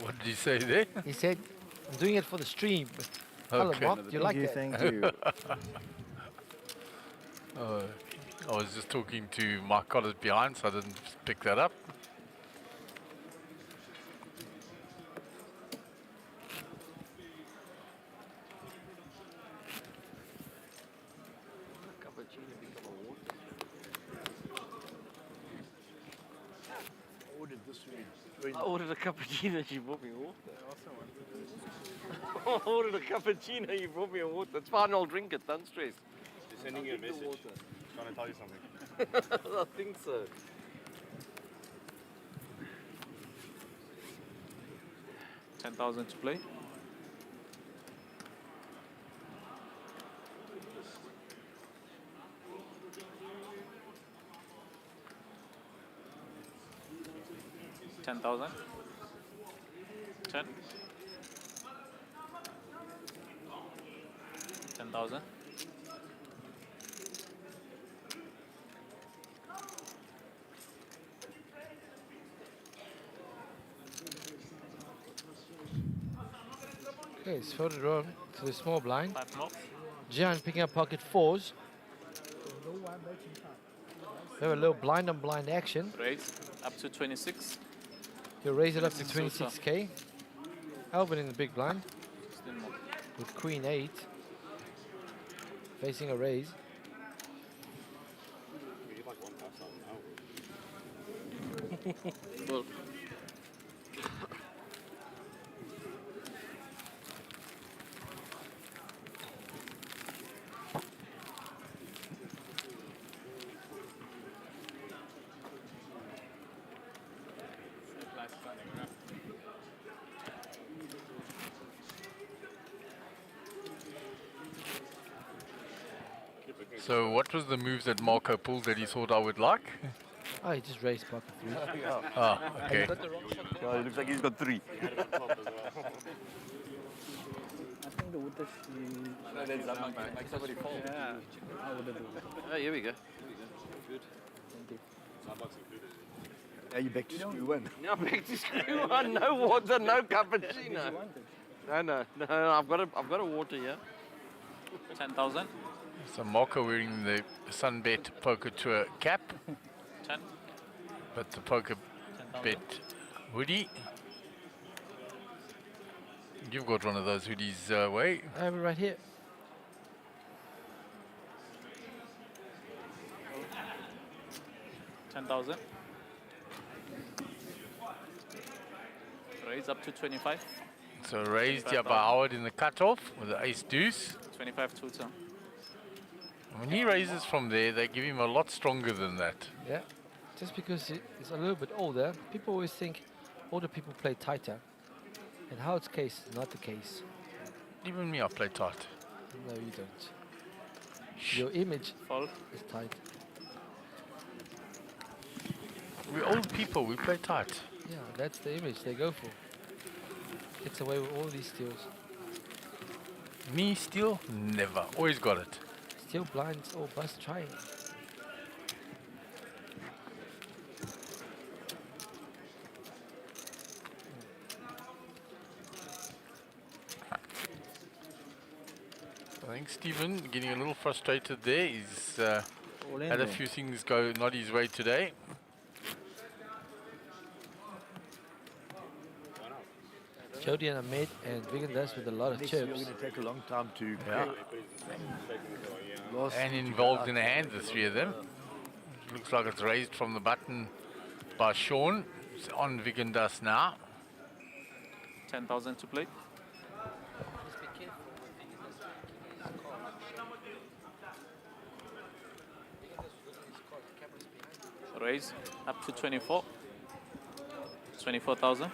What did you say there? He said, I'm doing it for the stream. Hello, Okay. Mark. Do you like that? Thank you. I was just talking to Mark Collins behind, so I didn't pick that up. I ordered a cappuccino, she brought me water. I ordered a cappuccino, you brought me a water. It's fine, I'll drink it, don't stress. She's sending you a message. Trying to tell you something. I think so. $10,000 to play. $10,000. 10. 10,000. Okay, it's folded on to the small blind. 5 more. Gian picking up pocket 4s. We have a little blind on blind action. Raise up to 26. He'll raise it up to 26 26k. Alvin in the big blind 16 more. with queen 8. Facing a raise. Well, So what was the moves that Marco pulled that he thought I would like? Oh, he just raised pocket 3. Ah, okay. Oh, it looks like he's got 3. I think the water Make somebody fall. Yeah. I would have done. oh, here we go. Good. Thank you. Now you're back to square one. Now back to square one. No water, no cappuccino. No, I've got a water here. 10,000. So Marco wearing the SunBet Poker Tour cap, 10. but the Poker 10,000. Bet hoodie. You've got one of those hoodies, Way. I have it right here. $10,000. Raise up to 25. So raised here by Howard in the cutoff with the ace deuce. 25 tutor. When he raises from there, they give him a lot stronger than that. Yeah. Just because it's a little bit older, people always think older people play tighter. In Howard's case, it's not the case. Even me, I play tight. No, you don't. Your image Fold. is tight. We're old people, we play tight. Yeah, that's the image they go for. Gets away with all these steals. Me still, never. Always got it. Steal blinds or bust trying. I think Stephen getting a little frustrated there. He's All in had a there. few things go not his way today. Jody and Ahmed and Vigandas with a lot of Next year, chips. going to take a long time to Yeah. Last And week you involved got in a out. hand, the three of them. Looks like it's raised from the button by Sean. It's on Vigandas now. 10,000 to play. Raise up to 24. 24,000.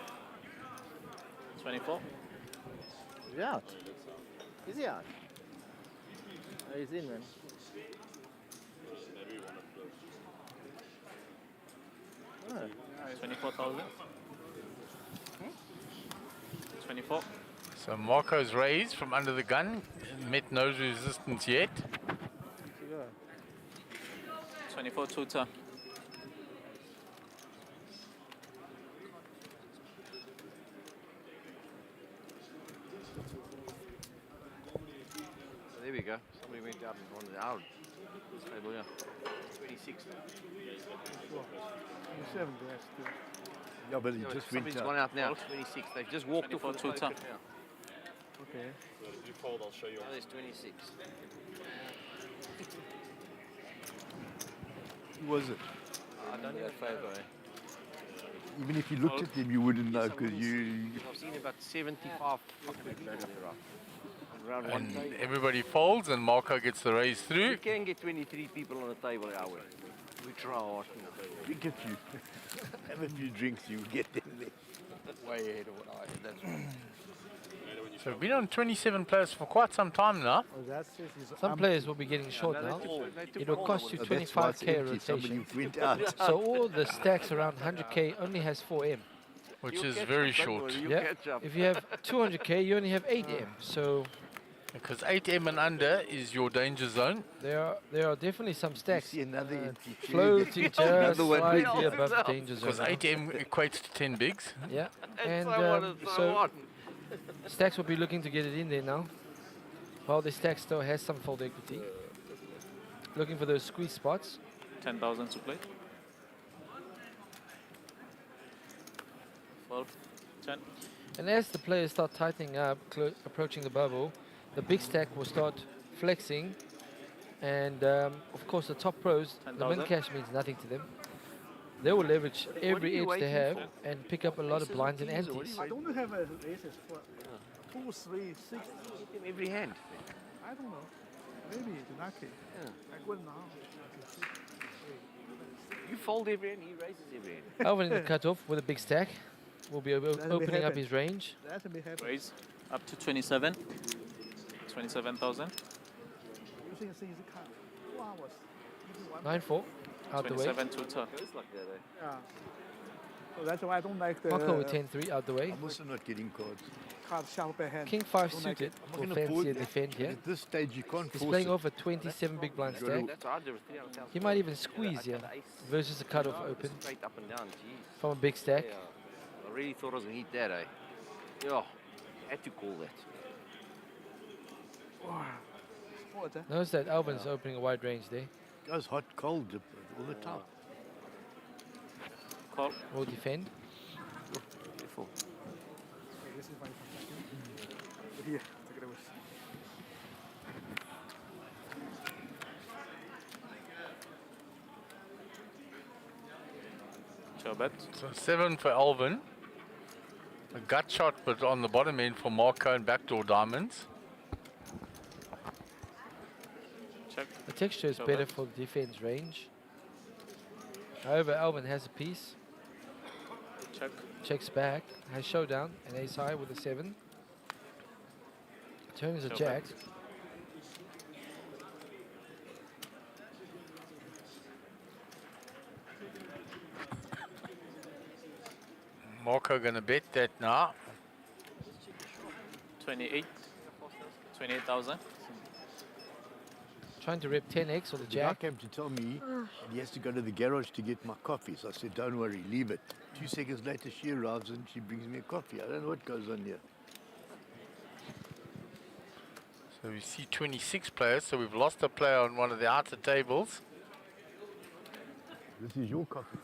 24. Is he out? Is he out? Oh, he's in, man. Oh. 24,000. 24. So Marco's raised from under the gun. Met no resistance yet. 24 tutor. There we go. Somebody went out and wanted out. This table, yeah. 26. 27 there still. Yeah, but he Yeah, just went somebody's out. gone out now. 26. They've just walked off 24 the tutor. poker now. Okay. If you fold, I'll show you. Now there's 26. Who was it? I don't even favour, eh? Even if you looked at them, you wouldn't know because you. I've seen about 75 fucking people there, right? Around one And table. everybody folds and Marco gets the raise through. You can get 23 people on a table, yeah, we try hard. Drink a few. Have a few drinks, you get them there. Way ahead of what I had, that's right. So we've been on 27 players for quite some time now. Oh, that's it. Some players will be getting short now. It will cost you 25k a rotation. So all the stacks around 100k only has 4M. Which is very short. Yeah. If you have 200k, you only have 8M. So because 8M and under is your danger zone. there are definitely some stacks another floating just slightly above the danger zone. Because 8M equates to 10 bigs. Yeah. And so so stacks will be looking to get it in there now. While the stack still has some fold equity. Looking for those squeeze spots. 10,000 to play. 12. 10. And as the players start tightening up, approaching the bubble, the big stack will start flexing. And of course, the top pros, the min 10,000. cash means nothing to them. They will leverage every edge they have and pick up a lot of blinds and antes. I don't have a aces for 2, 3, 6. Every hand. I don't know. Maybe it's lucky. Yeah. I win now. You fold every hand, he raises every hand. Alvin in the cutoff with a big stack. Will be opening up happen. his range. That'll be happy. Raise up to 27. 27,000. You think it's a card? 2 hours. Even 1 9-4. Out the way. 27 tutor. Goes like that, eh? Yeah. So that's why I don't like the Marco with 10-3 out the way. I'm also not getting cards. card sharp hand. King 5 Don't like suited. I'm Will not gonna fancy force a it. defend here. At this stage, you can't He's force playing it. off a 27 big blind stack. That's hard, there was 300,000. He might even squeeze here versus a cutoff open Straight up and down, jeez. from a big stack. Yeah. I really thought I was going to hit that, eh? Yeah, had to call that. Notice that Alvin's opening a wide range there. Goes hot, cold all the time. Call. Will defend. Careful. This is my here. Take it away. Sure bet. So 7 for Alvin. A gut shot, but on the bottom end for Marco and backdoor diamonds. Check. The texture is Sure better bet. for the defense range. However, Alvin has a piece. Check. Checks back. Has showdown and ace high with a 7. Turn is a Sure jack. bet. Marco gonna bet that now. 28. 28,000. Trying to rip 10x or the The guy jack. came to tell me that he has to go to the garage to get my coffee. So I said, don't worry, leave it. 2 seconds later, she arrives and she brings me a coffee. I don't know what goes on here. So we see 26 players, so we've lost a player on one of the outer tables. This is your coffee.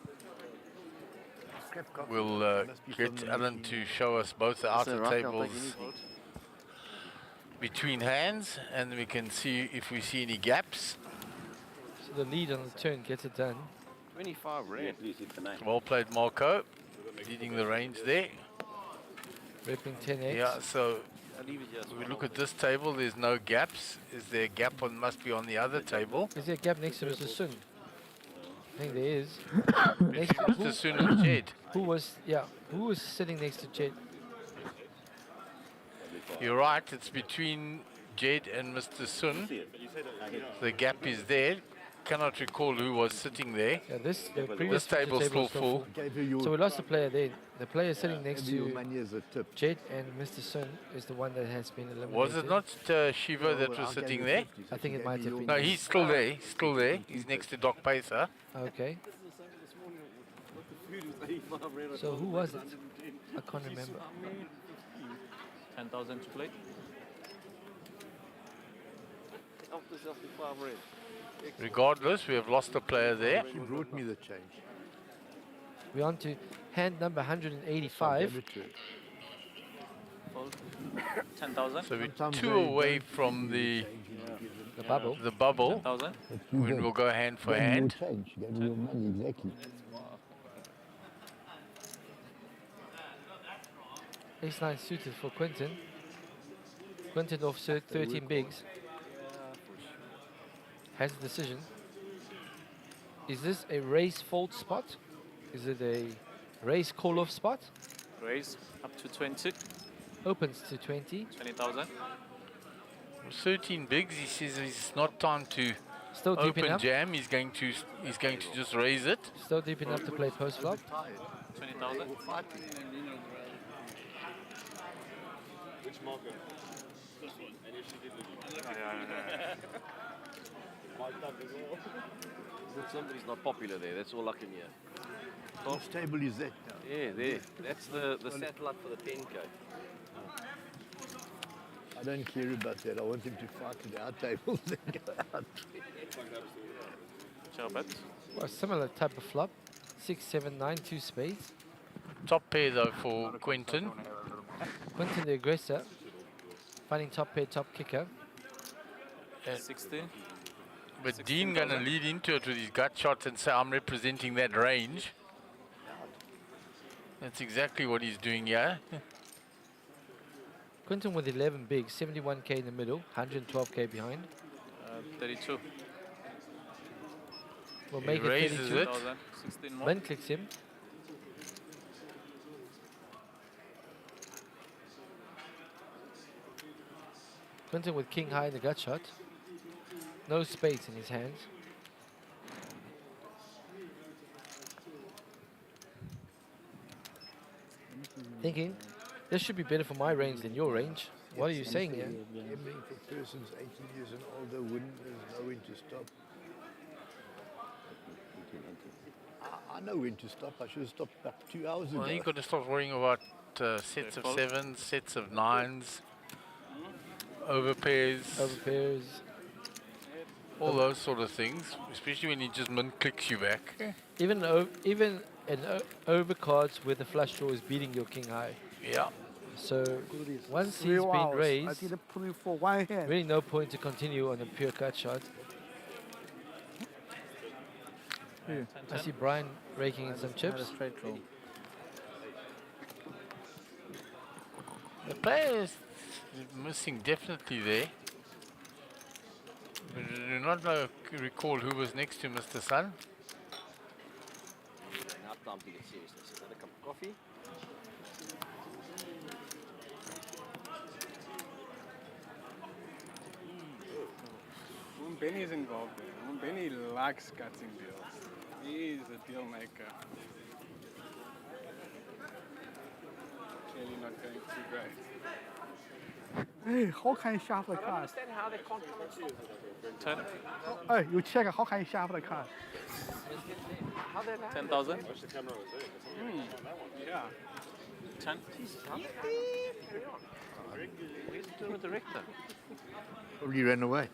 we'll get Alan to show us both the outer tables between hands, and we can see if we see any gaps. So the lead on the turn gets it done. 25 rand. Well played, Marco. Leading the range there. Ripping 10x. Yeah, so we look at this table, there's no gaps. Is there a gap on, must be on the other table? Is there a gap next to Mr. Sun? I think there is. Next to Mr. Sun and Jed. Who was sitting next to Jed? You're right, it's between Jed and Mr. Sun. The gap is there. Cannot recall who was sitting there. Yeah, this table's still full. So we lost the player there. The player sitting next to Jed and Mr. Sun is the one that has been eliminated. Was it not Shiva that was sitting there? I think it might have been. No, he's still there. He's still there. He's next to Doc Pacer. Okay. So who was it? I can't remember. 10,000 to play. Regardless, we have lost a player there. She brought me the change. We're on to hand number 185. 10,000. So we're two away from the bubble. The bubble. 10,000. We'll go hand for hand. Change. You get your money, exactly. Ace-9 suited for Quinton. Quinton off 13 bigs. Has a decision. Is this a raise fold spot? Is it a raise call-off spot? Raise up to 20. Opens to 20. 20,000. 13 bigs. He says it's not time to Still deep open enough. jam. He's going to just raise it. Still deep enough to play post flop. 20,000. Which marker? This one. And if she did Somebody's not popular there, that's all I can hear. Which table is that? Yeah, there. That's the satellite for the 10K. I don't care about that. I want him to fight at our tables and go out. Well, a similar type of flop. 6, 7, 9, 2 spades. Top pair though for Quinton. Quinton the aggressor. Finding top pair, top kicker. 16. But Dean going to lead into it with his gut shot and say, I'm representing that range. That's exactly what he's doing here. Quinton with 11 bigs, 71k in the middle, 112k behind. 32. We'll He make it raises 32. it. 16 more. Ben clicks him. Quinton with king high in the gut shot. No spades in his hands. Thinking, this should be better for my range than your range. What are you saying here? Gambling for persons 18 years and older wouldn't, there's no when to stop. I know when to stop. I should have stopped about 2 hours ago. Well, you've got to start worrying about sets of sevens, sets of nines, overpairs. Overpairs. All those sort of things, especially when he just clicks you back. Even an overcards where the flush draw is beating your king high. Yeah. So once Three he's been hours. I raised, did it put it for one hand. really no point to continue on a pure cut shot. I see Brian raking in some chips. Straight draw. The player is missing definitely there. But I do not recall who was next to Mr. Sun. Now time to get serious. Let's another cup of coffee. When Benny's involved there, when Benny likes cutting deals, he is a deal maker. Clearly not going too great. Hey, how can you shuffle the card? How they can't 10. Hey, you check how can you shuffle the card? 10,000. Yeah. 10. Where's the director? Probably ran away.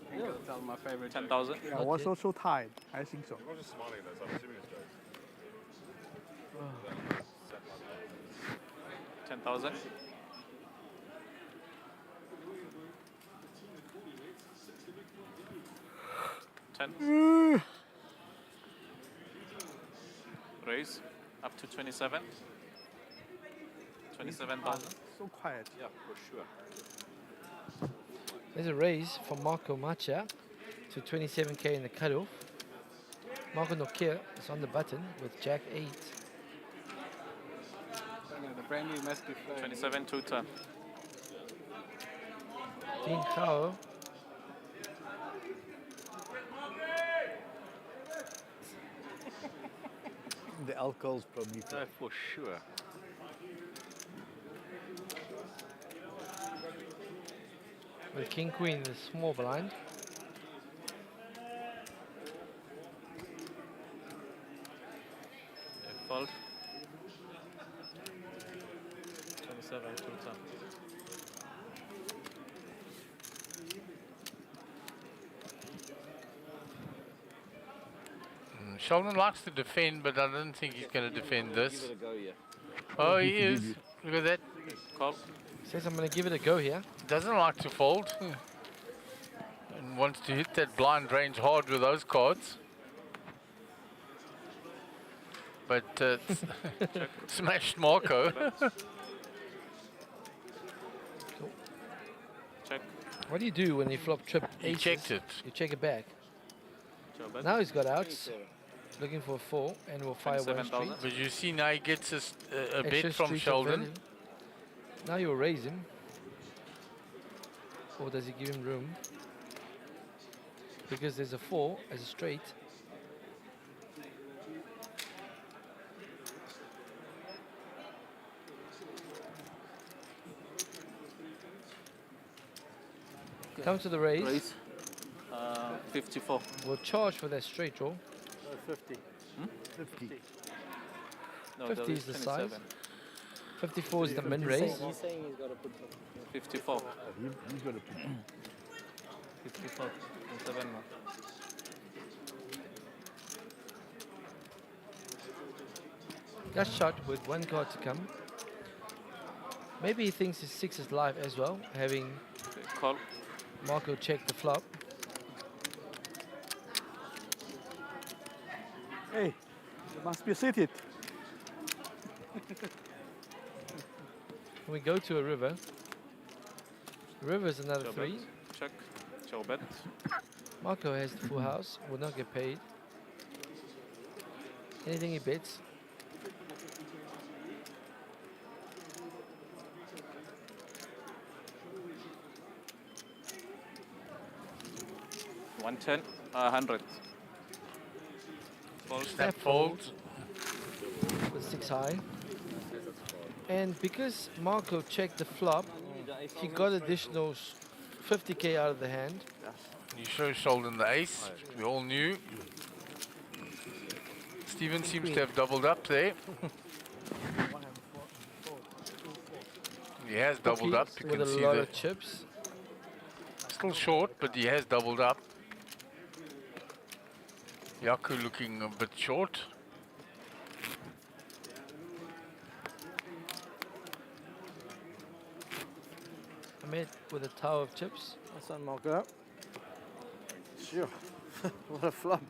Tell my favorite. 10,000. Yeah, I was also tired. I think so. I was just smiling at that, so I'm assuming it's jokes. 27,000. Ten. Raise up to 27. 27,000. So quiet. Yeah, for sure. There's a raise from Marco Macha to 27k in the cutoff. Marco Nokia is on the button with Jack 8. The brandy must be flying. 27 2 turn. Dean Khao The alcohol's probably Yeah, for sure. with King Queen, the small blind. Fold. 27 2 turn. Sheldon likes to defend, but I don't think he's going to defend this. Give it a go, yeah. Oh, he is. Look at that. Call. Says I'm going to give it a go here. Doesn't like to fold. And wants to hit that blind range hard with those cards. But smashed Marco. Check. What do you do when you flop trip He aces? checked it. You check it back. Joe bet. Now he's got outs. Looking for a 4 and will fire one 27,000. street. But you see now he gets a Extra bet from street of Sheldon. value. Now you'll raise him. Or does he give him room? Because there's a 4 as a straight. Come to the raise. Raise. 54. We'll charge for that straight draw. 50. 50. No, 50 there is the 27. size. 54 is the min raise. He's saying he's got to put 54. He's got to put 54. 27 now. Got shot with one card to come. Maybe he thinks his 6 is live as well, having Okay, call. Marco check the flop. Hey, you must be seated. We go to a river. River is another Joe 3. bet. Check. Joe bet. Marco has the full house, will not get paid. Anything he bets. $110. 100. Fold. Snap fold. With 6 high. And because Marco checked the flop, he got additional 50k out of the hand. You show Sheldon the ace. We all knew. Steven seems to have doubled up there. He has doubled up. You with can a see lot that. of chips. Still short, but he has doubled up. Yaku looking a bit short. Ahmed with a tower of chips. That's on Marco. Sure. What a flop.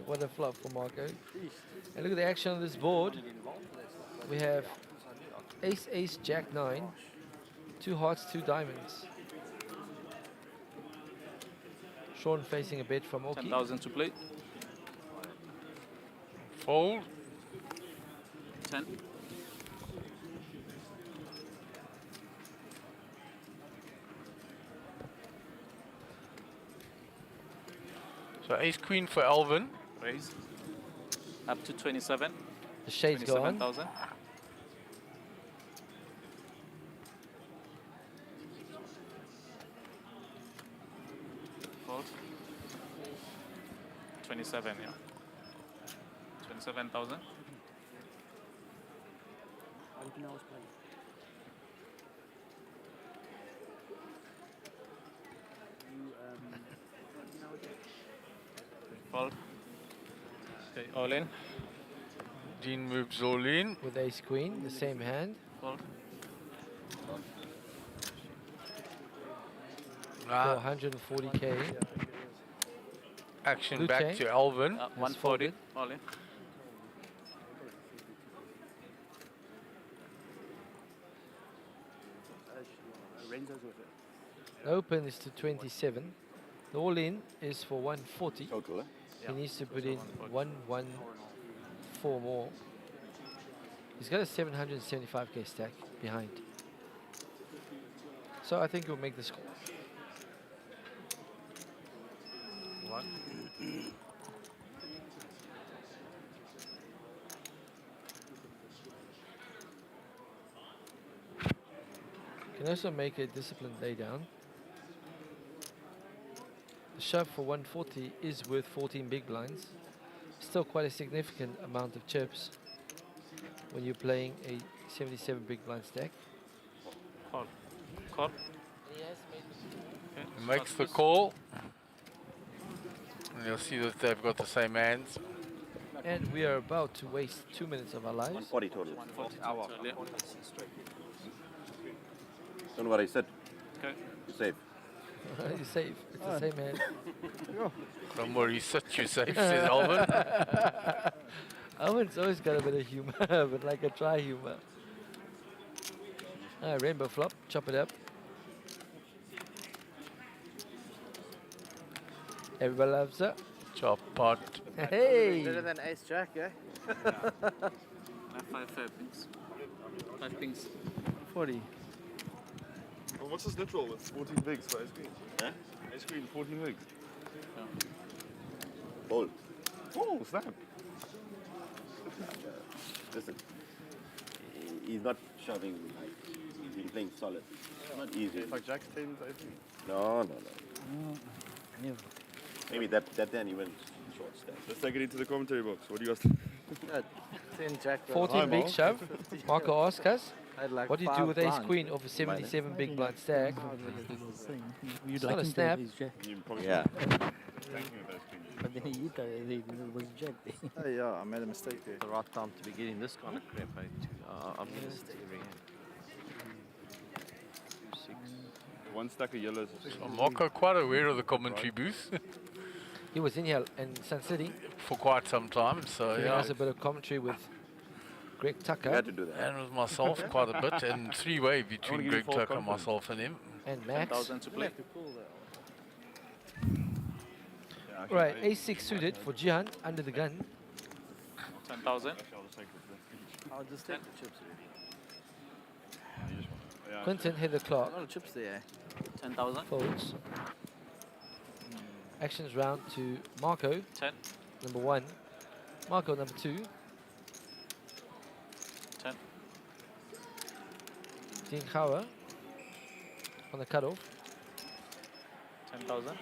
What a flop for Marco. And look at the action on this board. We have ace, ace, jack 9. 2 hearts, 2 diamonds. Sean facing a bet from Oki. 10,000 to play. Fold. 10. So ace queen for Alvin. Raise. Up to 27. The shade's gone. 27,000. Fold. 27, yeah. 27,000. Fold. Okay, all in. Dean moves all in. with ace queen, the same hand. Fold. For 140k. Action Blue back chain. to Alvin. Has 140. folded. All in. The open is to 27. The all-in is for 140. Total, eh? He needs to put in 114 more. He's got a 775k stack behind. So I think he'll make the score. One. Can also make a disciplined laydown. The shove for 140 is worth 14 big blinds. Still quite a significant amount of chips when you're playing a 77 big blind stack. Call. Call. He makes the call. And you'll see that they've got the same hands. And we are about to waste 2 minutes of our lives. 140 total. 140 total, yeah. Don't worry, sit. Okay. You're safe. You're safe. It's the same hand. Don't worry, sit, you're safe, says Alvin. Alvin's always got a bit of humor, but like a dry humor. Rainbow flop, chop it up. Everybody loves it. Chop pot. Hey! Better than ace jack, eh? Five pings. 5 pings. 40. Well, what's this literal with 14 bigs for ice cream? Huh? Ice cream, 14 bigs. Fold. Oh, snap. Listen, he's not shoving like he's been playing solid. Not easy. If I jack's 10, I think. No. Maybe that then he went short stack. Let's take it into the commentary box. What do you guys think? 10 jack. 14 big shove. Marco asks us, I had like what do you do 5 with ace blinds. queen over 77 big blind stack? It's not a snap. Yeah. But then he was jack. Oh yeah, I made a mistake there. The right time to be getting this kind of crap, eh? I'm going to stay every hand. 6. One stack of yellows. So Marco quite aware of the commentary booth He was in here in Sun City. for quite some time, so Giving yeah. us a bit of commentary with Greg Tucker. You had to do that. And with myself quite a bit, and three-way between give you Greg full Tucker, confidence. myself and him. And Max. 10,000 to play. Right, ace-6 suited for Jihan under the gun. 10,000. I'll just take the chips. Quinton hit the A clock. lot of chips there. 10,000. Folds. Actions round to Marco, 10. number 1. Marco, number 2. 10. Dean Hauer on the cutoff. 10,000.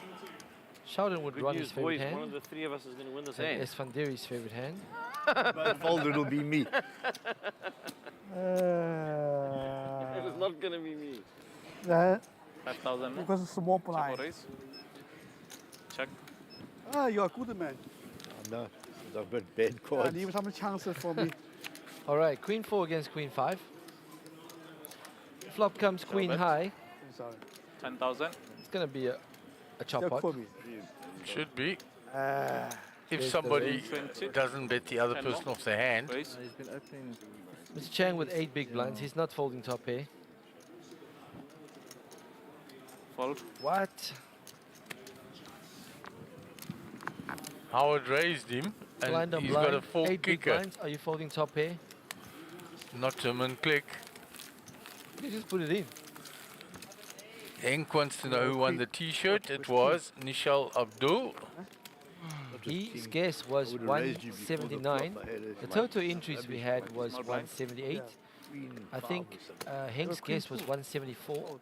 Sheldon would Good run news, his favorite boys. One of hand. the three of us is going to win this And hand. Esfanderi's favorite hand. By fold, it'll be me. It's not going to be me. 5,000. Because it's a small Check blind. or raise. Check. Ah, you're a good man. I'm not. I've got bad Yeah, cards. leave some chances for me. All right, Queen 4 against Queen 5. Flop comes Queen bet. high. Sorry. 10,000. It's going to be a chop Check pot. for me. Should be. Ah, If There's the somebody 20. doesn't bet the other 10 person more. off their hand, Raise. He's been opening. Mr. Chang with 8 big blinds. He's not folding top pair. Fold. What? Howard raised him, Blind and on he's blind. got a 4 8 big kicker. blinds. Are you folding top pair? Not German click. You just put it in. Henk wants to know who won the t-shirt. It was Nishal Abdul. His guess was would've raised you before the flop. 179. I had a- The total entries we had was Small blind. 178. Queen I five think or something. Henk's guess was 174.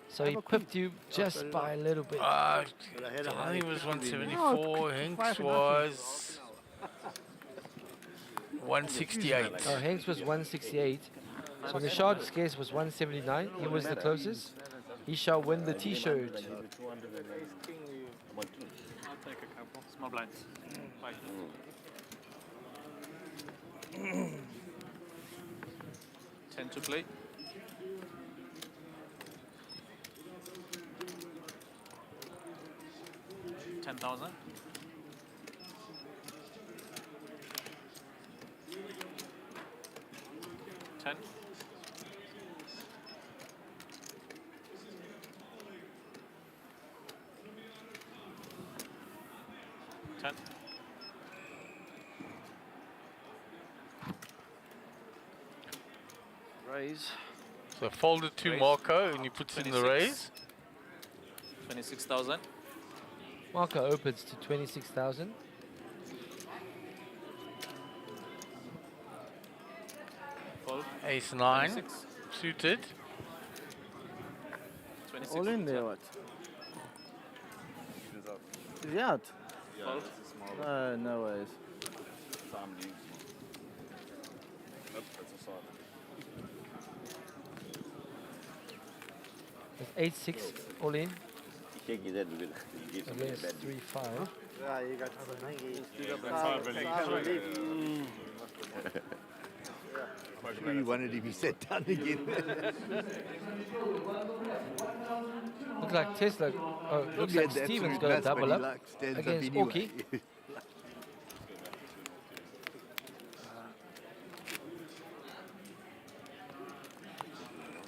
So he pipped you just by a little bit. I But I had a high think it was kicker in there. 174. Henk's was 168. Oh, Henk's was 168. So Nishad's guess was 179. He was the closest. He shall win the t-shirt. I'll take a couple. Small blinds. 5. 10 to play. $10,000. 10. 10. Raise. So fold it to Raise. Marco and he puts in the 26. raise. 26,000. Marco opens to 26,000. Fold. Ace 9 26. suited. 26. All in there, what? He's up. Is he out? Yeah, Fold. this is small. No, no ways. Family. Nope, that's a solid. It's 8-6 all in. Shake his head because he gives somebody a Against bad 3-5. Yeah, you got I'm sure he wondered if he sat down again. Looks like Tesla. Oh, looks He like had the Steven's absolute got a nuts, but double he up like stands up against anyway. Orky.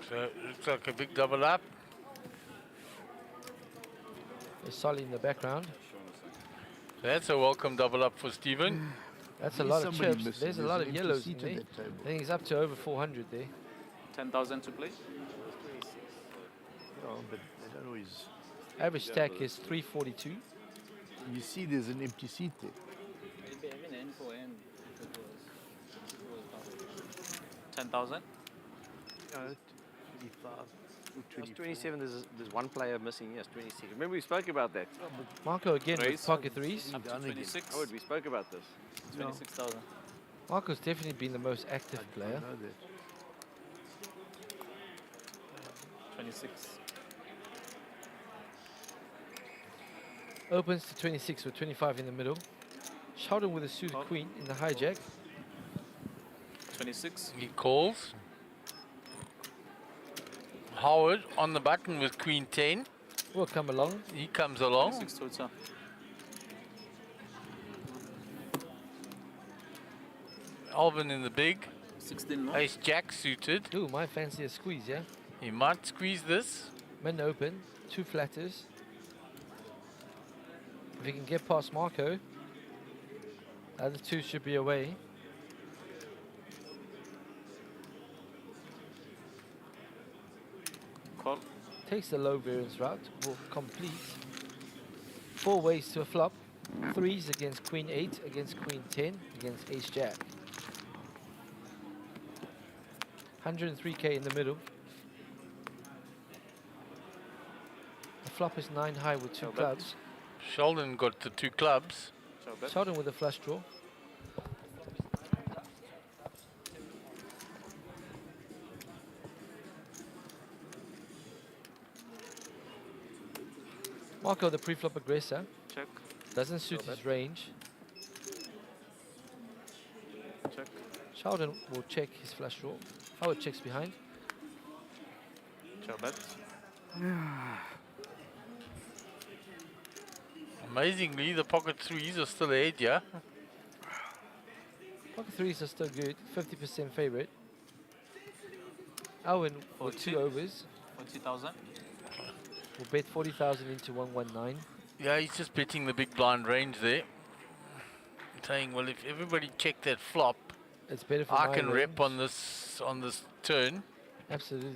So it looks like a big double up. There's Solly in the background. So that's a welcome double up for Steven. That's a There's lot of somebody chips. missing. There's a There's lot an of empty yellows seat in on there. that table. I think he's up to over 400 there. 10,000 to play. Oh, but they don't always. Average stack is 342. You see, there's an empty seat there. 10,000. 25. It's 27. There's one player missing. Yes, 26. Remember we spoke about that. Marco again Raise. with pocket threes. Up to 26. Oh, we spoke about this. 26,000. Marco's definitely been the most active player. I know that. 26. Opens to 26 with 25 in the middle. Sheldon with a suited queen in the hijack. 26. He calls. Howard on the button with Queen 10. Will come along. He comes along. 26 total. Alvin in the big. 16 more. Ace Jack suited. Ooh, might fancy a squeeze, yeah? He might squeeze this. Min open, 2 flatters. If he can get past Marco, the other 2 should be away. Call. Takes the low variance route, will complete. 4 ways to a flop. 3s against Queen 8, against Queen 10, against Ace Jack. 103k in the middle. The flop is 9 high with 2 clubs. Sheldon got the 2 clubs. Sheldon with a flush draw. Marco, the pre-flop aggressor. Check. Doesn't suit his range. Check. Sheldon will check his flush draw. Howard checks behind. Ciao bet. Amazingly, the pocket 3s are still ahead, yeah? Pocket 3s are still good. 50% favorite. Owen with 2 overs. 40,000. Will bet 40,000 into 119. Yeah, he's just betting the big blind range there. Saying, well, if everybody checked that flop, It's better for I my can rep range. on this turn. Absolutely.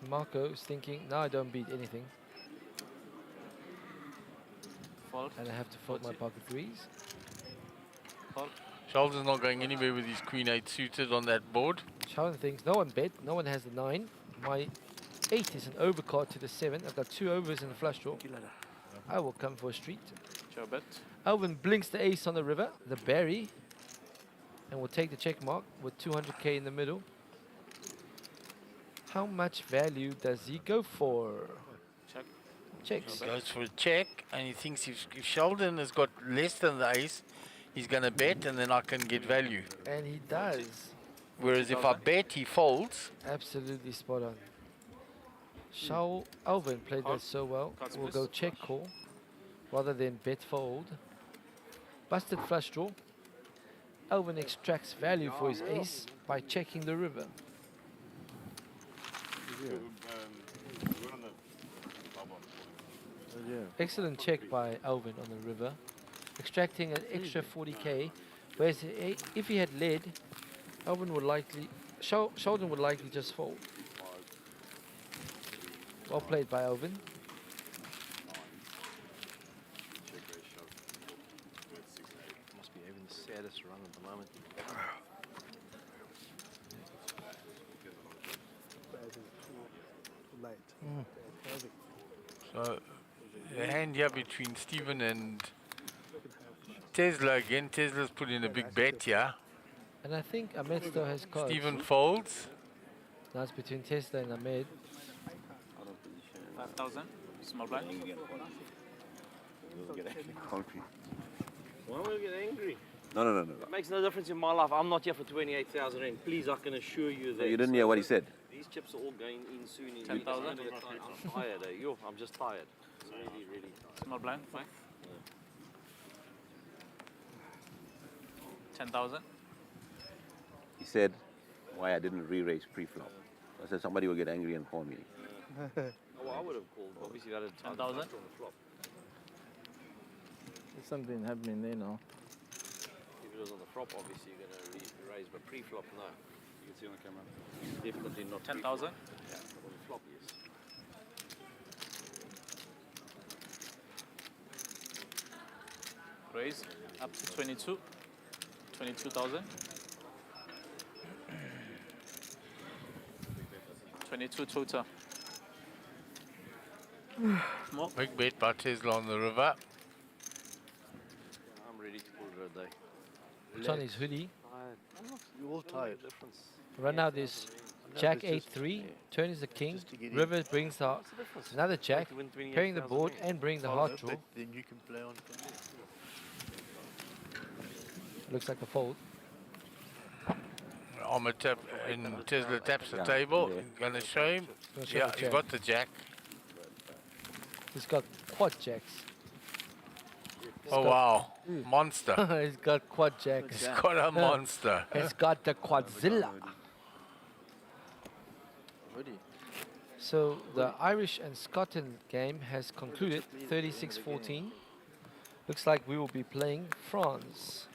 Marco is thinking, now I don't beat anything. Fold. And I have to fold my pocket 3s. Call. Sheldon's not going anywhere with his Queen 8 suited on that board. Sheldon thinks, no one bet, no one has the 9. My 8 is an overcard to the 7. I've got 2 overs and a flush draw. I will come for a street. Ciao bet. Alvin blinks the ace on the river, the berry, and will take the check mark with 200k in the middle. How much value does he go for? Check. Checks. Goes for a check, and he thinks if Sheldon has got less than the ace, he's going to bet and then I can get value. And he does. Whereas if I bet, he folds. Absolutely spot on. Shaul Alvin played that so well. We'll go check call rather than bet fold. Busted flush draw. Alvin extracts value for his ace by checking the river. Excellent check by Alvin on the river, extracting an extra 40k. Whereas if he had led, Alvin would likely, Sheldon would likely just fold. Well played by Alvin. Must be having the saddest run at the moment. So the hand here between Stephen and Tesla again. Tesla's put in a big bet here. And I think Ahmed still has cards. Stephen folds. Now it's between Tesla and Ahmed. 5,000. Small blind. Why will I get angry? No. It makes no difference in my life. I'm not here for 28,000 rand. Please, I can assure you that. So you didn't hear what he said? These chips are all going in soon. 10,000. I'm tired. I'm just tired. Really. Small blind. 5. 10,000. He said why I didn't re-raise pre-flop. I said somebody will get angry and call me. Oh, I would have called. Obviously, that is 10,000. on the flop. There's something happening there now. If it was on the flop, obviously you're going to raise, but pre-flop, no. You can see on the camera. Definitely not. 10,000. Yeah, but on the flop, yes. Raise up to 22. 22,000. 22 total. More. Big bet by Tesla on the river. I'm ready to call it a day. Puts on his hoodie. You're all tired. Right now there's Jack 8-3, turn is the king, river brings the another jack, pairing the board and bring the heart draw. Then you can play on. Looks like a fold. Ahmed tap and Tesla taps the table. Gonna show him. Yeah, he's got the jack. He's got quad jacks. Oh wow, monster. He's got quad jacks. He's got a monster. He's got the quadzilla. So the Irish and Scotland game has concluded 36-14. Looks like we will be playing France.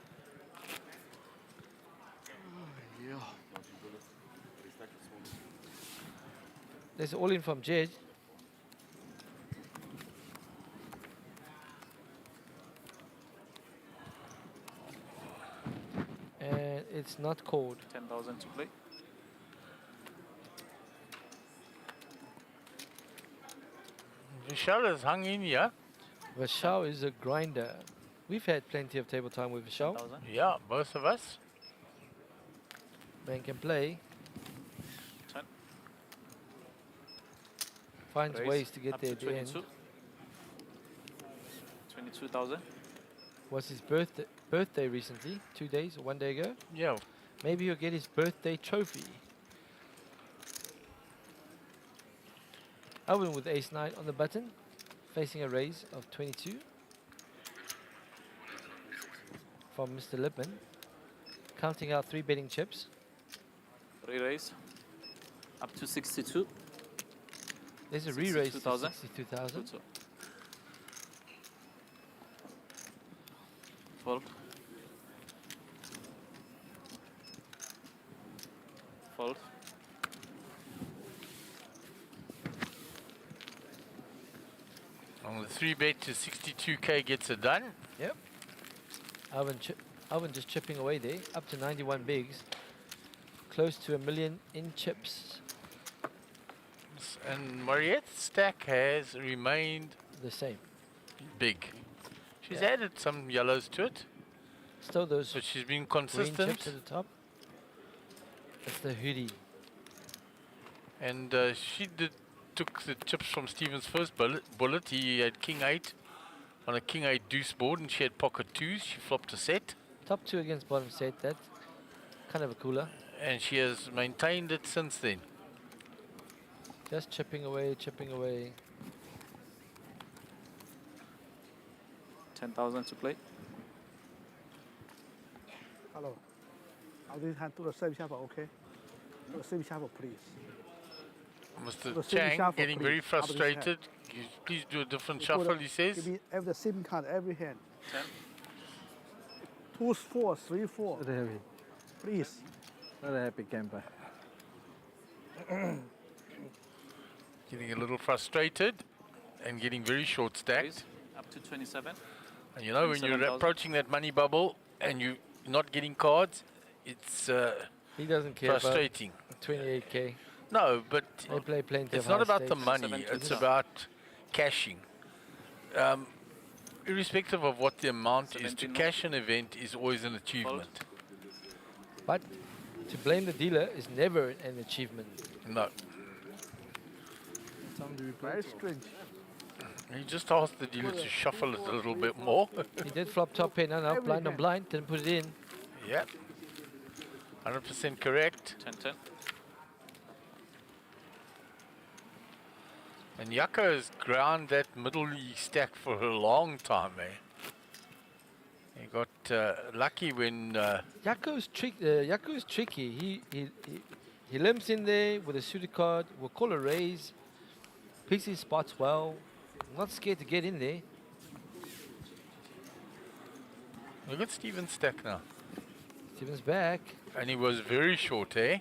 There's all in from Jed. And it's not called. 10,000 to play. Vishal has hung in here. Vishal is a grinder. We've had plenty of table time with Vishal. Yeah, both of us. Man can play. 10. Finds Raise ways to get up there to at the end. 22,000. Was his birthday recently? 2 days or 1 day ago? Yeah. Maybe he'll get his birthday trophy. Owen with ace-9 on the button, facing a raise of 22 from Mr. Lipman. Counting out 3 betting chips. Re-raise up to 62. There's a re-raise to 62,000. 62,000. Fold. Fold. On the 3-bet to 62k gets it done. Yep. Alvin just chipping away there, up to 91 bigs. Close to 1 million in chips. And Mariette's stack has remained the same. Big. She's added some yellows to it. Still those but she's been green consistent. chips at the top. That's the hoodie. And she took the chips from Stephen's first bullet. He had king 8 on a king 8 deuce board and she had pocket 2s. She flopped a set. Top 2 against bottom set. That's kind of a cooler. And she has maintained it since then. Just chipping away, chipping away. 10,000 to play. Hello. I'll do hand to the same shuffle, okay? To the same shuffle, please. Mr. The same Chang shuffle, getting please. very Out of his hand. frustrated. Please do a different Put shuffle, it- he says. Give me the same card every hand. 10. 2, 4, 3, 4. Not happy. Please. Not a happy camper. Getting a little frustrated and getting very short stacked. Raise up to 27. And you know, when you're 27,000. approaching that money bubble and you're not getting cards, it's He doesn't care frustrating. about 28k. No, but They play plenty it's of not high about the stakes. money. It's about cashing. Irrespective of what the amount is, to 17 cash an event is always an achievement. But to blame the dealer is never an achievement. No. Very strange. You just asked the dealer to shuffle it a little bit more. He did flop top pair. No, Every blind on hand. blind. Didn't put it in. Yeah. 100% correct. 10-10. And Yako has ground that middle stack for a long time, eh? He got lucky when Yako's tricky. He limps in there with a suited card. Will call a raise. Picks his spots well. Not scared to get in there. look at Steven's stack now. Steven's back. And he was very short, eh?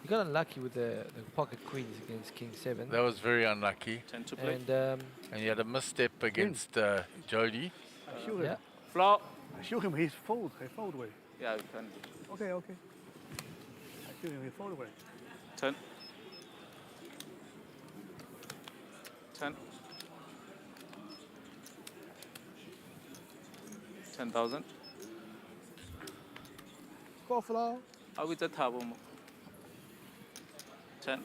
He got unlucky with the pocket queens against King 7. That was very unlucky. 10 to play. And And he had a misstep against Jody. I shoot him. yeah, Flop. I shoot him. He's fold. I fold away. Yeah, you can. Okay, okay. I shoot him. He fold away. 10. 10. 10,000. Go flow. Are we at table? 10.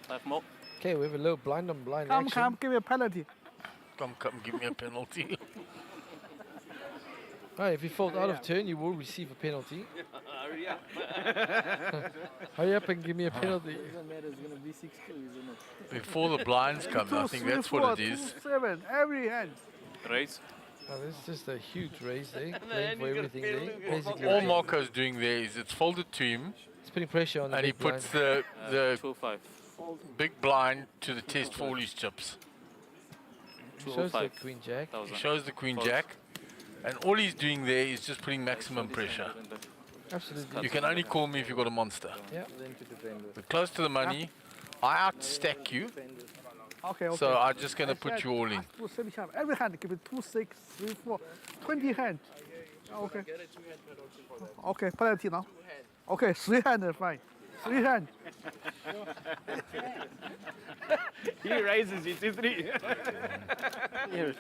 5 more. okay, we have a low blind on blind Come, action. come, give me a penalty. Come, give me a penalty. Alright, if you fold out of turn, you will receive a penalty. Hurry up. Hurry up and give me a penalty. Doesn't matter, it's going to be 6-2, isn't it? Before the blinds come, I 2, think 3, that's 4, what it is. 2, 7. Every hand. Raise. Oh, this is just a huge raise there. then Playing for you gotta everything pay there. him your Basically, All Marco's doing there is it's folded to him, he's putting pressure on the and he big blind. puts the 205. big blind to the test for all his chips. He shows the 205. queen jack. He shows the queen Folds. jack, and all he's doing there is just putting maximum pressure. Absolutely. You can only call me if you've got a monster. Yeah. Then to defend it. We're close to the money. I outstack you, Okay, okay. so I'm just going to put you all in. 2, 7 sharp. Every hand, give me 2, 6, 3, 4. 20 hand. Okay. Okay, penalty now. Okay, 3 hand is fine. 3 hand. He raises it to 3. Here,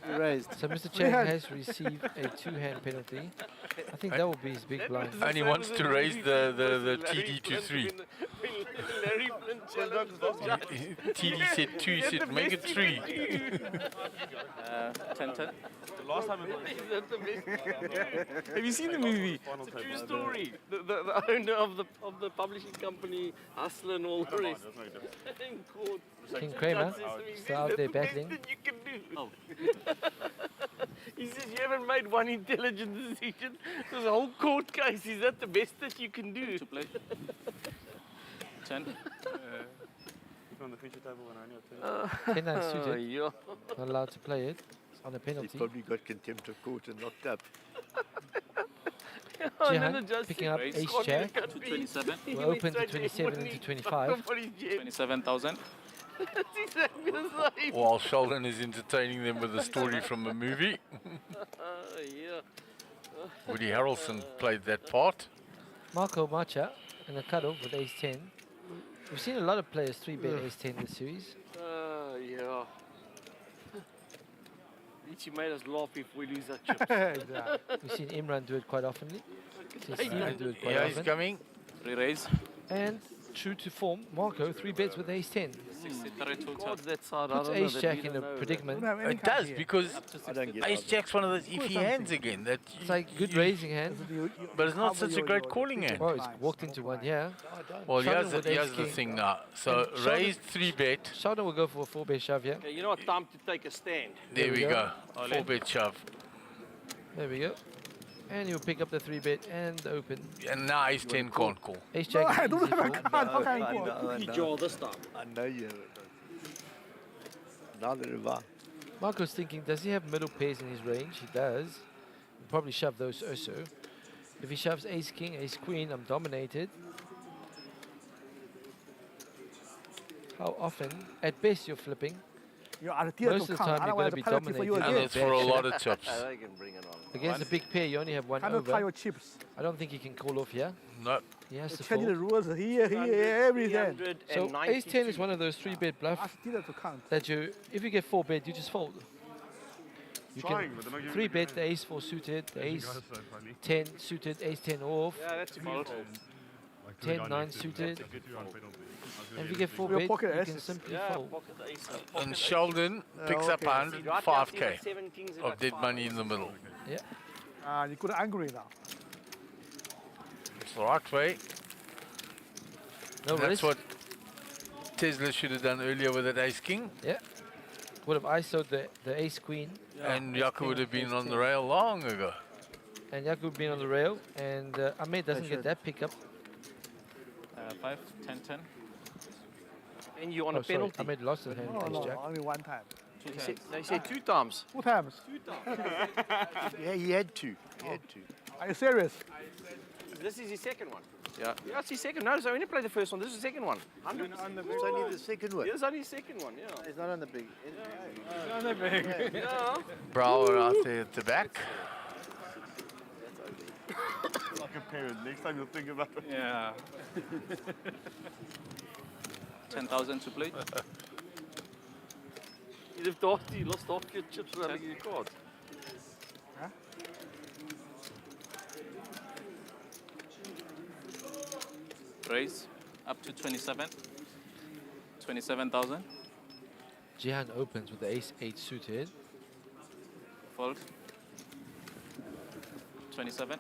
you raised. So Mr. Chang has received a 2-hand penalty. I think that will be his big blind. And he wants to raise the TD to 3. Larry Flint TD said 2, he said make it 3. 10-10. Last time That's the best. Have you seen the movie? It's a true story. The owner of the publishing company, Hustler and all the rest. In court. King Kramer Judge says to me, still out "That's there the best battling. that you can do." He says you haven't made one intelligent decision. There's a whole court case. Is that the best that you can do? To play. 10. on the feature table when I only 10 9 suited. Yeah. Not allowed to play it. It's on a He penalty. probably got contempt of court and locked up. Jihan picking up Raise. ace jack. To 27. We're open to 27 into 25. 27,000. That's exactly the same. While Sheldon is entertaining them with a story from a movie. Yeah. Woody Harrelson played that part. Marco Macha in the cutoff with ace 10. We've seen a lot of players 3-bet ace 10 this series. Yeah. He made us laugh if we lose our chips. Exactly. We've seen Imran do it quite often. We've seen Steven do it quite Yeah, he's often. coming. 3 raise. And true to form, Marco 3 bets with ace 10. 63 total. God, that side, I Puts don't know. Ace that Jack we in don't a know predicament. Don't have any It card does here. because I don't get Ace out. Jack's one of those iffy hands something. again. That It's like good raising hand. but it's not such a great calling hand. Oh, it's walked into one, yeah. Well, Sheldon with here's ace the king. thing now. So And Sheldon- raised 3-bet. Sheldon will go for a 4-bet shove here. Okay, you know what? Time to take a stand. There we go. All in. 4-bet shove. There we go. And he'll pick up the 3-bet and the open. And now Ace 10 can't call. Ace No, Jack. I is don't easy have a fold. card. How can I call? Cookie jar this time. I know you have it. Neither have I. Marco's thinking, does he have middle pairs in his range? He does. He'll probably shove those also. If he shoves ace king, ace queen, I'm dominated. How often? At best, you're flipping. You are here Most to of the count. time, you're Otherwise, going to the be penalty for you dominated. And again. that's for a lot of chips. They can bring it on. Against a big pair, you only have one Cannot tie over. your chips. I don't think he can call off here. No. He has to Changing the fold. rules here, everything. So ace 10 is one of those 3-bet bluff Ask dealer to count. that you, if you get 4-bet, you just fold. You Trying, can but they're not giving 3-bet me the ace 4 suited, the ace guys are funny. 10 suited, ace 10 off, Yeah, that's a fold. 10 9 suited. And if you get Your 4-bet, pocket you can aces. simply Yeah, fold. pocket the ace. And Sheldon picks up okay. 105k of dead money in the middle. Yeah. You're good angry now. It's the right way. No And that's risk. what Tesla should have done earlier with that ace king. Yeah. Would have ISO'd the ace queen. And Yaku would have been on the rail long ago. And Yaku been on the rail. And Ahmed doesn't get that pickup. 5, 10, 10. And you on Oh, a sorry. penalty. Ahmed lost the hand No, with ace no, jack. only one time. They say 2 times. 2 times. Yeah, he had to. He had to. Are you serious? This is his second one. Yeah. Yeah, it's his second. No, so I only played the first one. This is the second one. 100%. It's only the second one. Yeah, it's only his second one, yeah. He's not on the big. Not that big. Yeah. Brower out there at the back. Like a parent. Next time you'll think about it. Yeah. 10,000 to play. You'd have thought you lost half your chips without making your cards. Raise up to 27. 27,000. Jihan opens with the ace 8 suited. Fold. 27.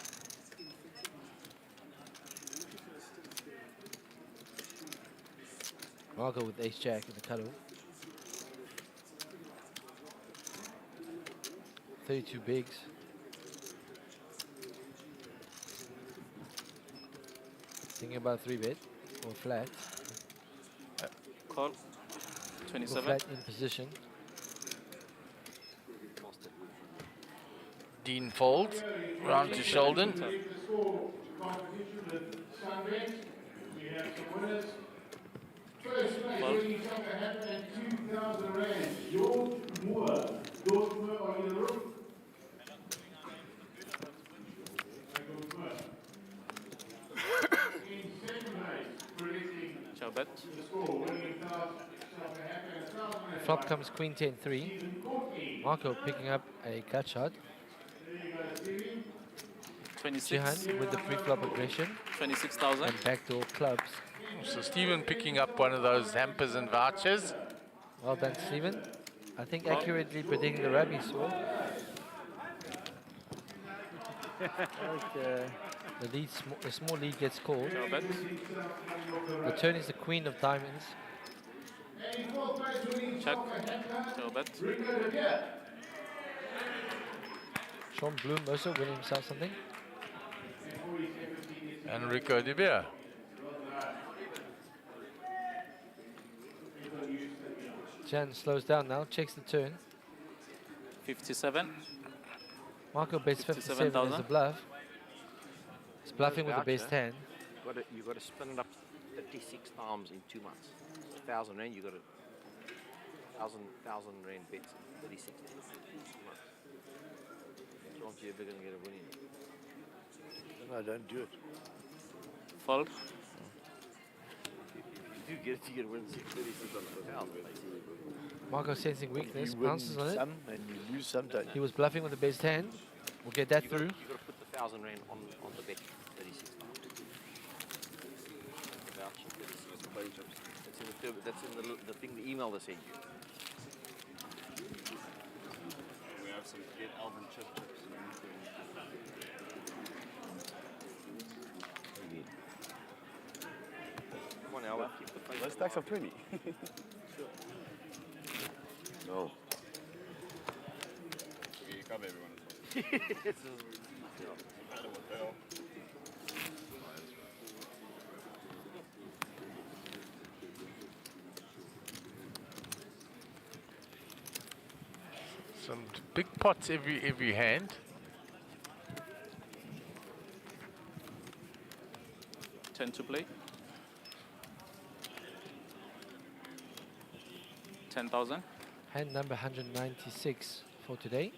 I'll go with ace jack in the cutoff. 32 bigs. Thinking about 3-bet or flat. Call. Or 27. flat in position. Dean folds. Round to Sheldon. Ciao bet. Flop comes queen 10-3. Marco picking up a gut shot. 26. Jihan with the pre-flop aggression. 26,000. And backdoor clubs. So Stephen picking up one of those hampers and vouchers. Well done, Stephen. I think accurately predicting the rugby score. Okay. The small lead gets called. Ciao bet. The turn is the queen of diamonds. Check. Ciao bet. Sean Bloom also winning himself something. And Rico De Beer. Jan slows down now, checks the turn. 57. Marco bets 57 as 57,000. a bluff. He's bluffing with the best Voucher. hand. You got to spin it up 36 times in 2 months. So 1,000 rand, you got to 1,000 rand bets in 36 days. 2 months. So aren't you ever going to get a win in? No, don't do it. Fold. You do get it, you get a win 36 on the 1,000. Marco sensing weakness, You win bounces on it. some and you lose some, don't He you? was bluffing with the best hand. We'll get that through. You got to put the 1,000 rand on the bet 36 times. Voucher 36 play chips. It's That's in the thing, the email they sent you. We have some get Alvin chips. Come on, Albert, keep the face. Those stacks of 20. No. Okay, you cover everyone as well. Some big pots every hand. Ten to play. 10,000. Hand number 196 for today.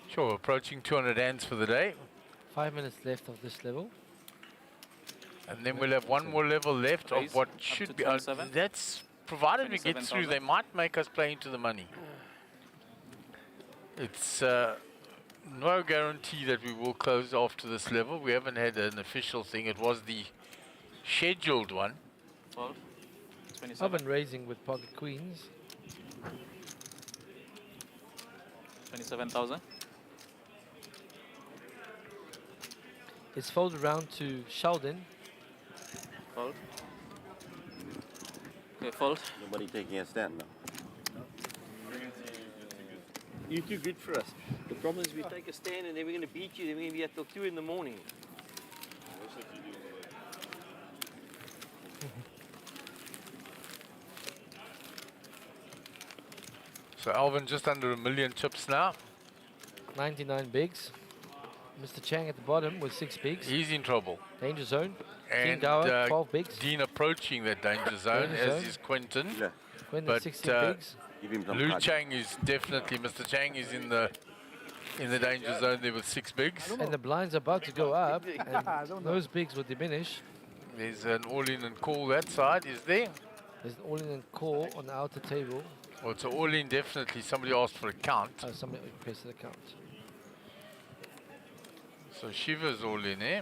Sure, approaching 200 hands for the day. 5 minutes left of this level. And then we'll have one more level left Raise of what up should to be. 27. That's provided we get through. 27,000. They might make us play into the money. It's no guarantee that we will close after this level. We haven't had an official thing. It was the scheduled one. 12. 27. Oven raising with pocket queens. 27,000. It's folded around to Sheldon. Fold. Okay, fold. Nobody taking a stand now. You're too good for us. The problem is we take a stand and then we're going to beat you. Then we're going to be at till 2 in the morning. So Alvin just under 1 million chips now. 99 bigs. Mr. Chang at the bottom with 6 bigs. He's in trouble. Danger zone. And King Gower, 12 bigs. Dean approaching that danger zone, Danger as zone. is Quentin. Yeah. Quentin, But 16 bigs. Give him some Lu cards. Chang is definitely, Mr. Chang is in the danger zone there with 6 bigs. And the blinds are about to go up. And those bigs will diminish. There's an all-in and call that side, is there? There's an all-in and call on the outer table. Well, it's an all-in definitely. Somebody asked for a count. Oh, somebody requested a count. So Shiva's all in, eh?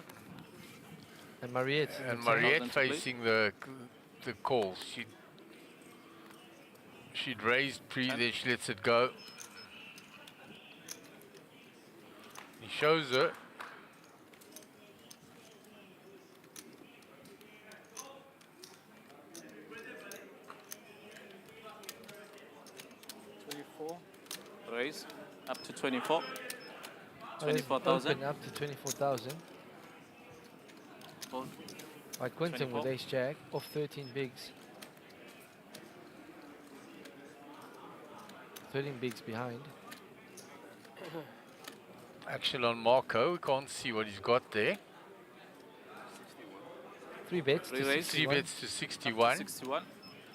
And Mariette. And Mariette facing the calls. She'd raised pre there, she lets it go. He shows her. Raise up to 24. Oh, there's 24,000. open up to 24,000. Fold. By Quentin with ace jack off 13 bigs. 13 bigs behind. Action on Marco. We can't see what he's got there. 3 bets to 3 61. bets to 61. 61.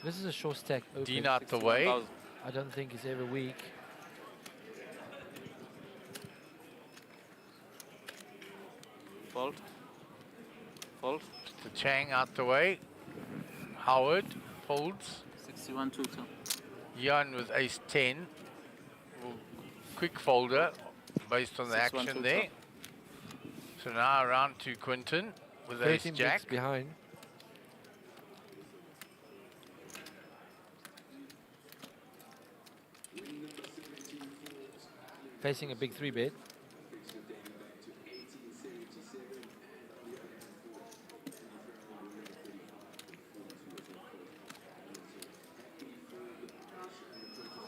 This is a short stack open. Dean out the way. 61,000. I don't think it's ever weak. Fold. Fold. Mr. Chang out the way. Howard folds. 61 total. Jan with ace 10. Quick folder based on the 6-1 action total. there. So now around to Quentin with ace 13 jack. bigs behind. Facing a big 3 bet.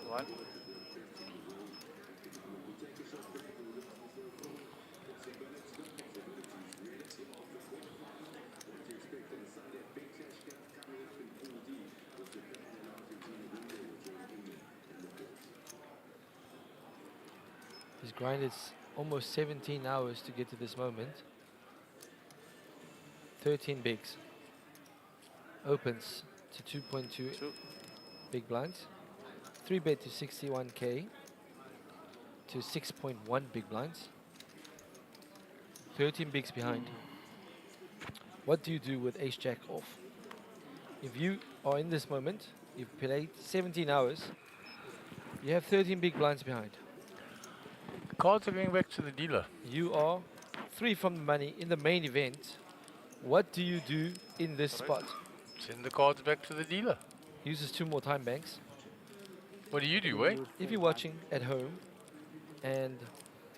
One. He's grinded almost 17 hours to get to this moment. 13 bigs. Opens to 2.2 big blinds. 3 bet to 61k to 6.1 big blinds. 13 bigs behind. What do you do with ace jack off? If you are in this moment, you've played 17 hours, you have 13 big blinds behind. Cards are going back to the dealer. You are 3 from the money in the main event. What do you do in this spot? Send the cards back to the dealer. Uses 2 more time banks. What do you do, Wayne? If you're watching at home, and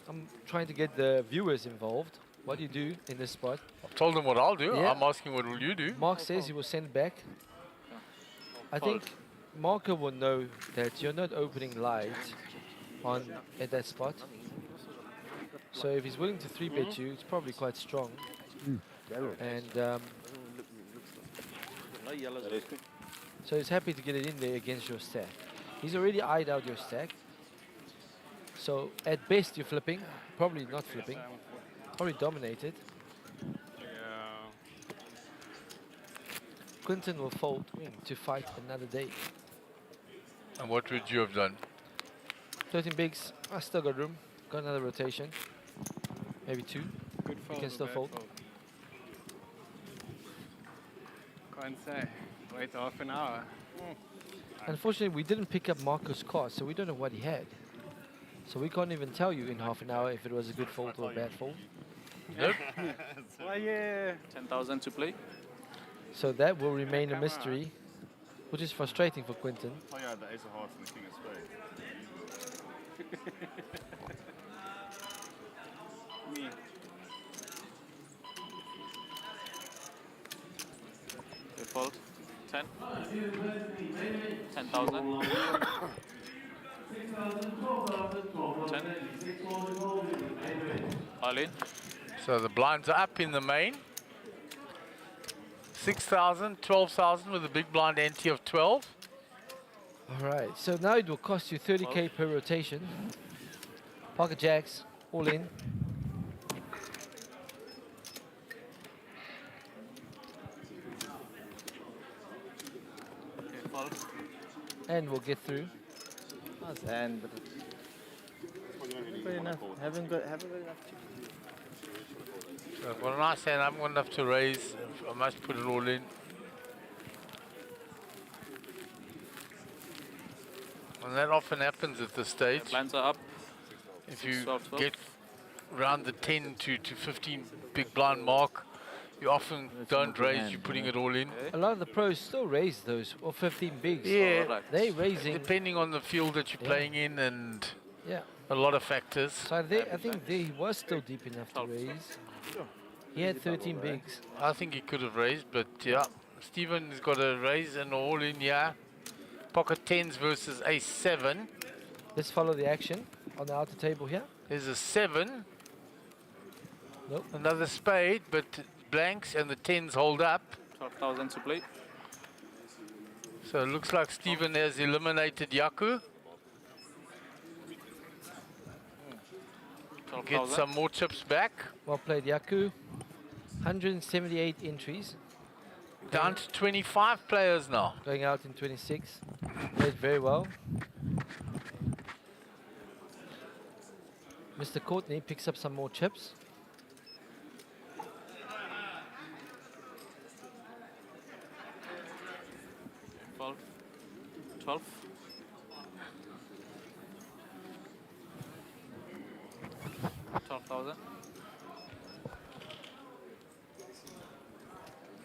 I'm trying to get the viewers involved, what do you do in this spot? I've told them what I'll do. Yeah. I'm asking what will you do? Mark says he will send back. I think Marco will know that you're not opening light at that spot. So if he's willing to 3-bet you, it's probably quite strong. And so he's happy to get it in there against your stack. He's already eyed out your stack. So at best you're flipping, probably not flipping, probably dominated. Quinton will fold to fight another day. And what would you have done? 13 bigs, I still got room, got another rotation, maybe 2. Good fold. You can still fold. Can't say. Wait half an hour. Unfortunately, we didn't pick up Marco's card, so we don't know what he had. So we can't even tell you in half an hour if it was a good fold or a bad fold. Nope. Well, yeah. 10,000 to play. So that will remain a mystery, which is frustrating for Quinton. Oh yeah, the ace of hearts and the king of spades. Me. Default 10. 10,000. 10. All in. So the blinds are up in the main. 6,000, 12,000 with a big blind ante of 12. All right, so now it will cost you 30k per rotation. Pocket jacks, all in. And we'll get through. Nice hand, but good enough. Haven't got enough chips. So I've got a nice hand, I haven't got enough to raise. I must put it all in. And that often happens at this stage. Blinds are up. If you 12, 12. get around the 10 to 15 big blind mark, you often don't raise, you're putting it all in. A lot of the pros still raise those, or 15 bigs. Yeah, They raising. depending on the field that you're playing in and Yeah. a lot of factors. So I think he was still deep enough to raise. He had 13 bigs. I think he could have raised, but yeah, Stephen's got a raise and all in here. Pocket 10s versus a 7. Let's follow the action on the outer table here. There's a 7. Nope. Another spade, but blanks and the 10s hold up. 12,000 to play. So it looks like Stephen has eliminated Yaku. Get some more chips back. Well played, Yaku. 178 entries. Down to 25 players now. Going out in 26. Played very well. Mr. Courtney picks up some more chips. Twelve. 12. $12,000.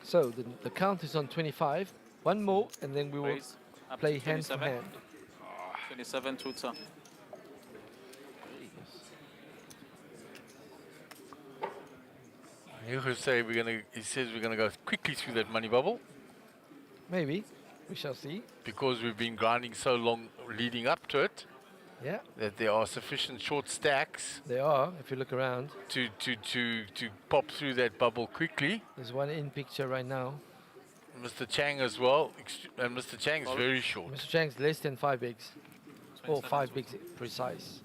So the count is on 25. One more, and then we will Raise up play to hand for 27. hand. 27 tutor. You could say he says we're gonna go quickly through that money bubble. Maybe. We shall see. Because we've been grinding so long leading up to it. Yeah. That there are sufficient short stacks. They are, if you look around. To pop through that bubble quickly. There's one in picture right now. Mr. Chang as well. And Mr. Chang's very short. Mr. Chang's less than 5 bigs. Or 5 bigs precise.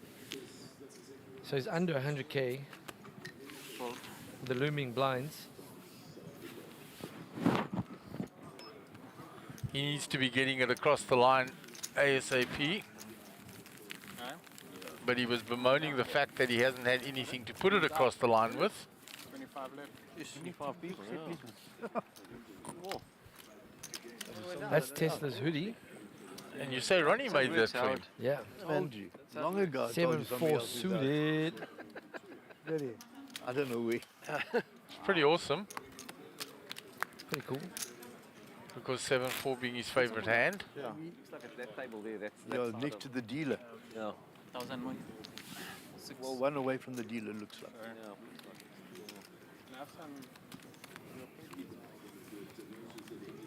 So he's under 100k. The looming blinds. He needs to be getting it across the line ASAP. But he was bemoaning the fact that he hasn't had anything to put it across the line with. 25 left. 25 people. That's Tesla's hoodie. And you say Ronnie made that for him? Yeah. Told you. Long ago. I told you somebody 7-4 else did that. suited. Really? I don't know where. It's pretty awesome. Pretty cool. Because 7-4 being his favorite hand. Yeah. It's like at that table there. That's Yeah, side next of- to the dealer. Yeah. 1001. Well, one away from the dealer looks like. Yeah.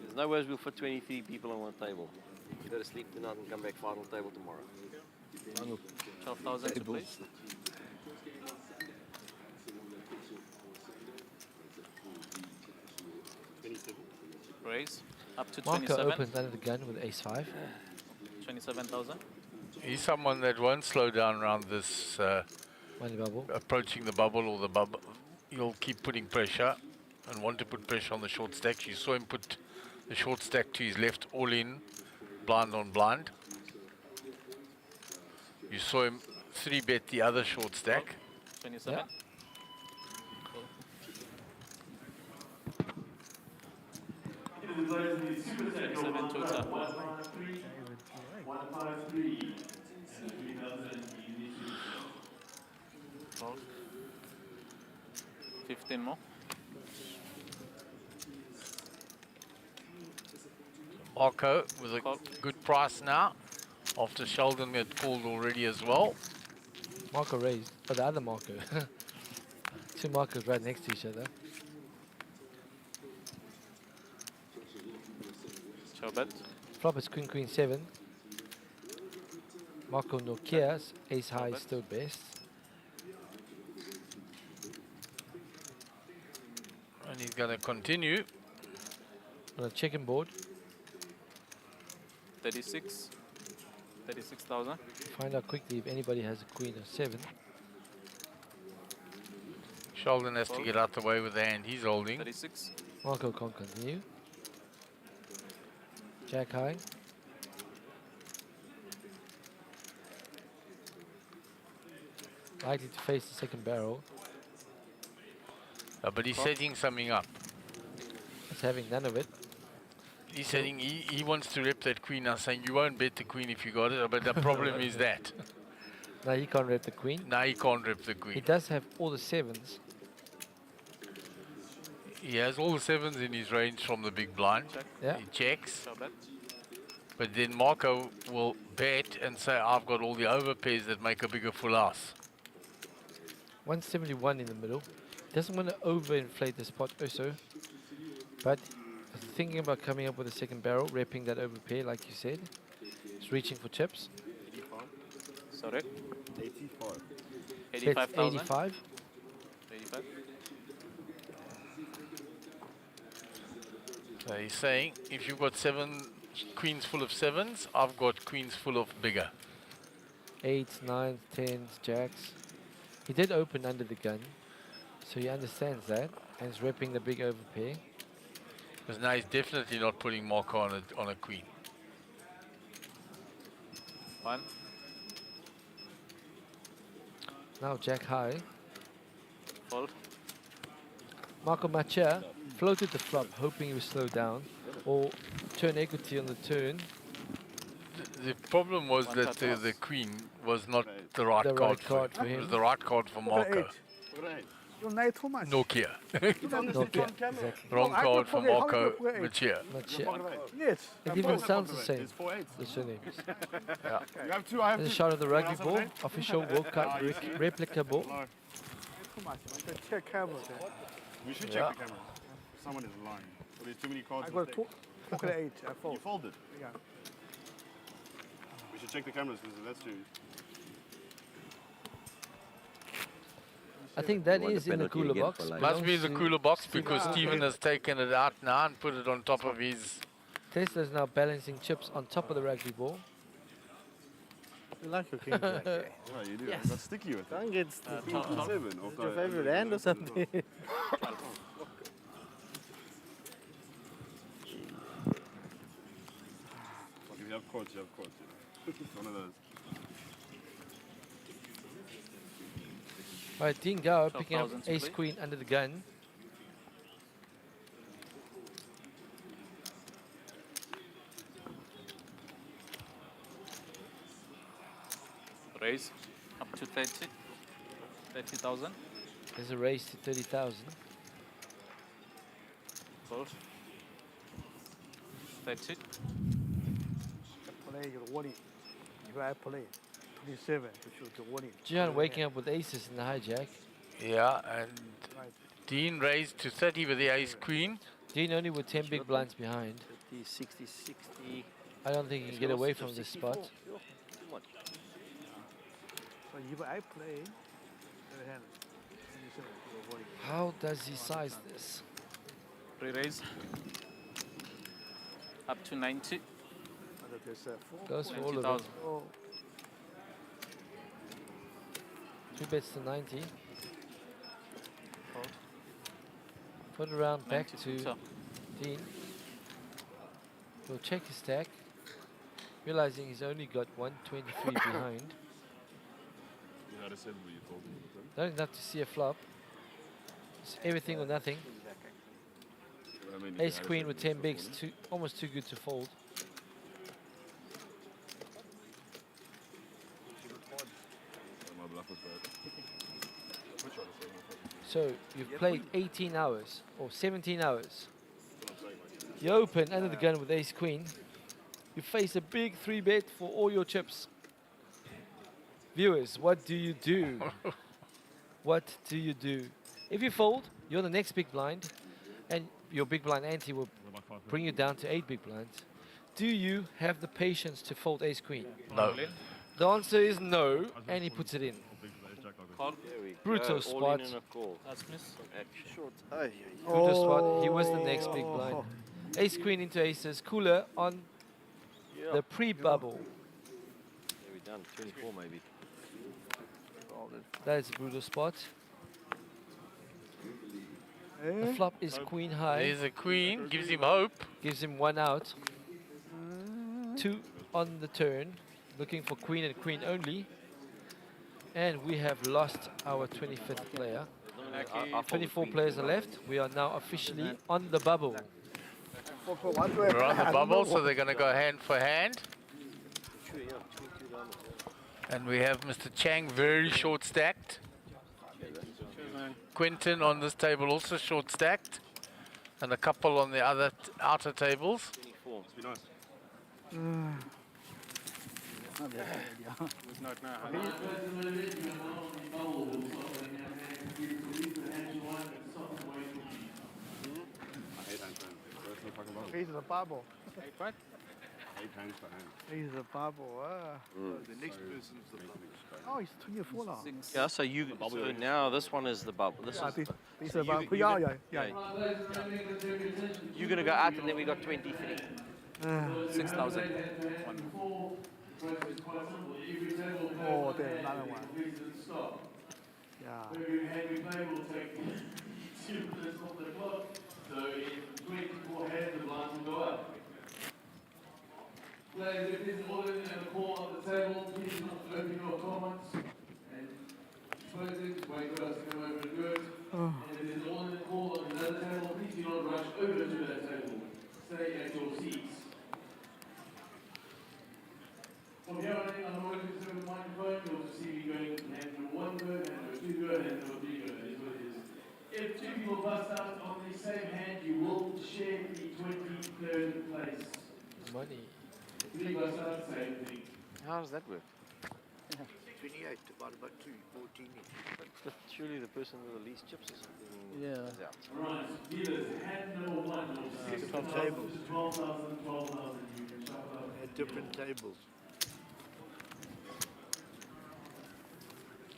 There's no worse we'll fit 23 people on one table. You go to sleep tonight and come back final table tomorrow. 12,000 to place. Raise up to Marco 27. opens under the gun with ace-5. 27,000. He's someone that won't slow down around this Money bubble. approaching the bubble or the bubble. He'll keep putting pressure and want to put pressure on the short stack. You saw him put the short stack to his left, all in, blind on blind. You saw him 3-bet the other short stack. 27. Yeah. Fold. 15 more. Marco with a good price now, after Sheldon had called already as well. Marco raised. Oh, the other Marco. Two Marcos right next to each other. Show bet. Flop is queen, queen, 7. Marco Nokia's ace high is still best. And he's going to continue. On a checking board. 36. 36,000. Find out quickly if anybody has a queen or 7. Sheldon has to get out the way with the hand he's holding. 36. Marco can't continue. Jack high. Likely to face the second barrel. But he's setting something up. He's having none of it. He's saying he wants to rep that queen now, saying you won't bet the queen if you got it, but the problem is that. Now he can't rep the queen. Now he can't rep the queen. He does have all the 7s. He has all the 7s in his range from the big blind. Yeah. He checks. Show bet. But then Marco will bet and say, I've got all the overpairs that make a bigger full house. 171 in the middle. Doesn't want to overinflate the spot also. But thinking about coming up with a second barrel, repping that overpair like you said. He's reaching for chips. Sorry. 85. Bets 85,000. 85. 85. So he's saying, if you've got 7 queens full of 7s, I've got queens full of bigger. 8s, 9s, 10s, jacks. He did open under the gun. So he understands that. And he's repping the big overpair. Because now he's definitely not putting Marco on a queen. 1. Now jack high. Fold. Marco Machia floated the flop, hoping he would slow down. Or turn equity on the turn. The problem was that the queen was not the right The card right card for for him. It him. was the right card for Marco. You night too much. Nokia. Nokia, exactly. Wrong I card could for forget how Marco you play it. Machia. Yes. It even sounds the same, the surnames. Yeah. You have two, I have There's a two. shot of the rugby else have ball, a name? official World Cup replica ball. Too much. I can check camera there. We should Yeah. check the camera. Someone is lying. So there's too many cards. I got two. Pocket 8. I You fold. folded. Yeah. We should check the cameras because that's true. I think that You want is the in the penalty cooler again box. for like- Must be Belongs the to cooler box Stephen. because Steven has taken it out now and put it on top of his. Tesla's now balancing chips on top of the rugby ball. You like your king jack, eh? Yeah, you do. Yes. I got sticky with it. Don't get sticky. Top, top. Is 7 it of your the- favorite hand or something? Fuck, if you have quads, you have quads. You know? It's one of those. Alright, Dean Gower picking up 12,000 to ace play. queen under the gun. Raise up to 30. 30,000. There's a raise to 30,000. Fold. 32. Play your warning. If I play 27, to shoot the warning. Jihan waking up with aces in the hijack. Yeah, and Right. Dean raised to 30 with the ace queen. Dean only with 10 big blinds behind. 50, 60, 60. I don't think he can get away from this spot. Too much. So if I play, third hand, 27, your warning. How does he size this? Pre-raise. Up to 90. And there's four. Goes for all of them. 20,000. Oh, 2 bets to 90. Put it around back 92 to top. Dean. He'll check his stack, realizing he's only got 123 behind. You had a said what you told me. Don't have to see a flop. It's everything or nothing. I mean, Ace queen with 10 bigs, almost too good to fold. My bluff was bad. Which one is it? So you've played 18 hours or 17 hours. You open under the gun with ace queen. You face a big 3-bet for all your chips. Viewers, what do you do? What do you do? If you fold, you're the next big blind, and your big blind ante will bring you down to 8 big blinds. Do you have the patience to fold ace queen? No. The answer is no, and he puts it in. There we Brutal go. spot. All in and a call. That's miss. Action. Short. Brutal spot. He was the next big blind. Ace queen into aces. Cooler on the pre-bubble. There we done. 24 maybe. That is a brutal spot. The flop is queen high. There's a queen, gives him hope. Gives him 1 out. 2 on the turn. Looking for queen and queen only. And we have lost our 25th player. 24 players are left. We are now officially on the bubble. We're on the bubble, so they're going to go hand for hand. And we have Mr. Chang very short stacked. Quentin on this table also short stacked. And a couple on the other outer tables. 24. Must be nice. It's not now. I hate hands, man. That's no fucking bubble. He's a bubble. What? I hate hands for hands. He's a bubble. The next person's the bubble. Oh, he's 24 now. Yeah, so you. So now this one is the bubble. This Yeah, is. this so is you- bubble. you Yeah, got- yeah. You're gonna go out, and then we got 23. 6,000. Oh, there's another one. Yeah. Players, if there's more than a call on the table, please not open your comments. And close it, wait for us to come over and do it. And if there's more than a call on the other table, please do not rush over to that table. Stay at your seats. From here on in, I'm not going to serve the microphone. You'll just see me going hand number 1 go, hand number 2 go, hand number 3 go. That is what it is. If 2 people bust out on the same hand, you will share the 23rd place. Money. 3 busts out, same thing. How does that work? 28, about 2, 14 each. But surely the person with the least chips or something. Yeah. is out. Right, dealers, hand number 1 or 6 different to tables. 12,000, 12,000. You can shuffle up. At different tables.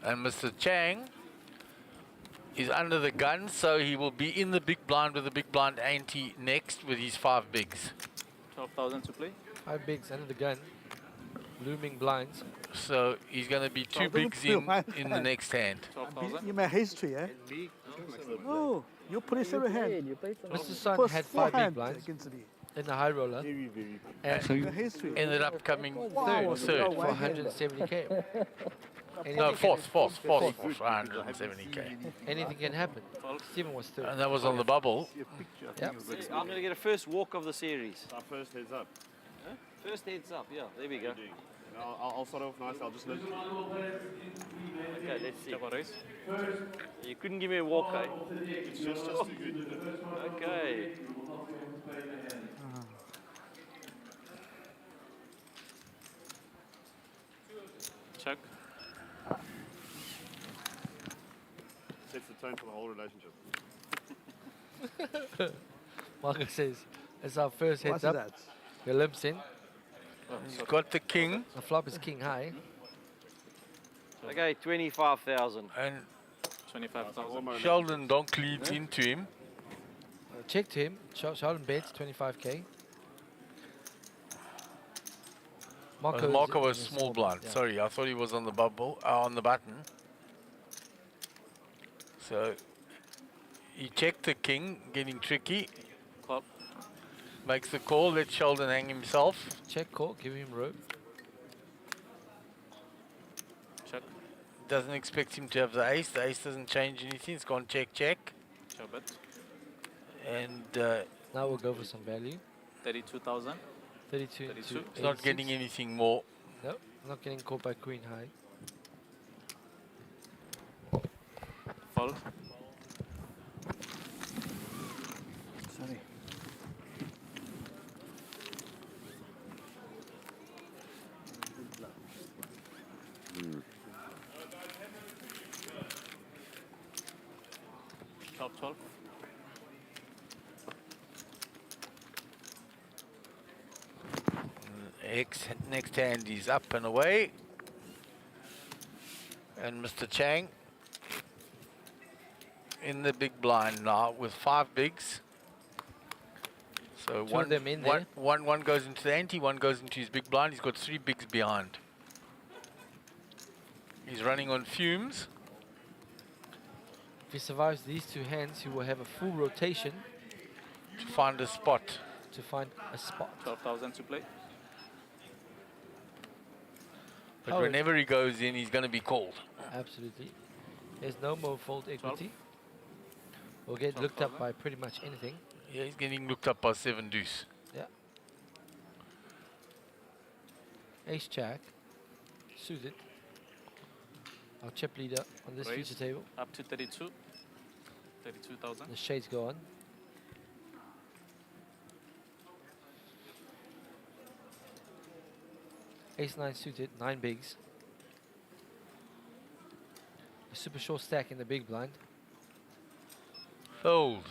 And Mr. Chang is under the gun, so he will be in the big blind with the big blind ante next with his 5 bigs. 12,000 to play. 5 bigs under the gun. Looming blinds. So he's going to be 2 doesn't bigs feel in bad. the next hand. 12,000. You made history, eh? Oh, you play 7 hand. Mr. Sun First had 4 5 big hand blinds against me. in the high roller. Very, very good. And You made history. ended up coming Wow. third. For 170k. No, fourth, 170k. Anything can happen. Stephen was third. And that was on the bubble. Yep. I'm gonna get a first walk of the series. Our first heads up. Huh? First heads up. Yeah, there we go. I'll start off nice. I'll just let you. Okay, let's see. Double raise. You couldn't give me a walk, eh? It's just too good. Okay. Sets the tone for the whole relationship. Marco says, it's our first heads What's up. that? He limps in. He's got the king. The flop is king high. Okay, 25,000. And 25,000. Sheldon Donk leads into him. Check to him. Sheldon bets 25k. Marco was in the small blind. yeah. Sorry, I thought he was on the bubble, on the button. So he checked the king, getting tricky. Call. Makes the call, lets Sheldon hang himself. Check call, give him rope. Check. Doesn't expect him to have the ace. The ace doesn't change anything. It's gone check, check. Check bet. And now we'll go for some value. 32,000. 32. 32. He's not getting anything more. No, not getting caught by queen high. Fold. Sorry. Top 12. Next hand is up and away. And Mr. Chang in the big blind now with 5 bigs. So Two of them in there. one goes into the ante, one goes into his big blind. He's got 3 bigs behind. He's running on fumes. If he survives these 2 hands, he will have a full rotation To find a spot. to find a spot. 12,000 to play. But Oh, whenever he goes in, he's going to be called. Absolutely. There's no more fold equity. We'll get looked up by pretty much anything. Yeah, he's getting looked up by 7 deuce. Yeah. Ace jack. Suited. Our chip leader on this Raise. future table. Up to 32. 32,000. The shades go on. Ace 9 suited, 9 bigs. A super short stack in the big blind. Fold.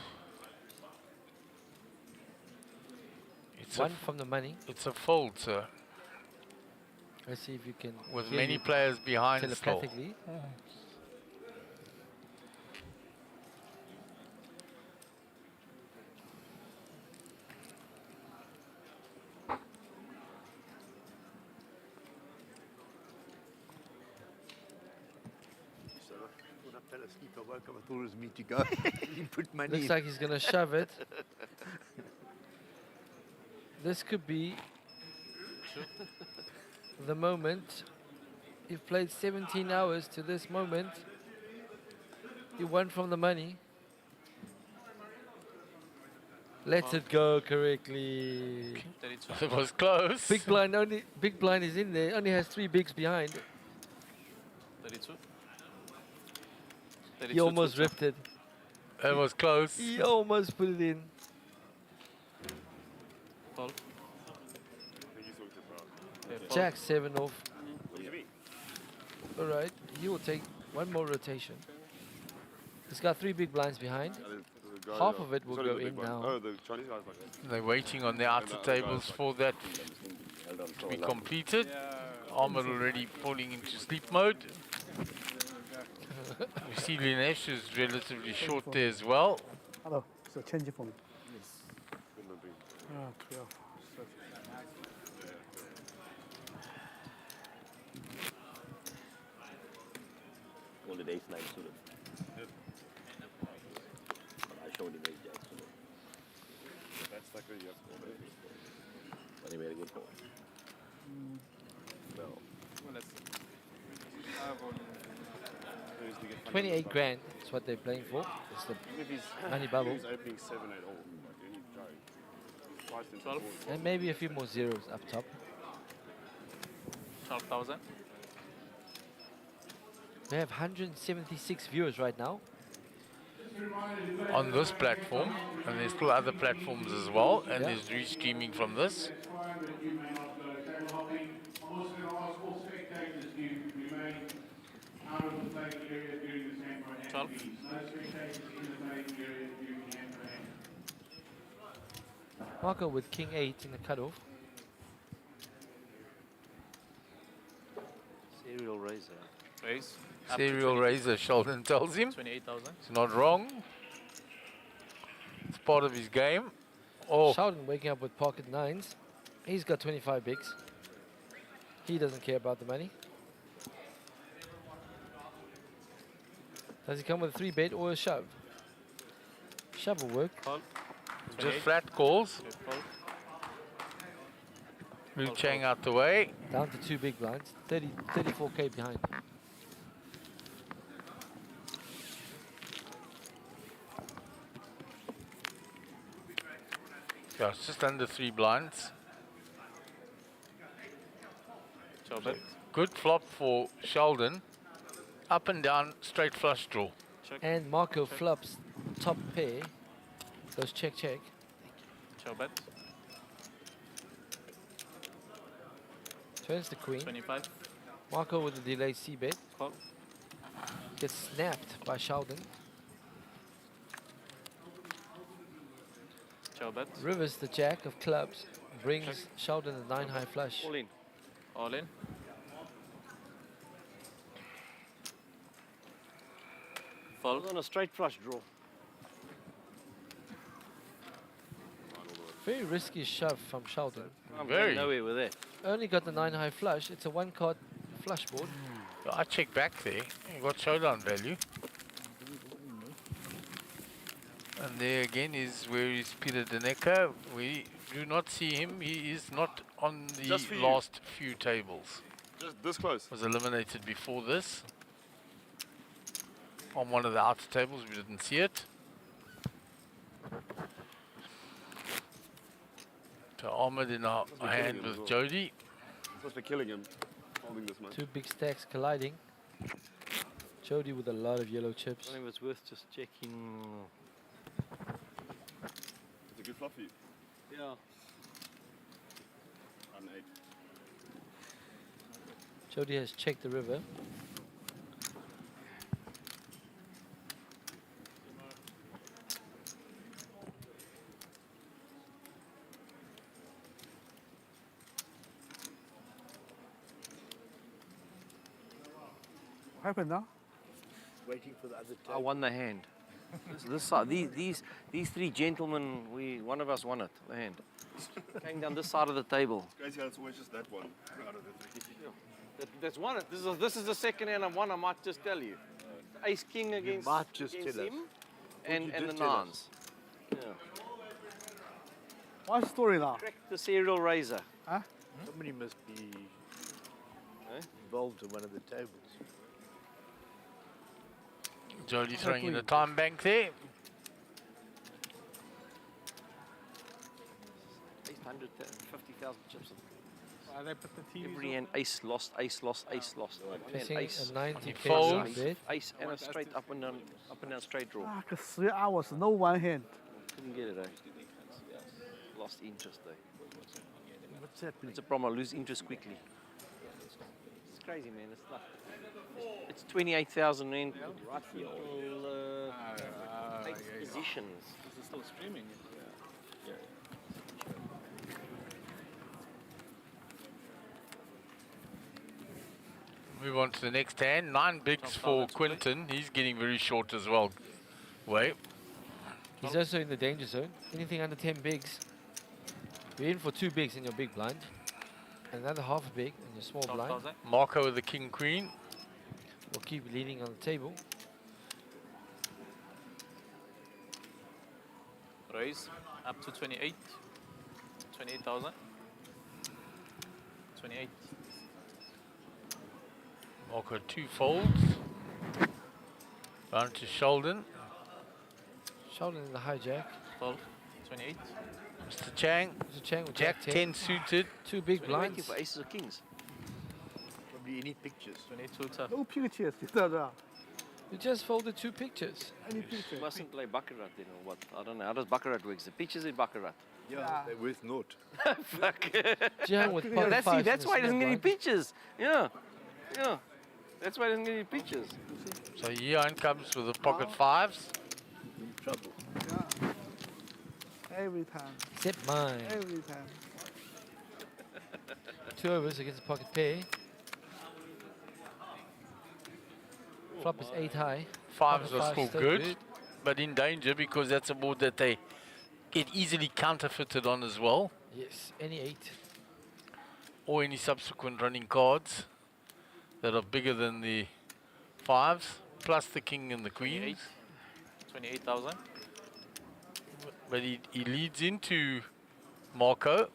It's One from the money. It's a fold, sir. Let's see if you can. With hear many you players behind still. telepathically. When I fell asleep, I woke up, I thought it was me to go. He put money Looks in. like he's going to shove it. This could be the moment. You've played 17 hours to this moment. You won from the money. Let it go correctly. 32. It was close. Big blind is in there. Only has 3 bigs behind. 32. He 32 almost to ripped it. It was close. He almost put it in. Fold. Yeah, fold. Jack 7 off. What do you mean? All right, he will take one more rotation. He's got 3 big blinds behind. Half of it will go in now. Oh, the Chinese guys like that. They're waiting on the outer tables for that to be completed. Ahmed already falling into sleep mode. You see Linesh is relatively short there as well. Hello, so change it for me. Ah, 12. Called it ace 9 suited. I showed him ace jack suited. That's like a yes. But he made a good call. No. Well, let's see. 28 grand is what they're playing for. It's the money bubble. He's opening 7 at all. Like any joke. He's priced in 12. And maybe a few more zeros up top. 12,000. We have 176 viewers right now. On this platform, and there's still other platforms as well, and there's restreaming from this. Out of the playing area during this hand right 12. Marco with king 8 in the cutoff. Serial razor. Raise. Up to Serial 20 razor, Sheldon tells him. 28,000. It's not wrong. It's part of his game. Oh, Sheldon waking up with pocket 9s. He's got 25 bigs. He doesn't care about the money. Does he come with a 3-bet or a shove? Shove will work. Call. just 28. flat calls. Okay, fold. Move Chang out the way. Down to 2 big blinds. 34k behind. Yeah, it's just under 3 blinds. Chop it. Good flop for Sheldon. Up and down, straight flush draw. Check. And Marco flops top pair. Goes check, check. Chop it. Turns the queen. 25. Marco with a delayed c-bet. Call. Gets snapped by Sheldon. Chop it. Rivers the jack of clubs. Brings Sheldon a 9 high flush. All in. All in. Fold. On a straight flush draw. Very risky shove from Sheldon. I'm Very. going nowhere with that. Only got the 9 high flush. It's a 1-card flush board. I check back there. You got showdown value. And there again is where is Peter Denecker. We do not see him. He is not on the Just for you. last few tables. Just this close. Was eliminated before this. On one of the outer tables, we didn't see it. So Ahmed in a be hand killing him with as well. Jody. Supposed to be killing him. Holding this man. 2 big stacks colliding. Jody with a lot of yellow chips. I think it's worth just checking. It's a good flop for you. Yeah. I'm an 8. Jody has checked the river. What happened now? Waiting for the other I won the hand. This side, these 3 gentlemen, one of us won it, the hand. Came down this side of the table. Crazy how it's always just that one out of the 3. That's won it. This is the second hand I've won. I might just tell you. Ace King against, might just against tell us. him, What and you the did tell us. nines. Yeah. What's the story now? Cracked the serial razor. Huh? Somebody must be Eh? involved in one of the tables. Jody throwing in a time bank there. 850,000 chips. They put the TVs Every on. hand ace lost, ace lost, ace lost. Facing a Ace, 90k folds. bet. ace, and a straight up and down straight draw. Ah, 3 hours, no one hand. Couldn't get it, eh? Lost interest, eh? What's happening? It's a problem. I lose interest quickly. It's crazy, man. It's like it's 28,000 rand right till 8 positions. This is still streaming. Move on to the next hand. 9 bigs for Quinton. He's getting very short as well. Wait. He's also in the danger zone. Anything under 10 bigs. You're in for 2 bigs in your big blind. Another half a big in your small blind. Marco with the king queen. We'll keep leading on the table. Raise. Up to 28. 28,000. 28. Marco 2 folds. Round to Sheldon. Sheldon in the hijack. Fold. 28. Mr. Chang. Mr. Chang with Jack 10 suited. 2 big Waiting blinds. for aces or kings. Probably any pictures. 22 tough. No pictures, you know that. You just folded 2 pictures. Any pictures? Mustn't play baccarat then or what? I don't know. How does baccarat work? The pictures in baccarat. Yeah, they're worth naught. Fuck. Jiang with Yeah, pocket that's fives that's in why the he doesn't small get any blind. pictures. Yeah. Yeah. That's why he doesn't get any pictures. So Ian comes with the pocket fives. In trouble. Yeah. Every time. Except mine. Every time. 2 overs against the pocket pair. Flop is 8 high. Fives Pocket are five still good, but in danger because that's a board that they get easily counterfeited on as well. Yes, any 8. Or any subsequent running cards that are bigger than the fives, plus the king and the queens. 28,000. But he leads into Marco.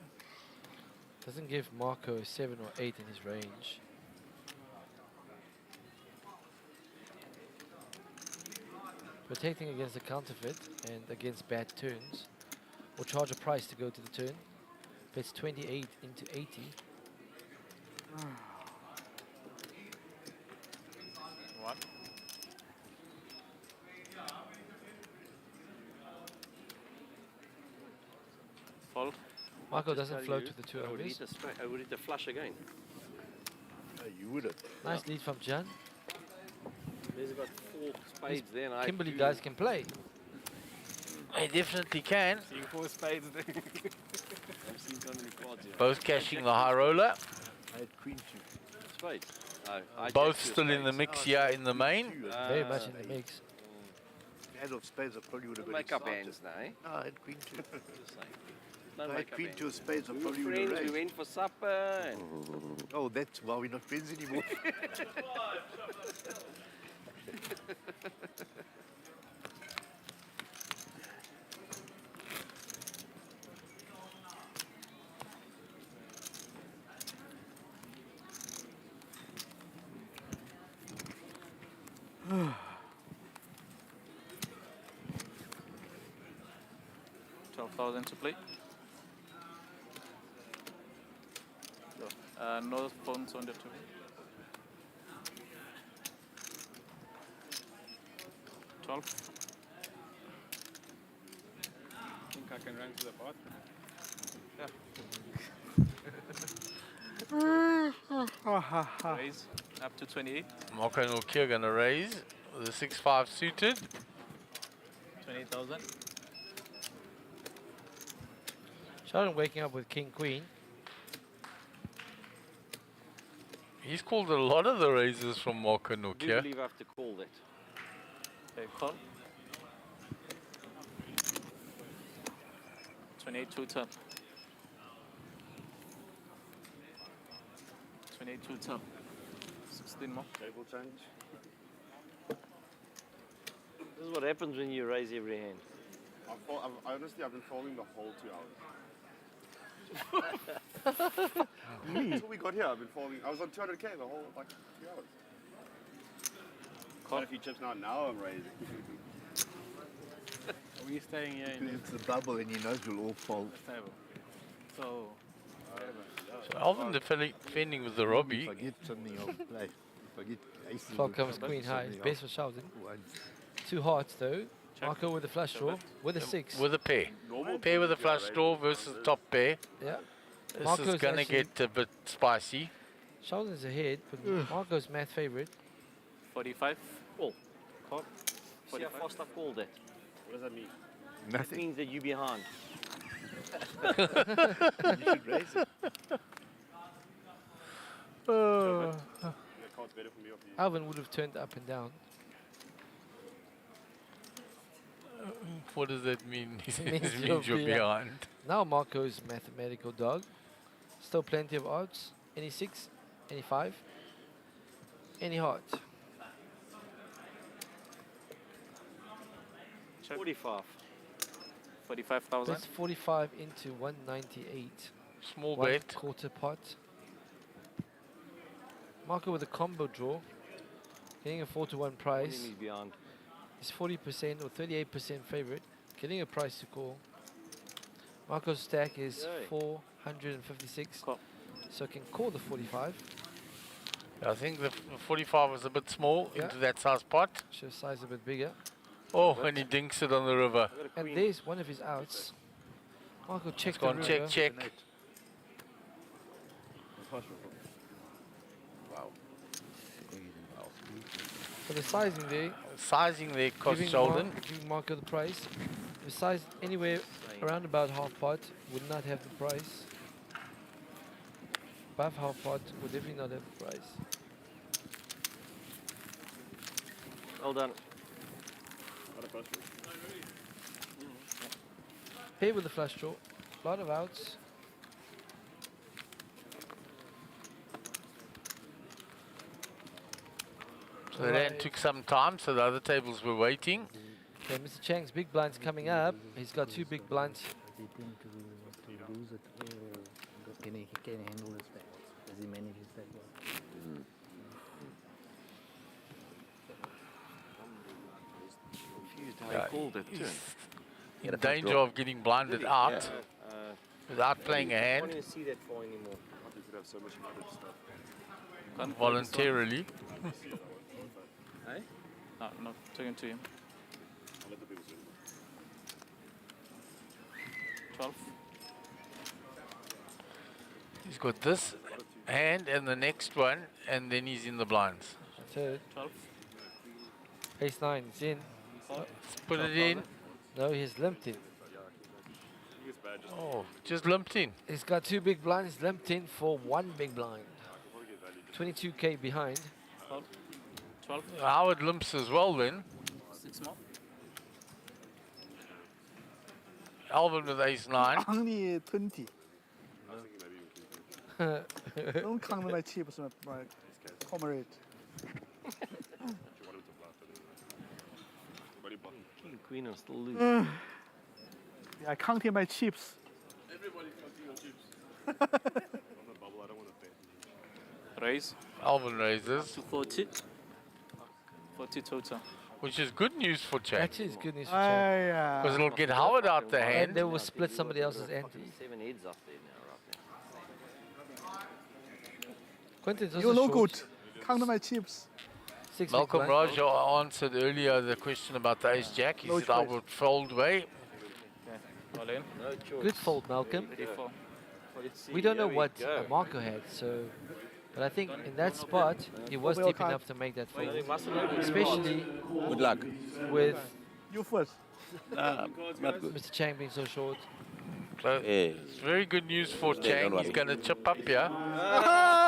Doesn't give Marco 7 or 8 in his range. Protecting against the counterfeit and against bad turns. Will charge a price to go to the turn. Bets 28 into 80. One. Fold. Marco doesn't Tell float you, to the 2 I would overs. hit a straight. I would hit a flush again. You would have. Nice lead from Jan. There's about 4 spades there. And I Kimberley have guys can play. They definitely can. Seeing 4 spades there. I've seen so many cards here. Both cashing the high roller. I had queen 2. Spades. Oh, I Both jacked two still in the spades. mix here in the main. Very much in the mix. Hand of spades, I probably would have Don't been make up excited. hands now, eh? No, I had queen 2. Just saying. If Don't I had make up queen hands. 2 of spades, I We were probably would have friends, we raised. went for supper. And Oh, that's why we're not friends anymore. $12,000 to play. No phones on the table. 12. Think I can run to the bathroom. Raise up to 28. Marco and Nokia gonna raise with a 6-5 suited. 28,000. Sheldon waking up with King Queen. He's called a lot of the raises from Marco I do Nokia. believe I have to call that. Okay, call. 28 to turn. 28 to turn. 16 more. Table change. This is what happens when you raise every hand. Honestly, I've been following the whole 2 hours. Until we got here, I've been following. I was on 200k the whole 2 hours. Quite a few chips now. Now I'm raising. Are we staying here in It's the bubble and he knows we'll all fold. the table? So, So Alvin defending with the Robbie. If I get something, I'll play. If I get aces, Flop I'll comes play Queen high. something, Best for I'll Sheldon. play. 2 hearts though. Marco with a flush draw. With a 6. With a pair. Pair with a flush draw versus top pair. Yeah. This Marco's is gonna actually- get a bit spicy. Sheldon's ahead, but Marco's math favorite. 45. Call. See how fast I called that? What does that mean? That means that you're behind. You should raise it. That card's better for me or for you. Alvin would have turned up and down. What does that mean? It Means means you're behind. Now Marco's mathematical dog. Still plenty of odds. Any 6, any 5, any heart. 45. 45,000. That's 45 into 198. Small One bet. quarter pot. Marco with a combo draw. Getting a 4-1 What do price. you mean behind? He's 40% or 38% favorite. Getting a price to call. Marco's stack is Yay. 456. Call. So can call the 45. I think the 45 was a bit small Yeah. into that size pot. Show size a bit bigger. Oh, and he dinks it on the river. And there's one of his outs. Marco checked Go the on, river. check. Wow. For the sizing there. Sizing there cost Giving Sheldon. giving Marco the price. If sized anywhere around about half pot, would not have the price. Above half pot, would definitely not have the price. Well done. Pair with the flush draw. A lot of outs. So the hand took some time, so the other tables were waiting. Okay, Mr. Chang's big blind's coming up. He's got two big blinds. They tend to lose it. Can he handle his back? Does he manage his back well? Yeah, he's in danger of getting blinded out without playing a I hand can't even see that far anymore. voluntarily. Hey? No, I'm not talking to him. 12. He's got this hand and the next one, and then he's in the blinds. Third. 12. Ace 9 is in. Let's put it in. No, he's limped in. Oh, just limped in. He's got two big blinds, limped in for one big blind. 22k behind. 12. Howard limps as well then. 6 more. Alvin with ace 9. Only 20. Don't count my chips, my comrade. King and queen are still loose. Yeah, counting my chips. Everybody's counting your chips. Raise. Alvin raises. To 40. 40 total. Which is good news for Chang. Actually, it's good news for Chang. Because it'll get Howard out the And hand. they will split somebody else's ante. 7 heads off there now, right Quentin's You also look short. good. Count my chips. Six Malcolm big blinds. Raj answered earlier the question about the ace jack. He No said I choice. would fold away. All in. now. No choice. Good fold, Malcolm. 34. Let's see, We don't know here what go. Marco had, so. But I think in that spot, he was Well, deep can't- enough to make that fold. Especially Especially Good luck. with You first. Nah, not good. Mr. Chang being so short. So Hey. it's very good news for don't Chang. worry. He's going to chip up here.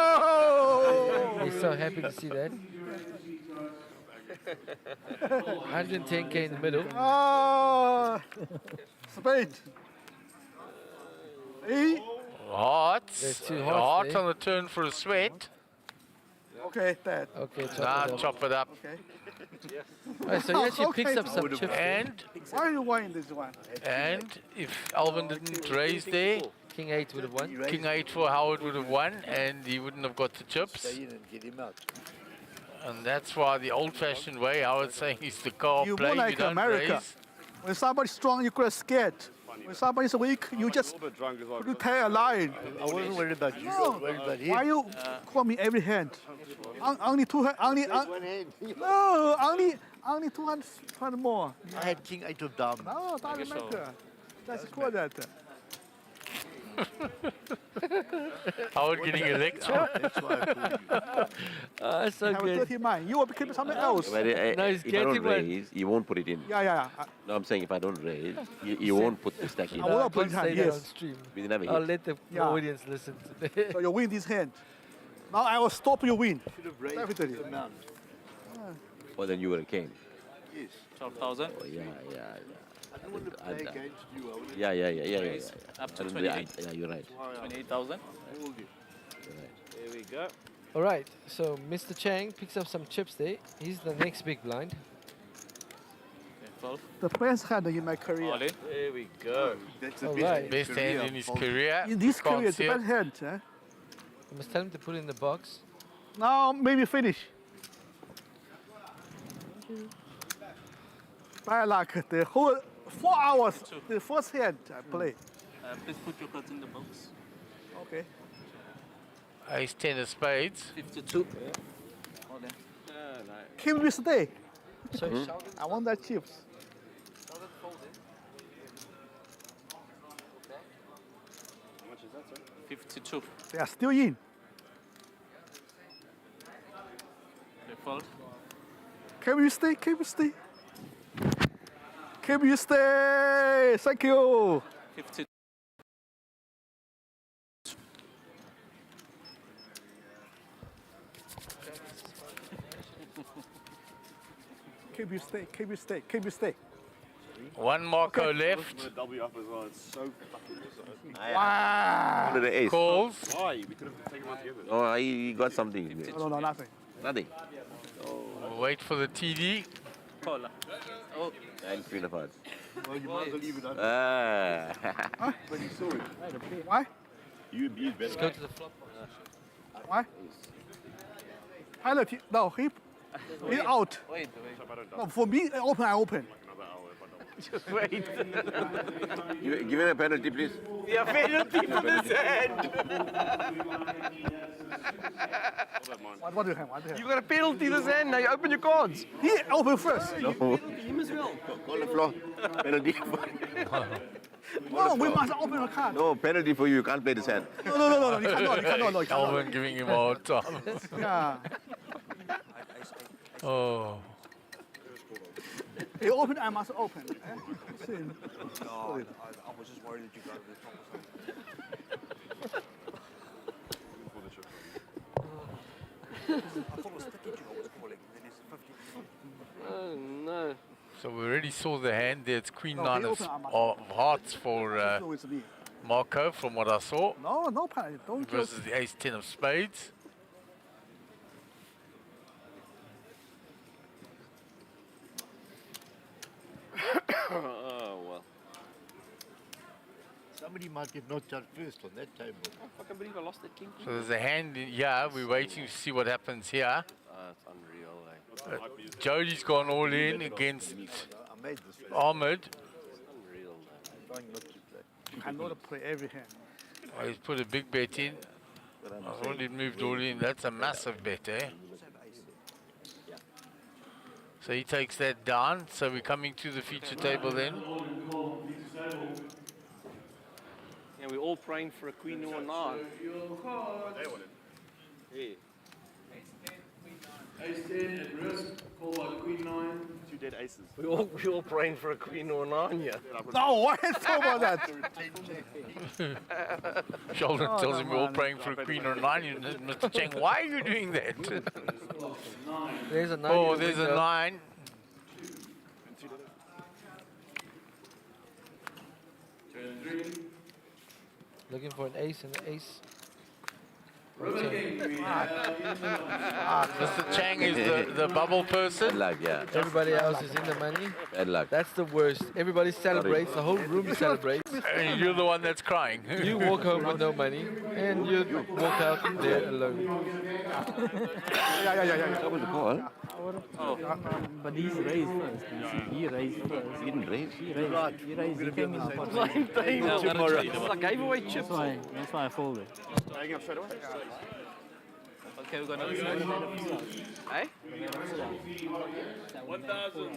Oh! He's so happy to see that. 110k in the middle. Ah! Spade. Hey. Hot. There's two Hot hearts there. on the turn for a sweat. Okay, that. Okay, Now chop it up. chop it up. Okay. Right, so he actually Okay. picks up some chips. And Why are you winning this one? if Alvin didn't raise there, King 8 would have won. King 8 for Howard would have won, and he wouldn't have got the chips. Stay in and get him out. And that's why the old-fashioned way, Howard's saying, is the card You play. more like You don't America. raise. When somebody's strong, you get scared. When somebody's weak, you just you tell a line. I wasn't worried about you. I No. was worried about him. Why you call me every hand? Only two hand. Only One hand. no. Only 200 more. I had King 8 of diamonds. No, doesn't matter. That's cool that. Howard getting a lecture. That's why I called you. So Have a good. dirty mind. You will become something else. But No, he's if I getting don't one. raise, you won't put it in. Yeah. No, I'm saying if I don't raise, you won't put the stack in. I will not I put can't it say in. that on Yes. stream. We didn't have a I'll hit. let the Yeah. audience listen to that. So you win this hand. Now I will stop you win. Should have raised Definitely. the amount. Well, then you would have came. Yes. 12,000. Oh, yeah. I don't want to play against you. I wanted Yeah. Up to I don't- 28. yeah, you're right. 28,000. to hold you. There we go. All right, so Mr. Chang picks up some chips there. He's the next big blind. Okay, 12. The best hand in my All career. in. There we go. That's the All best, right. Best hand in his career. In this Can't career, see the it. best hand. Eh? I must tell him to put it in the box. Now maybe finish. Bad luck. The whole 4 hours. The first hand I play. Please put your cards in the box. Okay. Ace 10 of spades. 52. All in. Keep me stay. So I want that chips. 52. They are still in. They fold. Can you stay? Can you stay? Can you stay? Thank you. 50. Can you stay? Can you stay? Can you stay? One Marco left. W up as well. It's so fucking Wow. Under the ace. Calls. Why? We could have taken them out together. Oh, he got something. No, no, nothing. Nothing. We'll wait for the TD. Cola. Oh. And queen of hearts. Well, you might as well leave it on. But you saw it. Why? You beat better. Let's go to the flop. Why? Penalty. No, he's out. Wait. No, for me, I open. Just wait. Give him a penalty, please. Yeah, penalty for this hand. What do you have? What do you have? You got a penalty this hand. Now you open your cards. He open first. No. Him as well. Call the floor. Penalty. No, we must open a card. No, penalty for you. You can't play this hand. No, you cannot, you cannot, no, you cannot. Calvin giving him a hard time. Yeah. Oh. He open, I must open. No, I was just worried that you got to the top or something. I thought it was 32 I was calling, then it's 50. Oh no. So we already saw the hand there. It's Queen No, 9 he of, opened, I must of hearts for No, it's me. Marco, from what I saw, No, no penalty. Don't versus the Ace 10 of spades. Oh well. Somebody might get knocked out first on that table. I fucking believe I lost that king. So there's a hand in, yeah, we're waiting to see what happens here. It's unreal, eh? Jody's gone all in against Ahmed. Unreal, man. You cannot play every hand. Oh, he's put a big bet in. I've already moved all in. That's a massive bet, eh? So he takes that down. So we're coming to the feature table then. Yeah, we're all praying for a queen or a nine. Yeah. Ace 10 at risk, call by Queen 9. Two dead aces. We're all praying for a queen or a nine here. No, why talk about that? Sheldon tells him we're all praying for a queen or a 9. And Mr. Cheng, why are you doing that? There's a 9. Oh, there's a 9. Turn 3. Looking for an ace and an ace. River King, we have Mr. Chang is the bubble person. Bad luck, yeah. Everybody else is in the money. Bad luck. That's the worst. Everybody celebrates. The whole room celebrates. And you're the one that's crying. You walk home with no money, and you walk out there alone. Yeah. That was the call. But he's raised first. He raised first. He didn't raise. He raised. He raised. He came in the pot. Same thing. I gave away chips. That's why I folded. Hang up straight away. Okay, we've got another Eh?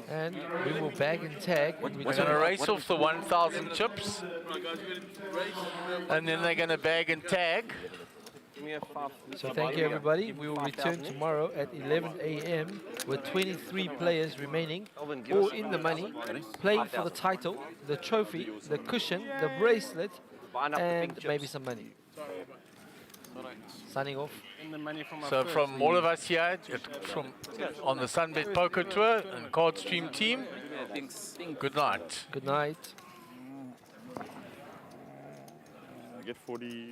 And we will bag and tag. We're going to race off the 1,000 chips. And then they're going to bag and tag. Give me a 5. So thank you everybody. We will return tomorrow at 11 a.m. with 23 players remaining, all in the money, playing for the title, the trophy, the cushion, the bracelet, and maybe some money. Signing off. So from all of us here on the SunBet Poker Tour and Card Stream team, good night. Good night. I get 40.